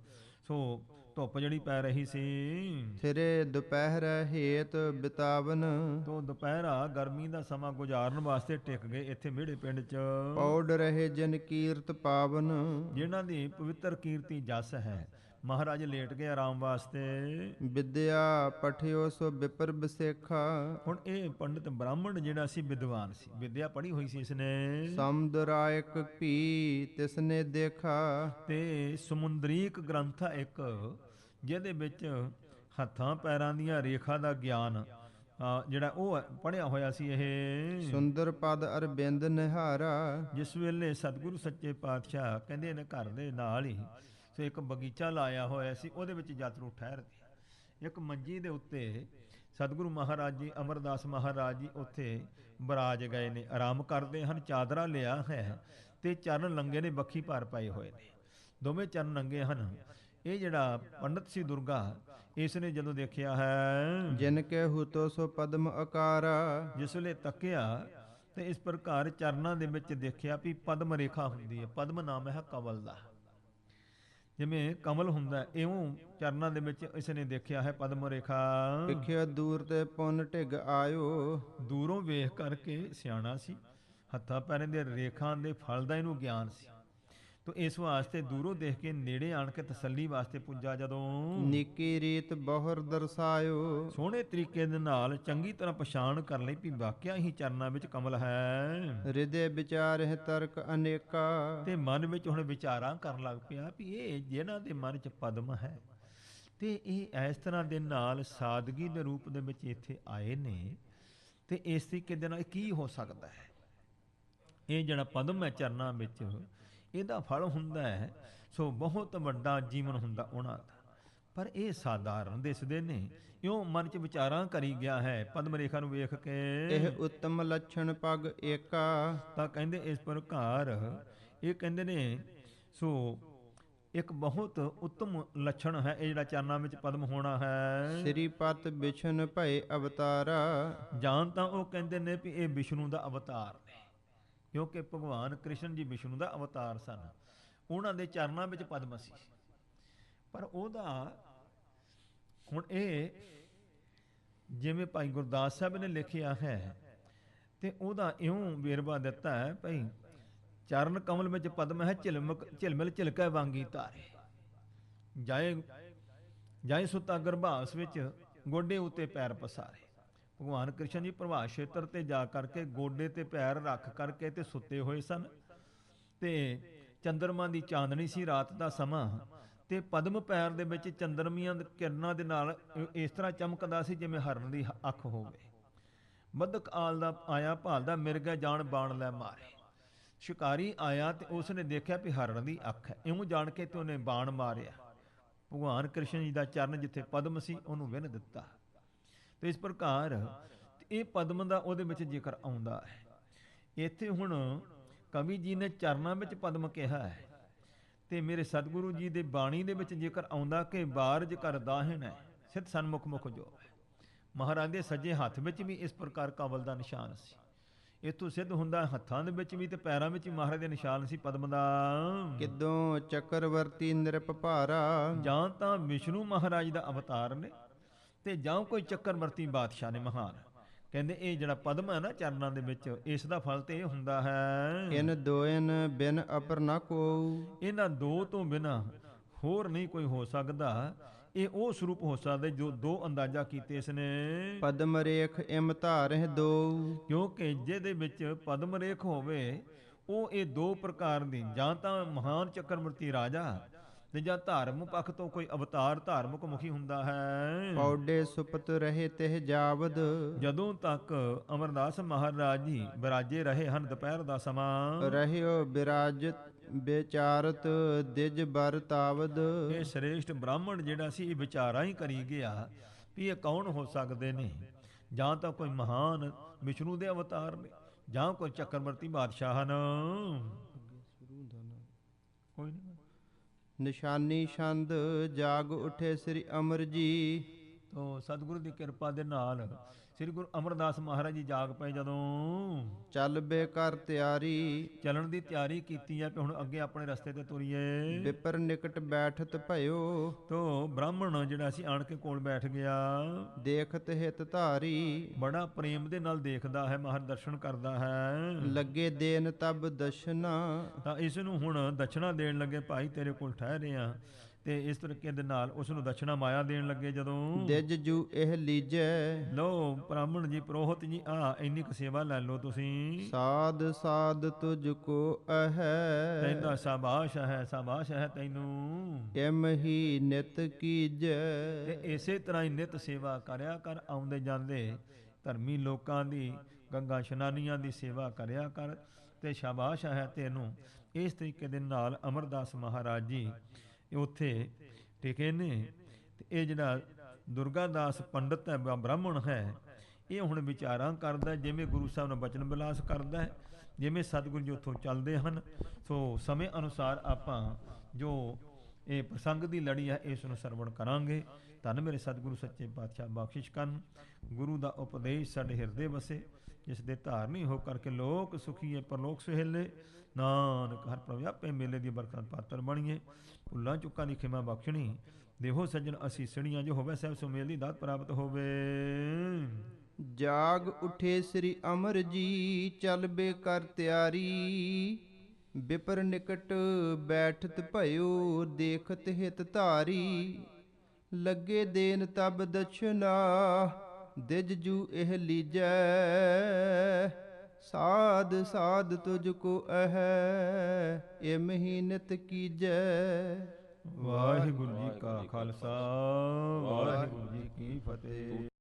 ਸੋ ਧੁੱਪ ਜਿਹੜੀ ਪੈ ਰਹੀ ਸੀ। ਥਿਰੇ ਦੁਪਹਿਰ ਹੇਤ ਬਿਤਾਵਨ, ਤੋ ਦੁਪਹਿਰਾ ਗਰਮੀ ਦਾ ਸਮਾਂ ਗੁਜ਼ਾਰਨ ਵਾਸਤੇ ਟਿਕ ਗਏ ਇੱਥੇ ਮੇੜੇ ਪਿੰਡ 'ਚ। ਪੌੜ ਰਹੇ ਜਨ ਕੀਰਤ ਪਾਵਨ, ਜਿਨ੍ਹਾਂ ਦੀ ਪਵਿੱਤਰ ਕੀਰਤੀ ਜਸ ਹੈ। ਮਹਾਰਾਜ ਲੇਟ ਗਏ ਆਰਾਮ ਵਾਸਤੇ। ਵਿਦਿਆ ਪਠਿਓ ਸੋ ਵਿਪਰ ਬਸੇਖਾ, ਹੁਣ ਇਹ ਪੰਡਿਤ ਬ੍ਰਾਹਮਣ ਜਿਹੜਾ ਸੀ ਵਿਦਵਾਨ ਸੀ, ਵਿਦਿਆ ਪੜ੍ਹੀ ਹੋਈ ਸੀ ਇਸਨੇ। ਸਮੁਦਰਾਇਕ ਭੀ ਤਿਸਨੇ ਦੇਖਾ, ਤੇ ਸਮੁੰਦਰੀਕ ਗ੍ਰੰਥ ਆ ਇੱਕ ਜਿਹਦੇ ਵਿੱਚ ਹੱਥਾਂ ਪੈਰਾਂ ਦੀਆਂ ਰੇਖਾ ਦਾ ਗਿਆਨ ਜਿਹੜਾ ਉਹ ਪੜ੍ਹਿਆ ਹੋਇਆ ਸੀ ਇਹ। ਸੁੰਦਰ ਪਦ ਅਰਬਿੰਦ ਨਿਹਾਰਾ, ਜਿਸ ਵੇਲੇ ਸਤਿਗੁਰੂ ਸੱਚੇ ਪਾਤਸ਼ਾਹ ਕਹਿੰਦੇ ਨੇ ਘਰ ਦੇ ਨਾਲ ਹੀ ਸੋ ਇੱਕ ਬਗੀਚਾ ਲਾਇਆ ਹੋਇਆ ਸੀ, ਉਹਦੇ ਵਿੱਚ ਯਾਤਰੂ ਠਹਿਰਦੇ। ਇੱਕ ਮੰਜੀ ਦੇ ਉੱਤੇ ਸਤਿਗੁਰੂ ਮਹਾਰਾਜ ਜੀ ਅਮਰਦਾਸ ਮਹਾਰਾਜ ਜੀ ਉੱਥੇ ਬਰਾਜ ਗਏ ਨੇ, ਆਰਾਮ ਕਰਦੇ ਹਨ। ਚਾਦਰਾ ਲਿਆ ਹੈ ਤੇ ਚਰਨ ਨੰਗੇ ਨੇ, ਬੱਖੀ ਭਾਰ ਪਾਏ ਹੋਏ ਨੇ, ਦੋਵੇਂ ਚਰਨ ਨੰਗੇ ਹਨ। ਇਹ ਜਿਹੜਾ ਪੰਡਤ ਸੀ ਦੁਰਗਾ, ਇਸ ਨੇ ਜਦੋਂ ਦੇਖਿਆ ਹੈ ਜਿਨ ਕੇ ਹੁਤੋ ਸੋ ਪਦਮ ਆਕਾਰਾ, ਜਿਸ ਵੇਲੇ ਤੱਕਿਆ ਤੇ ਇਸ ਪ੍ਰਕਾਰ ਚਰਨਾਂ ਦੇ ਵਿੱਚ ਦੇਖਿਆ ਵੀ ਪਦਮ ਰੇਖਾ ਹੁੰਦੀ ਹੈ। ਪਦਮ ਨਾਮ ਹੈ ਕਮਲ ਦਾ, ਜਿਵੇਂ ਕਮਲ ਹੁੰਦਾ ਇਉਂ ਚਰਨਾਂ ਦੇ ਵਿੱਚ ਇਸ ਨੇ ਦੇਖਿਆ ਹੈ ਪਦਮ ਰੇਖਾ। ਵਿਖਿਆ ਦੂਰ ਤੇ ਪੁੰਨ ਢਿਗ ਆਇਓ, ਦੂਰੋਂ ਵੇਖ ਕਰਕੇ ਸਿਆਣਾ ਸੀ, ਹੱਥਾਂ ਪੈਰਾਂ ਦੇ ਰੇਖਾਂ ਦੇ ਫਲ ਦਾ ਇਹਨੂੰ ਗਿਆਨ ਸੀ। ਤੋ ਇਸ ਵਾਸਤੇ ਦੂਰੋਂ ਦੇਖ ਕੇ ਨੇੜੇ ਆਣ ਕੇ ਤਸੱਲੀ ਵਾਸਤੇ ਪੁੱਜਾ। ਜਦੋਂ ਨਿੱਕੀ ਰੀਤ ਬਹੁਰ ਦਰਸਾਇਓ, ਸੋਹਣੇ ਤਰੀਕੇ ਦੇ ਨਾਲ ਚੰਗੀ ਤਰ੍ਹਾਂ ਪਛਾਣ ਕਰ ਲਈ ਵੀ ਵਾਕਿਆ ਹੀ ਚਰਨਾਂ ਵਿੱਚ ਕਮਲ ਹੈ। ਹਿਰਦੇ ਵਿਚਾਰਹਿ ਤਰਕ ਅਨੇਕਾ, ਤੇ ਮਨ ਵਿੱਚ ਹੁਣ ਵਿਚਾਰਾਂ ਕਰਨ ਲੱਗ ਪਿਆ ਵੀ ਇਹ ਜਿਹਨਾਂ ਦੇ ਮਨ 'ਚ ਪਦਮ ਹੈ ਤੇ ਇਹ ਇਸ ਤਰ੍ਹਾਂ ਦੇ ਨਾਲ ਸਾਦਗੀ ਦੇ ਰੂਪ ਦੇ ਵਿੱਚ ਇੱਥੇ ਆਏ ਨੇ, ਤੇ ਇਸ ਤਰੀਕੇ ਦੇ ਨਾਲ ਕੀ ਹੋ ਸਕਦਾ ਹੈ। ਇਹ ਜਿਹੜਾ ਪਦਮ ਹੈ ਚਰਨਾਂ ਵਿੱਚ, ਇਹਦਾ ਫਲ ਹੁੰਦਾ ਹੈ ਸੋ ਬਹੁਤ ਵੱਡਾ ਜੀਵਨ ਹੁੰਦਾ ਉਹਨਾਂ ਦਾ। ਪਰ ਇਹ ਸਾਧਾਰਨ ਦਿਸਦੇ ਨੇ। ਇਉਂ ਮਨ 'ਚ ਵਿਚਾਰਾਂ ਕਰੀ ਗਿਆ ਹੈ ਪਦਮ ਰੇਖਾ ਨੂੰ ਵੇਖ ਕੇ। ਇਹ ਉੱਤਮ ਲੱਛਣ ਪਗ ਏਕਾ। ਤਾਂ ਕਹਿੰਦੇ ਇਸ ਪ੍ਰਕਾਰ ਇਹ ਕਹਿੰਦੇ ਨੇ ਸੋ ਇੱਕ ਬਹੁਤ ਉੱਤਮ ਲੱਛਣ ਹੈ ਇਹ ਜਿਹੜਾ ਚਰਨਾਂ ਵਿੱਚ ਪਦਮ ਹੋਣਾ ਹੈ। ਸ੍ਰੀ ਪਤ ਬਿਸ਼ਨ ਭਏ ਅਵਤਾਰਾ। ਜਾਂ ਤਾਂ ਉਹ ਕਹਿੰਦੇ ਨੇ ਵੀ ਇਹ ਵਿਸ਼ਨੂੰ ਦਾ ਅਵਤਾਰ ਨੇ, ਕਿਉਂਕਿ ਭਗਵਾਨ ਕ੍ਰਿਸ਼ਨ ਜੀ ਵਿਸ਼ਨੂੰ ਦਾ ਅਵਤਾਰ ਸਨ। ਉਹਨਾਂ ਦੇ ਚਰਨਾਂ ਵਿੱਚ ਪਦਮ ਸੀ। ਪਰ ਉਹਦਾ ਹੁਣ ਇਹ ਜਿਵੇਂ ਭਾਈ ਗੁਰਦਾਸ ਸਾਹਿਬ ਨੇ ਲਿਖਿਆ ਹੈ ਤੇ ਉਹਦਾ ਇਉਂ ਵੇਰਵਾ ਦਿੱਤਾ ਹੈ ਭਾਈ ਚਰਨ ਕਮਲ ਵਿੱਚ ਪਦਮ ਹੈ, ਝਿਲਮਿਲ ਝਿਲਕੈ ਵਾਂਗੀ ਤਾਰੇ। ਜਾਏ ਸੁਤਾ ਗਰਭਾਸ ਵਿੱਚ ਗੋਡੇ ਉੱਤੇ ਪੈਰ ਪਸਾਰੇ। ਭਗਵਾਨ ਕ੍ਰਿਸ਼ਨ ਜੀ ਪ੍ਰਭਾਸ ਖੇਤਰ ਤੇ ਜਾ ਕਰਕੇ ਗੋਡੇ ਤੇ ਪੈਰ ਰੱਖ ਕਰਕੇ ਤੇ ਸੁੱਤੇ ਹੋਏ ਸਨ ਤੇ ਚੰਦਰਮਾ ਦੀ ਚਾਂਦਨੀ ਸੀ ਰਾਤ ਦਾ ਸਮਾਂ ਤੇ ਪਦਮ ਪੈਰ ਦੇ ਵਿੱਚ ਚੰਦਰਮੀਆਂ ਦੀ ਕਿਰਨਾਂ ਦੇ ਨਾਲ ਇਸ ਤਰ੍ਹਾਂ ਚਮਕਦਾ ਸੀ ਜਿਵੇਂ ਹਰਨ ਦੀ ਅੱਖ ਹੋਵੇ। ਬੱਦਕ ਆਲ ਦਾ ਆਇਆ ਭਾਲਦਾ ਮਿਰਗਾ ਜਾਣ ਬਾਣ ਲੈ ਮਾਰੇ। ਸ਼ਿਕਾਰੀ ਆਇਆ ਤੇ ਉਸ ਨੇ ਦੇਖਿਆ ਵੀ ਹਰਨ ਦੀ ਅੱਖ ਹੈ, ਇਉਂ ਜਾਣ ਕੇ ਤੇ ਉਹਨੇ ਬਾਣ ਮਾਰਿਆ। ਭਗਵਾਨ ਕ੍ਰਿਸ਼ਨ ਜੀ ਦਾ ਚਰਨ ਜਿੱਥੇ ਪਦਮ ਸੀ ਉਹਨੂੰ ਵਿੰਨ ਦਿੱਤਾ। ਤੇ ਇਸ ਪ੍ਰਕਾਰ ਇਹ ਪਦਮ ਦਾ ਉਹਦੇ ਵਿੱਚ ਜ਼ਿਕਰ ਆਉਂਦਾ ਹੈ। ਇੱਥੇ ਹੁਣ ਕਵੀ ਜੀ ਨੇ ਚਰਨਾਂ ਵਿੱਚ ਪਦਮ ਕਿਹਾ ਹੈ ਤੇ ਮੇਰੇ ਸਤਿਗੁਰੂ ਜੀ ਦੇ ਬਾਣੀ ਦੇ ਵਿੱਚ ਜ਼ਿਕਰ ਆਉਂਦਾ ਕਿ ਬਾਰਜ ਕਰ ਦਾਹਿਣ ਹੈ ਸਿੱਧ ਸਨਮੁਖ ਮੁਖ ਜੋ ਹੈ। ਮਹਾਰਾਜ ਦੇ ਸੱਜੇ ਹੱਥ ਵਿੱਚ ਵੀ ਇਸ ਪ੍ਰਕਾਰ ਕਵਲ ਦਾ ਨਿਸ਼ਾਨ ਸੀ। ਇਥੋਂ ਸਿੱਧ ਹੁੰਦਾ ਹੱਥਾਂ ਦੇ ਵਿੱਚ ਵੀ ਤੇ ਪੈਰਾਂ ਵਿੱਚ ਵੀ ਮਹਾਰਾਜ ਦੇ ਨਿਸ਼ਾਨ ਸੀ ਪਦਮ ਦਾ। ਕਿਦੋਂ ਚੱਕਰਵਰਤੀ ਨਿਰਪ ਭਾਰਾ। ਜਾਂ ਤਾਂ ਵਿਸ਼ਨੂੰ ਮਹਾਰਾਜ ਦਾ ਅਵਤਾਰ ਨੇ ਤੇ ਜਾਂ ਕੋਈ ਚੱਕਰਵਰਤੀ ਬਾਦਸ਼ਾਹ ਨੇ ਮਹਾਨ। ਕਹਿੰਦੇ ਇਹ ਜਿਹੜਾ ਪਦਮ ਹੈ ਨਾ ਚਰਨਾਂ ਦੇ ਵਿੱਚ ਇਸ ਦਾ ਫਲ ਤੇ ਇਹ ਹੁੰਦਾ ਹੈ ਇਨ ਦੋਇਨ ਬਿਨ ਅਪਰ ਨਾ ਕੋਊ। ਇਹਨਾਂ ਦੋ ਤੋਂ ਬਿਨਾ ਹੋਰ ਨਹੀਂ ਕੋਈ ਹੋ ਸਕਦਾ। ਇਹ ਉਹ ਸਰੂਪ ਹੋ ਸਕਦਾ ਜੋ ਦੋ ਅੰਦਾਜ਼ਾ ਕੀਤੇ ਇਸ ਨੇ। ਪਦਮ ਰੇਖ ਇਮ ਧਾਰਹਿ ਦੋ। ਕਿਉਂਕਿ ਜਿਹਦੇ ਵਿੱਚ ਪਦਮ ਰੇਖ ਹੋਵੇ ਉਹ ਇਹ ਦੋ ਪ੍ਰਕਾਰ ਦੀ, ਜਾਂ ਤਾਂ ਮਹਾਨ ਚੱਕਰਵਰਤੀ ਰਾਜਾ ਤੇ ਜਾਂ ਧਾਰਮਿਕ ਪੱਖ ਤੋਂ ਕੋਈ ਅਵਤਾਰ ਧਾਰਮਿਕ ਮੁਖੀ ਹੁੰਦਾ ਹੈ। ਪੌਡੇ ਸੁਪਤ ਰਹੇ ਤਿਹ ਜਾਵਦ। ਜਦੋਂ ਤੱਕ ਅਮਰਦਾਸ ਮਹਾਰਾਜ ਜੀ ਬਿਰਾਜੇ ਰਹੇ ਹਨ ਦੁਪਹਿਰ ਦਾ ਸਮਾਂ ਰਹਿਓ ਬਿਰਾਜਤ ਵਿਚਾਰਤ ਦਿਜ ਬਰ ਤਾਵਦ। ਇਹ ਸ੍ਰੇਸ਼ਟ ਬ੍ਰਾਹਮਣ ਜਿਹੜਾ ਸੀ ਇਹ ਵਿਚਾਰਾਂ ਹੀ ਕਰੀ ਗਿਆ ਵੀ ਇਹ ਕੌਣ ਹੋ ਸਕਦੇ ਨੇ। ਜਾਂ ਤਾਂ ਕੋਈ ਮਹਾਨ ਵਿਸ਼ਨੂੰ ਦੇ ਅਵਤਾਰ ਨੇ ਜਾਂ ਕੋਈ ਚੱਕਰਵਰਤੀ ਬਾਦਸ਼ਾਹ ਹਨ। ਕੋਈ ਨਹੀਂ ਨਿਸ਼ਾਨੀ ਛੰਦ ਜਾਗ ਉਠੇ ਸ੍ਰੀ ਅਮਰ ਜੀ। ਤੋ ਸਤਿਗੁਰੂ ਦੀ ਕਿਰਪਾ ਦੇ ਨਾਲ ਸ੍ਰੀ ਗੁਰੂ ਅਮਰਦਾਸ ਮਹਾਰਾਜ ਜੀ ਜਾਗ ਪਏ। ਜਦੋਂ ਚੱਲ ਬੇ ਕਰ ਤਿਆਰੀ। ਚੱਲਣ ਦੀ ਤਿਆਰੀ ਕੀਤੀ ਹੈ ਕਿ ਹੁਣ ਅੱਗੇ ਆਪਣੇ ਰਸਤੇ ਤੇ ਤੁਰੀਏ। ਵਿਪਰ ਨਿਕਟ ਬੈਠਤ ਭਇਓ। ਤੋ ਬ੍ਰਾਹਮਣ ਜਿਹੜਾ ਸੀ ਆਣ ਕੇ ਕੋਲ ਬੈਠ ਗਿਆ। ਦੇਖਤ ਹਿਤ ਧਾਰੀ। ਬੜਾ ਪ੍ਰੇਮ ਦੇ ਨਾਲ ਦੇਖਦਾ ਹੈ, ਮਹਾਰਾਜ ਦਰਸ਼ਨ ਕਰਦਾ ਹੈ। ਲੱਗੇ ਦੇਨ ਤਬ ਦਸ਼ਨਾ। ਤਾਂ ਇਸ ਨੂੰ ਹੁਣ ਦਸ਼ਨਾ ਦੇਣ ਲੱਗੇ, ਭਾਈ ਤੇਰੇ ਕੋਲ ਠਹਿਰੇ ਆ। ਤੇ ਇਸ ਤਰੀਕੇ ਦੇ ਨਾਲ ਉਸ ਨੂੰ ਦਸ਼ਨਾ ਮਾਇਆ ਦੇਣ ਲੱਗੇ। ਜਦੋਂ ਦਿਜ ਜੂ ਇਹ ਲੀਜੈ। ਲੋ ਬ੍ਰਾਹਮਣ ਜੀ ਪ੍ਰੋਹਤ ਜੀ ਆ ਇੰਨੀ ਕੁ ਸੇਵਾ ਲੈ ਲਓ ਤੁਸੀਂ। ਸਾਧ ਸਾਧ ਤੁਝ ਕੋ ਅਹੈ। ਕਹਿੰਦਾ ਸ਼ਾਬਾਸ਼ ਹੈ ਸ਼ਾਬਾਸ਼ ਹੈ ਤੈਨੂੰ। ਇਮ ਹੀ ਨਿਤ ਕੀਜੈ। ਤੇ ਇਸੇ ਤਰ੍ਹਾਂ ਹੀ ਨਿਤ ਸੇਵਾ ਕਰਿਆ ਕਰ। ਆਉਂਦੇ ਜਾਂਦੇ ਧਰਮੀ ਲੋਕਾਂ ਦੀ ਗੰਗਾ ਇਸ਼ਨਾਨੀਆਂ ਦੀ ਸੇਵਾ ਕਰਿਆ ਕਰ ਤੇ ਸ਼ਾਬਾਸ਼ ਹੈ ਤੈਨੂੰ। ਇਸ ਤਰੀਕੇ ਦੇ ਨਾਲ ਅਮਰਦਾਸ ਮਹਾਰਾਜ ਜੀ ਉੱਥੇ ਟਿਕੇ ਨੇ। ਤੇ ਇਹ ਜਿਹੜਾ ਦੁਰਗਾ ਦਾਸ ਪੰਡਤ ਹੈ ਬ੍ਰਾਹਮਣ ਹੈ ਇਹ ਹੁਣ ਵਿਚਾਰਾਂ ਕਰਦਾ ਜਿਵੇਂ ਗੁਰੂ ਸਾਹਿਬ ਨਾਲ ਬਚਨ ਵਿਲਾਸ ਕਰਦਾ ਹੈ, ਜਿਵੇਂ ਸਤਿਗੁਰੂ ਜੀ ਉੱਥੋਂ ਚੱਲਦੇ ਹਨ। ਸੋ ਸਮੇਂ ਅਨੁਸਾਰ ਆਪਾਂ ਜੋ ਇਹ ਪ੍ਰਸੰਗ ਦੀ ਲੜੀ ਹੈ ਇਸ ਨੂੰ ਸਰਵਣ ਕਰਾਂਗੇ। ਧੰਨ ਮੇਰੇ ਸਤਿਗੁਰੂ ਸੱਚੇ ਪਾਤਸ਼ਾਹ ਬਖਸ਼ਿਸ਼ ਕਰਨ। ਗੁਰੂ ਦਾ ਉਪਦੇਸ਼ ਸਾਡੇ ਹਿਰਦੇ ਵਸੇ, ਜਿਸ ਦੇ ਧਾਰਨੀ ਹੋ ਕਰਕੇ ਲੋਕ ਸੁਖੀਏ ਪਰਲੋਕ ਸੁਹੇਲੇ। ਨਾਨਕ ਹਰ ਪ੍ਰਭ ਆਪੇ ਮੇਲੇ ਦੀ ਬਰਕਤ ਪਾਤਰ ਬਣੀਏ। ਭੁੱਲਾਂ ਚੁੱਕਾਂ ਦੀ ਖਿਮਾ ਬਖਸ਼ਣੀ ਦੇਹੋ ਸੱਜਣ ਅਸੀਂ ਸੜੀਆਂ ਜੋ ਹੋਵੇ ਸਹਿਬ ਸੁਮੇਲ ਦੀ ਦਾਤ ਪ੍ਰਾਪਤ ਹੋਵੇ। ਜਾਗ ਉਠੇ ਸ੍ਰੀ ਅਮਰ ਜੀ ਚੱਲ ਬੇ ਕਰ ਤਿਆਰੀ। ਵਿਪਰ ਨਿਕਟ ਬੈਠਤ ਭਇਓ ਦੇਖਤ ਹਿਤ ਧਾਰੀ। ਲੱਗੇ ਦੇਨ ਤਬ ਦਛਨਾ ਦਿਜ ਜੂ ਇਹ ਲੀਜੈ। ਸਾਧ ਸਾਧ ਤੁਝ ਕੋ ਅਹੈ ਇਮ ਹੀ ਨਿਤ ਕੀਜੈ। ਵਾਹਿਗੁਰੂ ਜੀ ਕਾ ਖਾਲਸਾ ਵਾਹਿਗੁਰੂ ਜੀ ਕੀ ਫਤਿਹ।